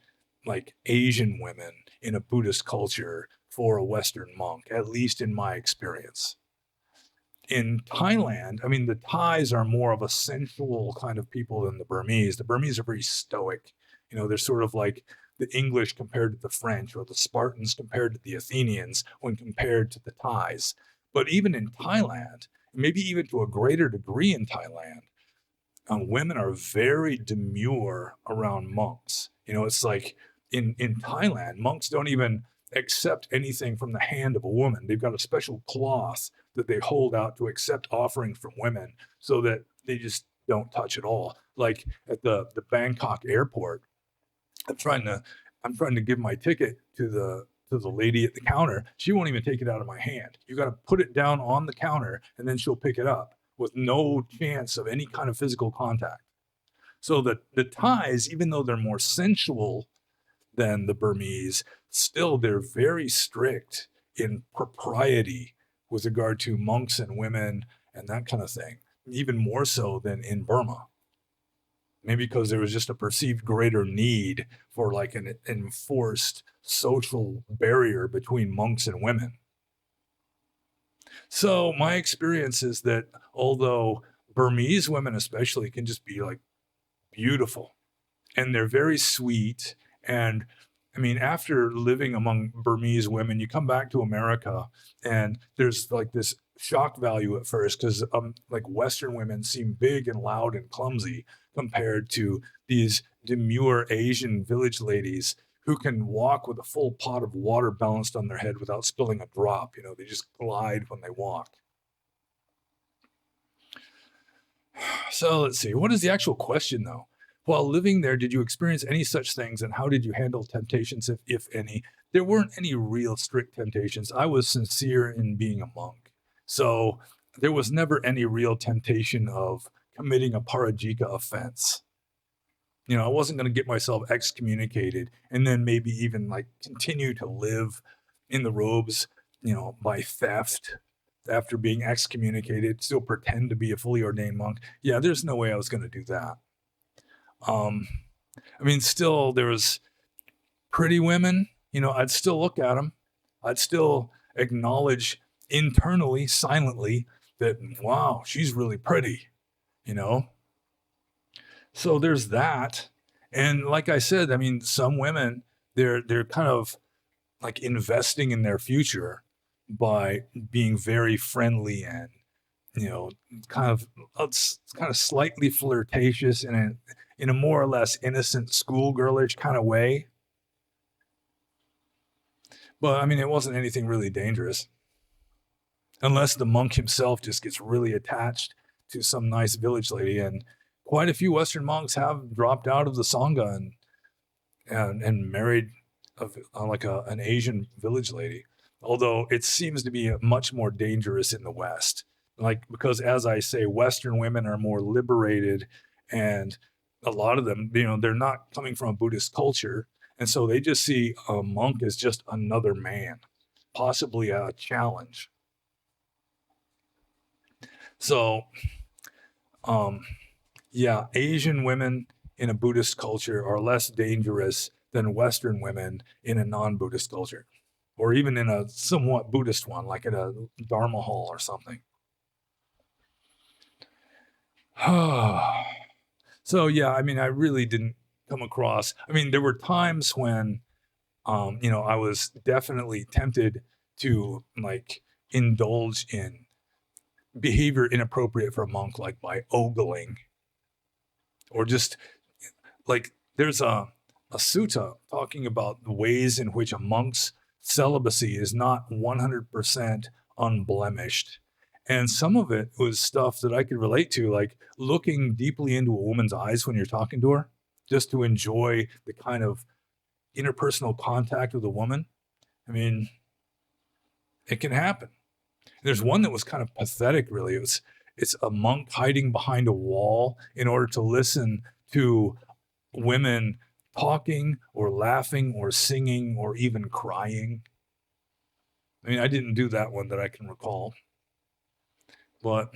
like Asian women in a Buddhist culture for a Western monk, at least in my experience. In Thailand, the Thais are more of a sensual kind of people than the Burmese. The Burmese are very stoic. They're sort of like the English compared to the French, or the Spartans compared to the Athenians when compared to the Thais. But even in Thailand, maybe even to a greater degree in Thailand, women are very demure around monks. It's like in Thailand, monks don't even accept anything from the hand of a woman. They've got a special cloth that they hold out to accept offerings from women, so that they just don't touch at all. Like at the Bangkok airport, I'm trying to give my ticket to the lady at the counter. She won't even take it out of my hand. You got to put it down on the counter, and then she'll pick it up with no chance of any kind of physical contact. So the Thais, even though they're more sensual than the Burmese, still they're very strict in propriety with regard to monks and women and that kind of thing, even more so than in Burma. Maybe because there was just a perceived greater need for like an enforced social barrier between monks and women. So my experience is that although Burmese women especially can just be like beautiful, and they're very sweet, and after living among Burmese women, you come back to America and there's like this shock value at first, because like Western women seem big and loud and clumsy compared to these demure Asian village ladies who can walk with a full pot of water balanced on their head without spilling a drop. They just glide when they walk. So let's see. What is the actual question, though? While living there, did you experience any such things, and how did you handle temptations, if any? There weren't any real strict temptations. I was sincere in being a monk. So there was never any real temptation of committing a parajika offense. I wasn't going to get myself excommunicated and then maybe even like continue to live in the robes, by theft after being excommunicated, still pretend to be a fully ordained monk. Yeah, there's no way I was going to do that. Still there was pretty women, I'd still look at them. I'd still acknowledge internally, silently, that, wow, she's really pretty, So there's that. And like I said, I mean, some women, they're kind of like investing in their future by being very friendly and, kind of slightly flirtatious in a more or less innocent schoolgirlish kind of way. But I mean, it wasn't anything really dangerous, unless the monk himself just gets really attached to some nice village lady. And quite a few Western monks have dropped out of the Sangha and married an Asian village lady. Although it seems to be much more dangerous in the West, because as I say, Western women are more liberated, and a lot of them, they're not coming from a Buddhist culture, and so they just see a monk as just another man, possibly a challenge. So, yeah, Asian women in a Buddhist culture are less dangerous than Western women in a non-Buddhist culture, or even in a somewhat Buddhist one, like in a Dharma hall or something. So, yeah, I mean, I really didn't come across, I mean, there were times when, I was definitely tempted to indulge in behavior inappropriate for a monk, like by ogling, or just there's a sutta talking about the ways in which a monk's celibacy is not 100% unblemished. And some of it was stuff that I could relate to, like looking deeply into a woman's eyes when you're talking to her, just to enjoy the kind of interpersonal contact with a woman. I mean, it can happen. There's one that was kind of pathetic, really. It's a monk hiding behind a wall in order to listen to women talking or laughing or singing or even crying. I mean, I didn't do that one that I can recall. But,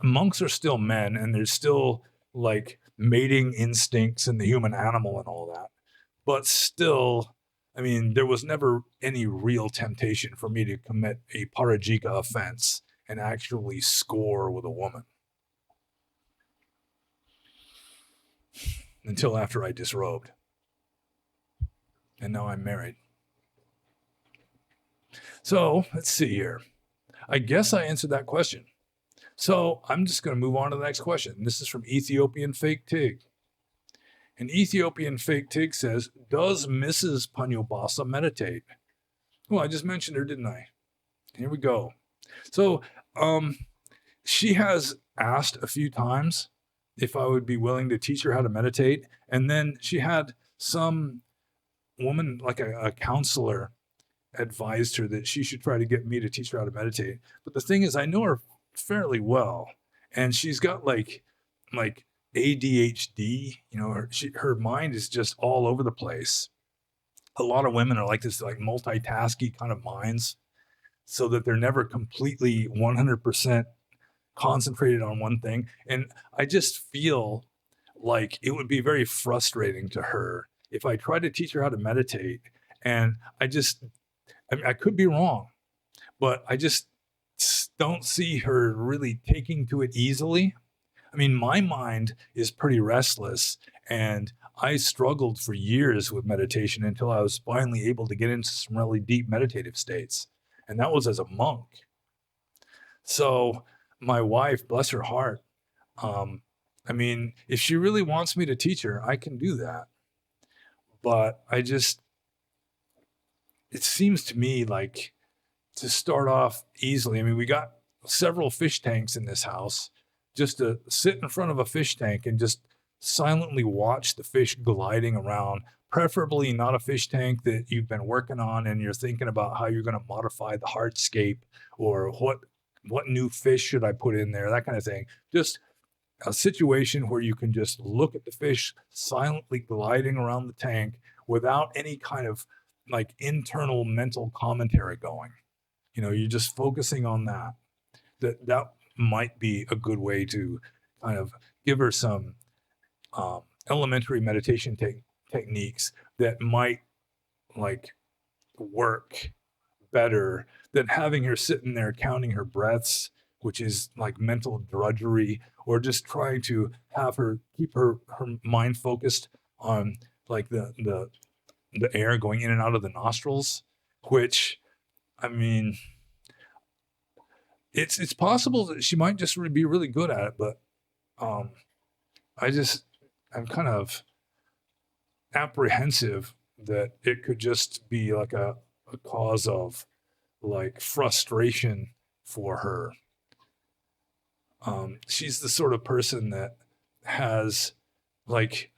monks are still men, and there's still mating instincts in the human animal and all that. But still, I mean, there was never any real temptation for me to commit a parajika offense and actually score with a woman. Until after I disrobed. And now I'm married. So, let's see here. I guess I answered that question. So, I'm just going to move on to the next question. This is from Ethiopian Fake Tig. An Ethiopian Fake Tig says, does Mrs. Panyobasa meditate? Well, I just mentioned her, didn't I? Here we go. So, she has asked a few times if I would be willing to teach her how to meditate. And then she had some woman, like a counselor, advised her that she should try to get me to teach her how to meditate. But the thing is, I know her fairly well, and she's got like ADHD. Her mind is just all over the place. A lot of women are like this, multitasking kind of minds, so that they're never completely 100% concentrated on one thing. And I just feel like it would be very frustrating to her if I tried to teach her how to meditate. And I could be wrong, but I just don't see her really taking to it easily. I mean, my mind is pretty restless, and I struggled for years with meditation until I was finally able to get into some really deep meditative states. And that was as a monk. So my wife, bless her heart, I mean, if she really wants me to teach her, I can do that. But it seems to me like to start off easily. I mean, we got several fish tanks in this house. Just to sit in front of a fish tank and just silently watch the fish gliding around, preferably not a fish tank that you've been working on and you're thinking about how you're going to modify the hardscape, or what new fish should I put in there, that kind of thing. Just a situation where you can just look at the fish silently gliding around the tank without any kind of internal mental commentary going. You're just focusing on that. That might be a good way to kind of give her some elementary meditation techniques that might like work better than having her sitting there counting her breaths, which is like mental drudgery, or just trying to have her keep her mind focused on like the air going in and out of the nostrils, which, I mean, it's possible that she might just be really good at it, but um, I'm kind of apprehensive that it could just be like a cause of like frustration for her. She's the sort of person that has like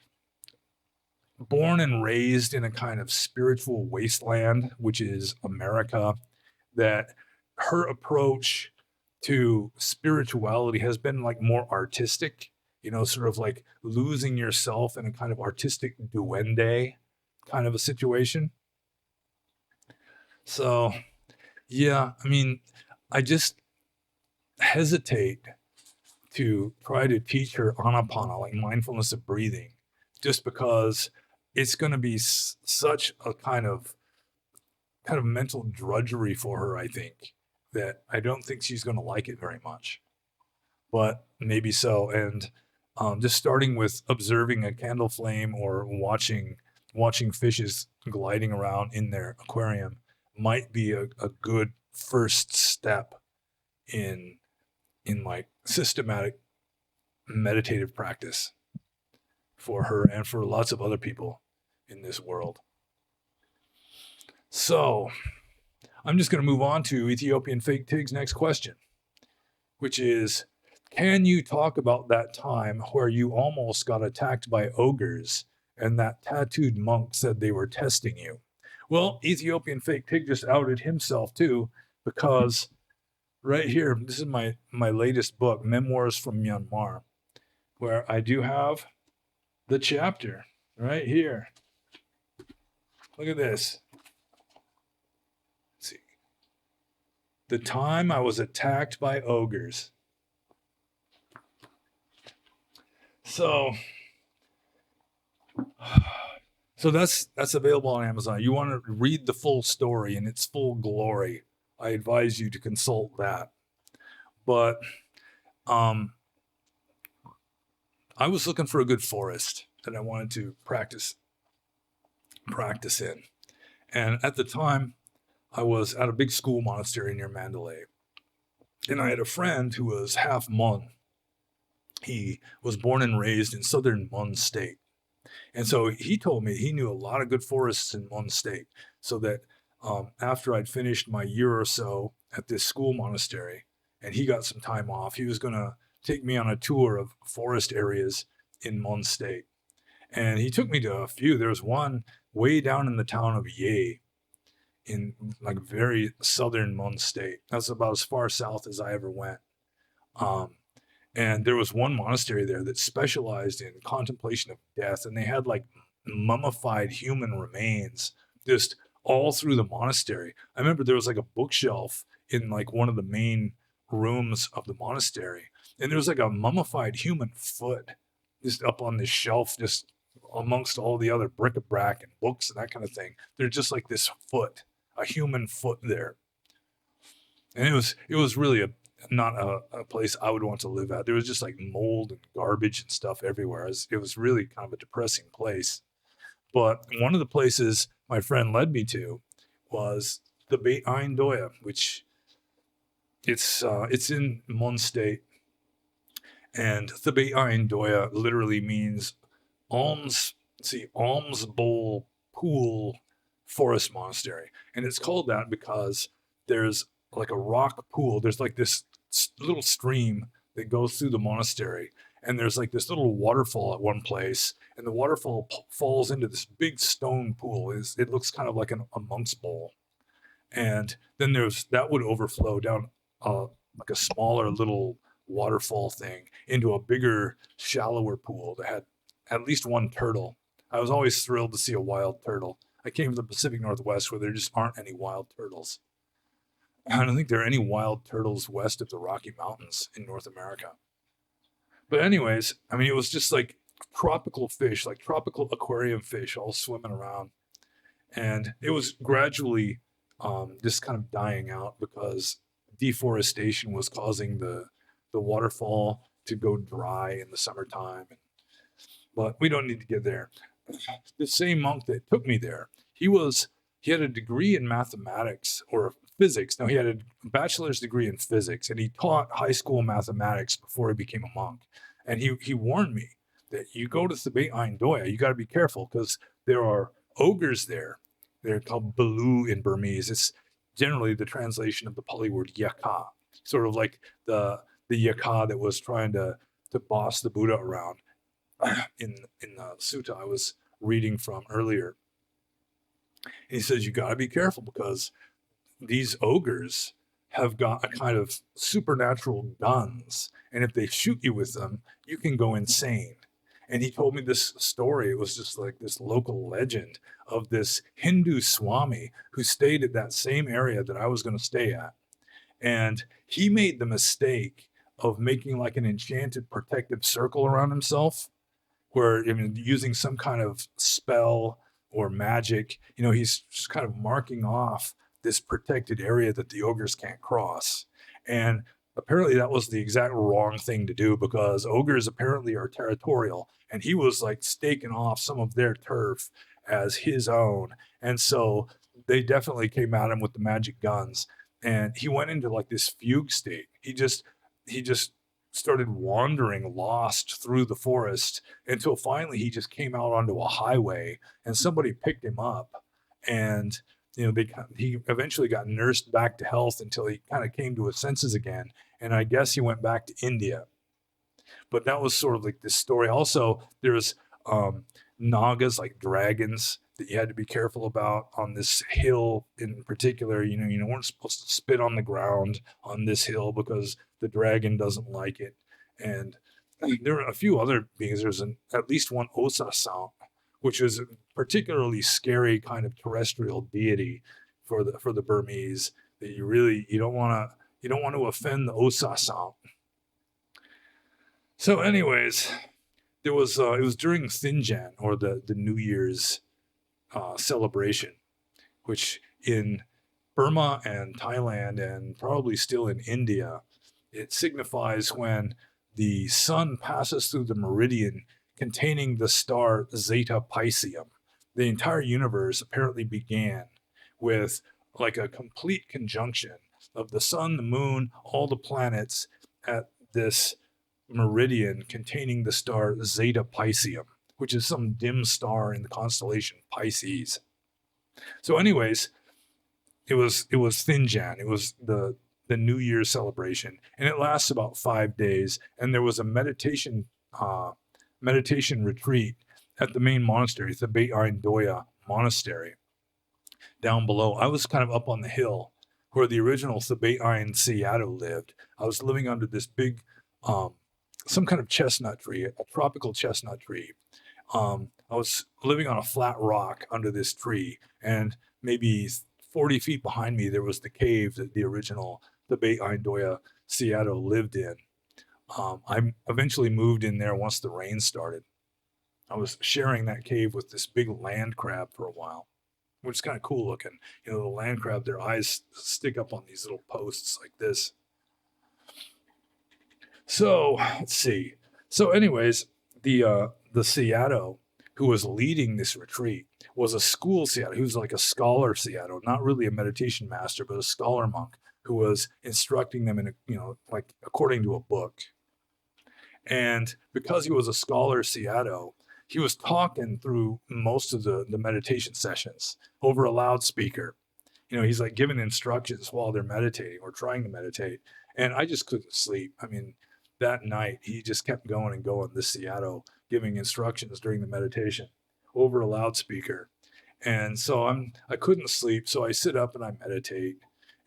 born and raised in a kind of spiritual wasteland, which is America, that her approach to spirituality has been like more artistic, sort of like losing yourself in a kind of artistic duende kind of a situation. So, yeah, I mean, I just hesitate to try to teach her anapana, like mindfulness of breathing, just because it's going to be such a kind of mental drudgery for her, I think, that I don't think she's going to like it very much. But maybe so. And just starting with observing a candle flame or watching fishes gliding around in their aquarium might be a good first step in like systematic meditative practice for her and for lots of other people in this world. So I'm just going to move on to Ethiopian Fake Tig's next question, which is, can you talk about that time where you almost got attacked by ogres and that tattooed monk said they were testing you? Well, Ethiopian Fake Tig just outed himself too, because right here, this is my latest book, Memoirs from Myanmar, where I do have the chapter right here. Look at this. Let's see. The time I was attacked by ogres. So that's available on Amazon. You want to read the full story in its full glory, I advise you to consult that. But I was looking for a good forest that I wanted to practice in. And at the time, I was at a big school monastery near Mandalay. And I had a friend who was half Mon. He was born and raised in southern Mon State. And so he told me he knew a lot of good forests in Mon State. So that after I'd finished my year or so at this school monastery, and he got some time off, he was going to take me on a tour of forest areas in Mon State. And he took me to a few. There was one way down in the town of Ye in like very southern Mon State. That's about as far south as I ever went. And there was one monastery there that specialized in contemplation of death. And they had like mummified human remains just all through the monastery. I remember there was like a bookshelf in like one of the main rooms of the monastery. And there was like a mummified human foot just up on this shelf, just amongst all the other bric-a-brac and books and that kind of thing. There's just like this foot, a human foot there. And it was really not a place I would want to live at. There was just like mold and garbage and stuff everywhere. It was really kind of a depressing place. But one of the places my friend led me to was the Beit Ain Doya, which it's in Mon State. And the Beit Ain Doya literally means alms bowl pool forest monastery. And it's called that because there's like a rock pool. There's like this little stream that goes through the monastery. And there's like this little waterfall at one place. And the waterfall falls into this big stone pool. It looks kind of like a monk's bowl. And then that would overflow down like a smaller little waterfall thing into a bigger, shallower pool that had at least one turtle. I was always thrilled to see a wild turtle. I came from the Pacific Northwest where there just aren't any wild turtles. I don't think there are any wild turtles west of the Rocky Mountains in North America. But anyways, I mean, it was just like tropical fish, like tropical aquarium fish, all swimming around. And it was gradually just kind of dying out because deforestation was causing the waterfall to go dry in the summertime. But we don't need to get there. The same monk that took me there, he had a degree in mathematics or physics. No, he had a bachelor's degree in physics, and he taught high school mathematics before he became a monk. And he warned me that you go to Celibate Doya, you got to be careful because there are ogres there. They're called Balu in Burmese. It's generally the translation of the Pali word yaka, sort of like the yaka that was trying to boss the Buddha around in the sutta I was reading from earlier. And he says you got to be careful because these ogres have got a kind of supernatural guns, and if they shoot you with them, you can go insane. And he told me this story. It was just like this local legend of this Hindu Swami who stayed at that same area that I was going to stay at. And he made the mistake of making like an enchanted protective circle around himself, where using some kind of spell or magic, he's just kind of marking off this protected area that the ogres can't cross. And apparently that was the exact wrong thing to do because ogres apparently are territorial, and he was like staking off some of their turf as his own. And so they definitely came at him with the magic guns, and he went into like this fugue state. He just started wandering lost through the forest until finally he just came out onto a highway, and somebody picked him up, and he eventually got nursed back to health until he kind of came to his senses again. And I guess he went back to India. But that was sort of like this story. Also, there's nagas, like dragons, that you had to be careful about on this hill in particular. You weren't supposed to spit on the ground on this hill because the dragon doesn't like it. And there are a few other beings. There's at least one Osa Sound, which is a particularly scary kind of terrestrial deity for the Burmese that you don't want to offend the Osa Sound. So, anyways, it was during Thinjan, or the New Year's celebration, which in Burma and Thailand and probably still in India, it signifies when the sun passes through the meridian containing the star Zeta Piscium. The entire universe apparently began with like a complete conjunction of the sun, the moon, all the planets at this meridian containing the star Zeta Piscium, which is some dim star in the constellation Pisces. So anyways, it was Thinjan. It was the New Year's celebration, and it lasts about 5 days. And there was a meditation retreat at the main monastery, the Celibate Doya Monastery, down below. I was kind of up on the hill where the original Celibate Sayadaw lived. I was living under this big, some kind of chestnut tree, a tropical chestnut tree. I was living on a flat rock under this tree, and maybe 40 feet behind me, there was the cave that the original Celibate Doya Sayadaw lived in. I eventually moved in there once the rain started. I was sharing that cave with this big land crab for a while, which is kind of cool looking. The land crab, their eyes stick up on these little posts like this. So let's see. So anyways, the Sayadaw who was leading this retreat was a school Sayadaw. He was like a scholar Sayadaw, not really a meditation master, but a scholar monk who was instructing them in like according to a book. And because he was a scholar Sayadaw, he was talking through most of the meditation sessions over a loudspeaker. He's like giving instructions while they're meditating or trying to meditate. And I just couldn't sleep. I mean, that night he just kept going and going, this Sayadaw giving instructions during the meditation over a loudspeaker. And so I couldn't sleep. So I sit up and I meditate.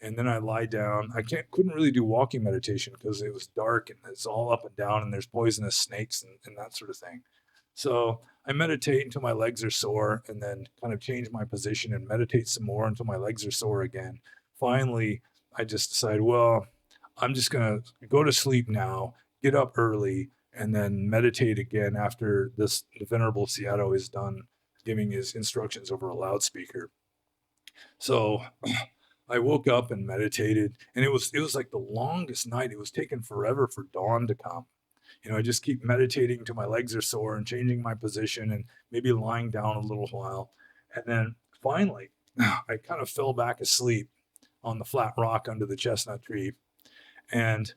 And then I lie down. I couldn't really do walking meditation because it was dark and it's all up and down and there's poisonous snakes and that sort of thing. So I meditate until my legs are sore, and then kind of change my position and meditate some more until my legs are sore again. Finally, I just decide, well, I'm just going to go to sleep now, get up early, and then meditate again after the Venerable Seattle is done giving his instructions over a loudspeaker. So I woke up and meditated, and it was like the longest night. It was taking forever for dawn to come. I just keep meditating till my legs are sore and changing my position and maybe lying down a little while. And then finally, I kind of fell back asleep on the flat rock under the chestnut tree. And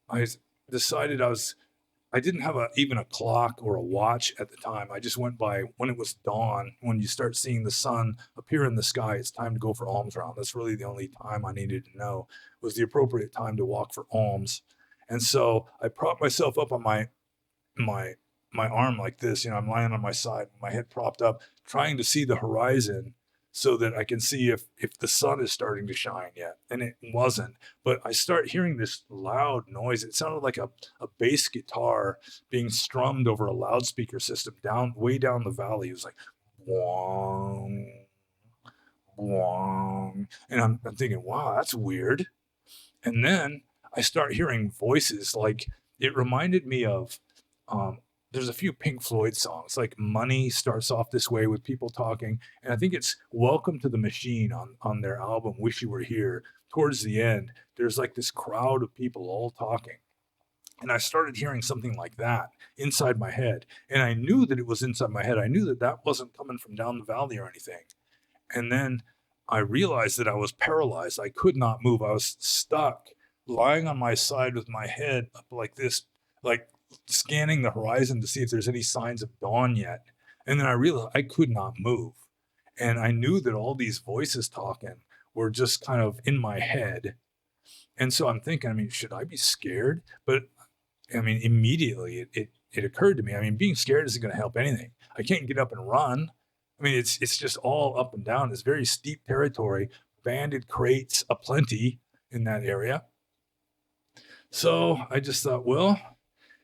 I decided I didn't have even a clock or a watch at the time. I just went by when it was dawn. When you start seeing the sun appear in the sky, it's time to go for alms round. That's really the only time I needed to know was the appropriate time to walk for alms. And so I propped myself up on my arm like this. I'm lying on my side, my head propped up, trying to see the horizon so that I can see if the sun is starting to shine yet. And it wasn't. But I start hearing this loud noise. It sounded like a bass guitar being strummed over a loudspeaker system way down the valley. It was like, wong, wong. And I'm thinking, wow, that's weird. And then I start hearing voices. Like, it reminded me of, there's a few Pink Floyd songs, like Money starts off this way with people talking. And I think it's Welcome to the Machine on their album, Wish You Were Here. Towards the end, there's like this crowd of people all talking. And I started hearing something like that inside my head. And I knew that it was inside my head. I knew that that wasn't coming from down the valley or anything. And then I realized that I was paralyzed. I could not move. I was stuck lying on my side with my head up like this, like scanning the horizon to see if there's any signs of dawn yet. And then I realized I could not move. And I knew that all these voices talking were just kind of in my head. And so I'm thinking, should I be scared? But immediately it occurred to me, being scared isn't going to help anything. I can't get up and run. It's just all up and down. It's very steep territory, banded crates aplenty in that area. So I just thought, well,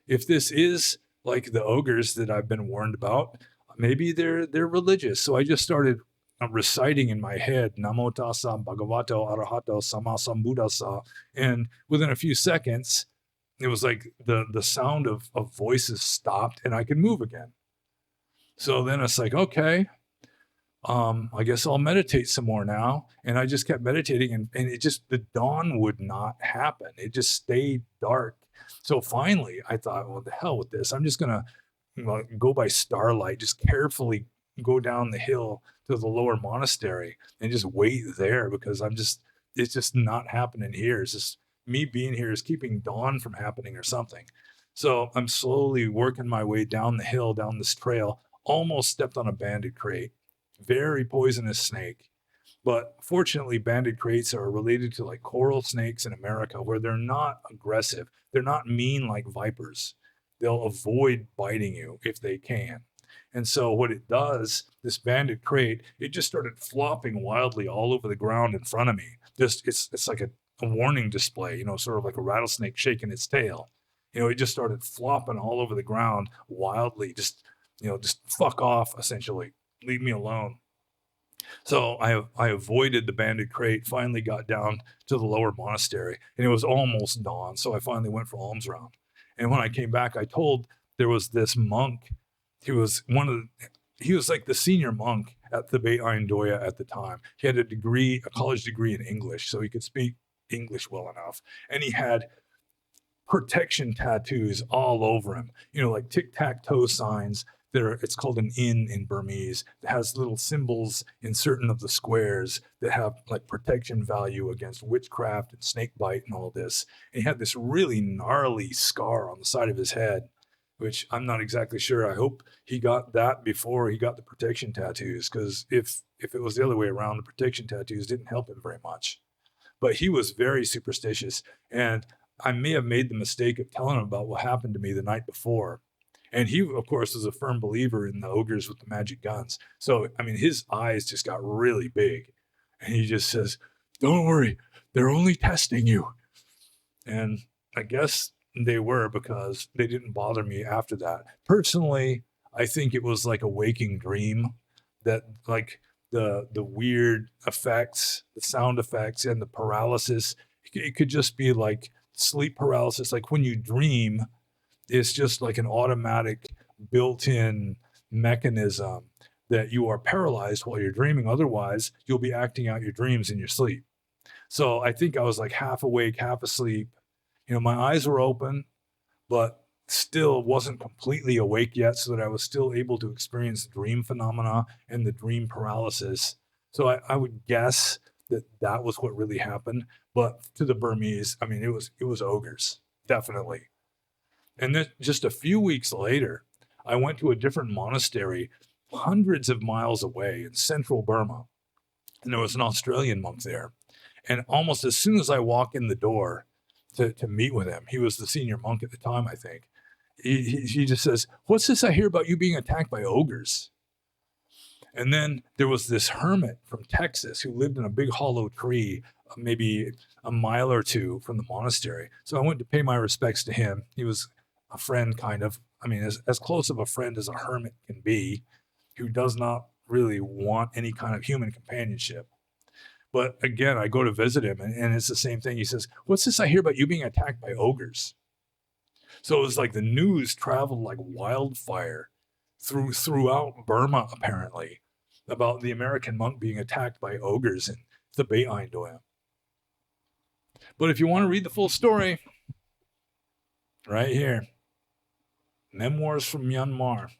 if this is like the ogres that I've been warned about, maybe they're religious. So I just started reciting in my head, Namo Tassa Bhagavato Arahato Sama Sambuddhassa. And within a few seconds, it was like the sound of voices stopped and I could move again. So then it's like, okay, I guess I'll meditate some more now. And I just kept meditating and the dawn would not happen. It just stayed dark. So finally I thought, well, the hell with this. I'm just going to go by starlight, just carefully go down the hill to the lower monastery and just wait there because it's just not happening here. It's just me being here is keeping dawn from happening or something. So I'm slowly working my way down the hill, down this trail, almost stepped on a banded crate. Very poisonous snake. But fortunately, banded crates are related to like coral snakes in America where they're not aggressive. They're not mean like vipers. They'll avoid biting you if they can. And so what it does, this banded crate, it just started flopping wildly all over the ground in front of me. It's like a warning display, sort of like a rattlesnake shaking its tail. It just started flopping all over the ground wildly, just fuck off, essentially. Leave me alone. So I avoided the banded crate, finally got down to the lower monastery, and it was almost dawn. So I finally went for alms round. And when I came back, I told there was this monk. He was like the senior monk at the Beit Ayin Doya at the time. He had a college degree in English, so he could speak English well enough. And he had protection tattoos all over him, like tic-tac-toe signs. It's called an inn in Burmese. It has little symbols in certain of the squares that have like protection value against witchcraft and snake bite and all this. And he had this really gnarly scar on the side of his head, which I'm not exactly sure. I hope he got that before he got the protection tattoos, because if it was the other way around, the protection tattoos didn't help him very much. But he was very superstitious, and I may have made the mistake of telling him about what happened to me the night before. And he, of course, was a firm believer in the ogres with the magic guns. So, his eyes just got really big. And he just says, "Don't worry, they're only testing you." And I guess they were, because they didn't bother me after that. Personally, I think it was like a waking dream, that like the weird effects, the sound effects and the paralysis, it could just be like sleep paralysis. Like when you dream, It's just like an automatic built-in mechanism that you are paralyzed while you're dreaming. Otherwise, you'll be acting out your dreams in your sleep. So I think I was like half awake, half asleep. My eyes were open, but still wasn't completely awake yet, so that I was still able to experience dream phenomena and the dream paralysis. So I would guess that was what really happened. But to the Burmese, I mean, it was ogres, definitely. And then just a few weeks later, I went to a different monastery hundreds of miles away in central Burma. And there was an Australian monk there. And almost as soon as I walk in the door to meet with him, he was the senior monk at the time, I think. He just says, "What's this I hear about you being attacked by ogres?" And then there was this hermit from Texas who lived in a big hollow tree, maybe a mile or two from the monastery. So I went to pay my respects to him. He was a friend, kind of. I mean, as close of a friend as a hermit can be, who does not really want any kind of human companionship. But again, I go to visit him, and it's the same thing. He says, "What's this I hear about you being attacked by ogres?" So it was like the news traveled like wildfire throughout Burma, apparently, about the American monk being attacked by ogres in the Baindoyam. But if you want to read the full story, right here, Memoirs from Myanmar.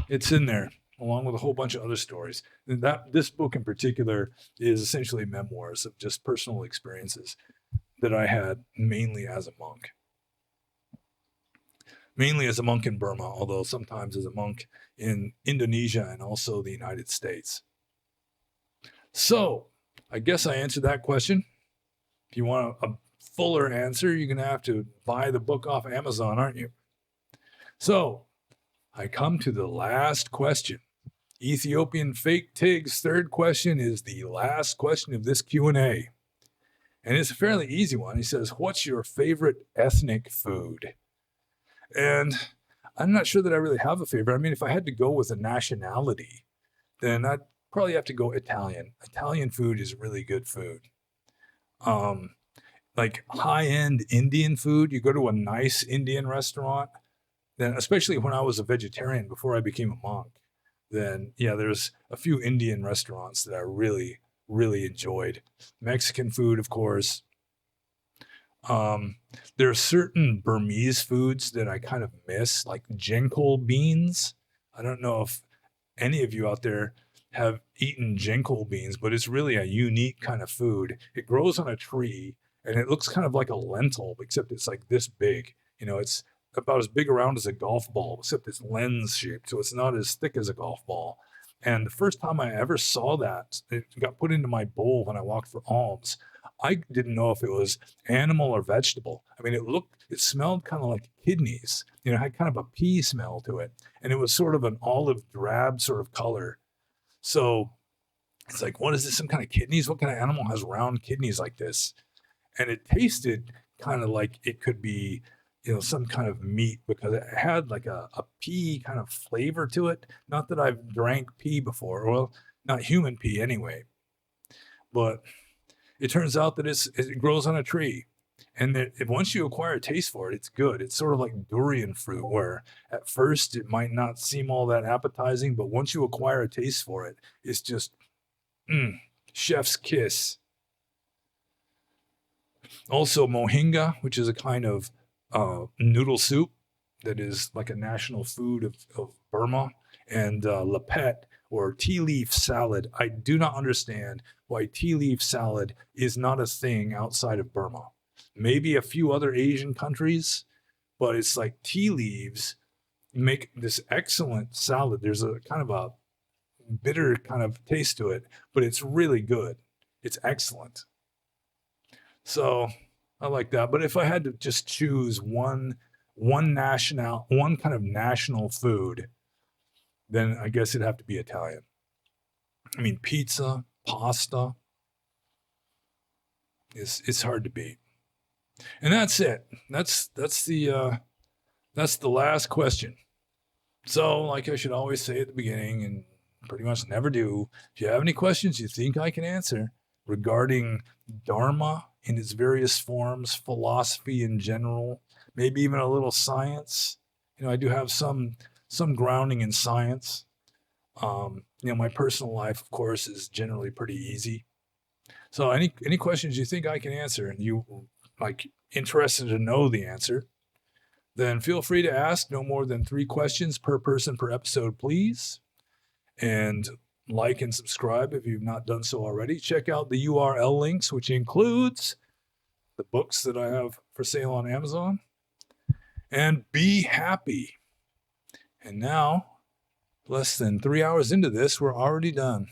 It's in there, along with a whole bunch of other stories. And this book in particular is essentially memoirs of just personal experiences that I had mainly as a monk. Mainly as a monk in Burma, although sometimes as a monk in Indonesia and also the United States. So, I guess I answered that question. If you want a fuller answer, you're going to have to buy the book off Amazon, aren't you? So, I come to the last question. Ethiopian Fake Tig's third question is the last question of this Q&A. And it's a fairly easy one. He says, "What's your favorite ethnic food?" And I'm not sure that I really have a favorite. I mean, if I had to go with a nationality, then I'd probably have to go Italian. Italian food is really good food. Like high-end Indian food, you go to a nice Indian restaurant, then especially when I was a vegetarian before I became a monk, then yeah, there's a few Indian restaurants that I really, really enjoyed. Mexican food, of course. There are certain Burmese foods that I kind of miss, like jenkel beans. I don't know if any of you out there have eaten jenkel beans, but it's really a unique kind of food. It grows on a tree, and it looks kind of like a lentil, except it's like this big. It's about as big around as a golf ball, except it's lens shaped, so it's not as thick as a golf ball. And the first time I ever saw that, it got put into my bowl when I walked for alms. I didn't know if it was animal or vegetable. I mean, it smelled kind of like kidneys. It had kind of a pea smell to it. And it was sort of an olive drab sort of color. So it's like, what is this? Some kind of kidneys? What kind of animal has round kidneys like this? And it tasted kind of like it could be, some kind of meat, because it had like a pea kind of flavor to it. Not that I've drank pea before. Well, not human pea anyway. But it turns out that it grows on a tree. And that once you acquire a taste for it, it's good. It's sort of like durian fruit, where at first it might not seem all that appetizing, but once you acquire a taste for it, it's just, chef's kiss. Also, mohinga, which is a kind of noodle soup that is like a national food of Burma, and lepet, or tea leaf salad. I do not understand why tea leaf salad is not a thing outside of Burma. Maybe a few other Asian countries, but it's like tea leaves make this excellent salad. There's a kind of a bitter kind of taste to it, but it's really good. It's excellent. So I like that. But if I had to just choose one kind of national food, then I guess it'd have to be Italian. I mean, pizza, pasta, it's hard to beat. And that's it. That's the last question. So, like I should always say at the beginning, and pretty much never do, if you have any questions you think I can answer regarding Dharma in its various forms, philosophy in general, maybe even a little science. I do have some grounding in science. My personal life, of course, is generally pretty easy. So any questions you think I can answer and you interested to know the answer, then feel free to ask. No more than 3 questions per person per episode, please. And like and subscribe if you've not done so already. Check out the URL links, which includes the books that I have for sale on Amazon. And be happy. And now, less than 3 hours into this, we're already done.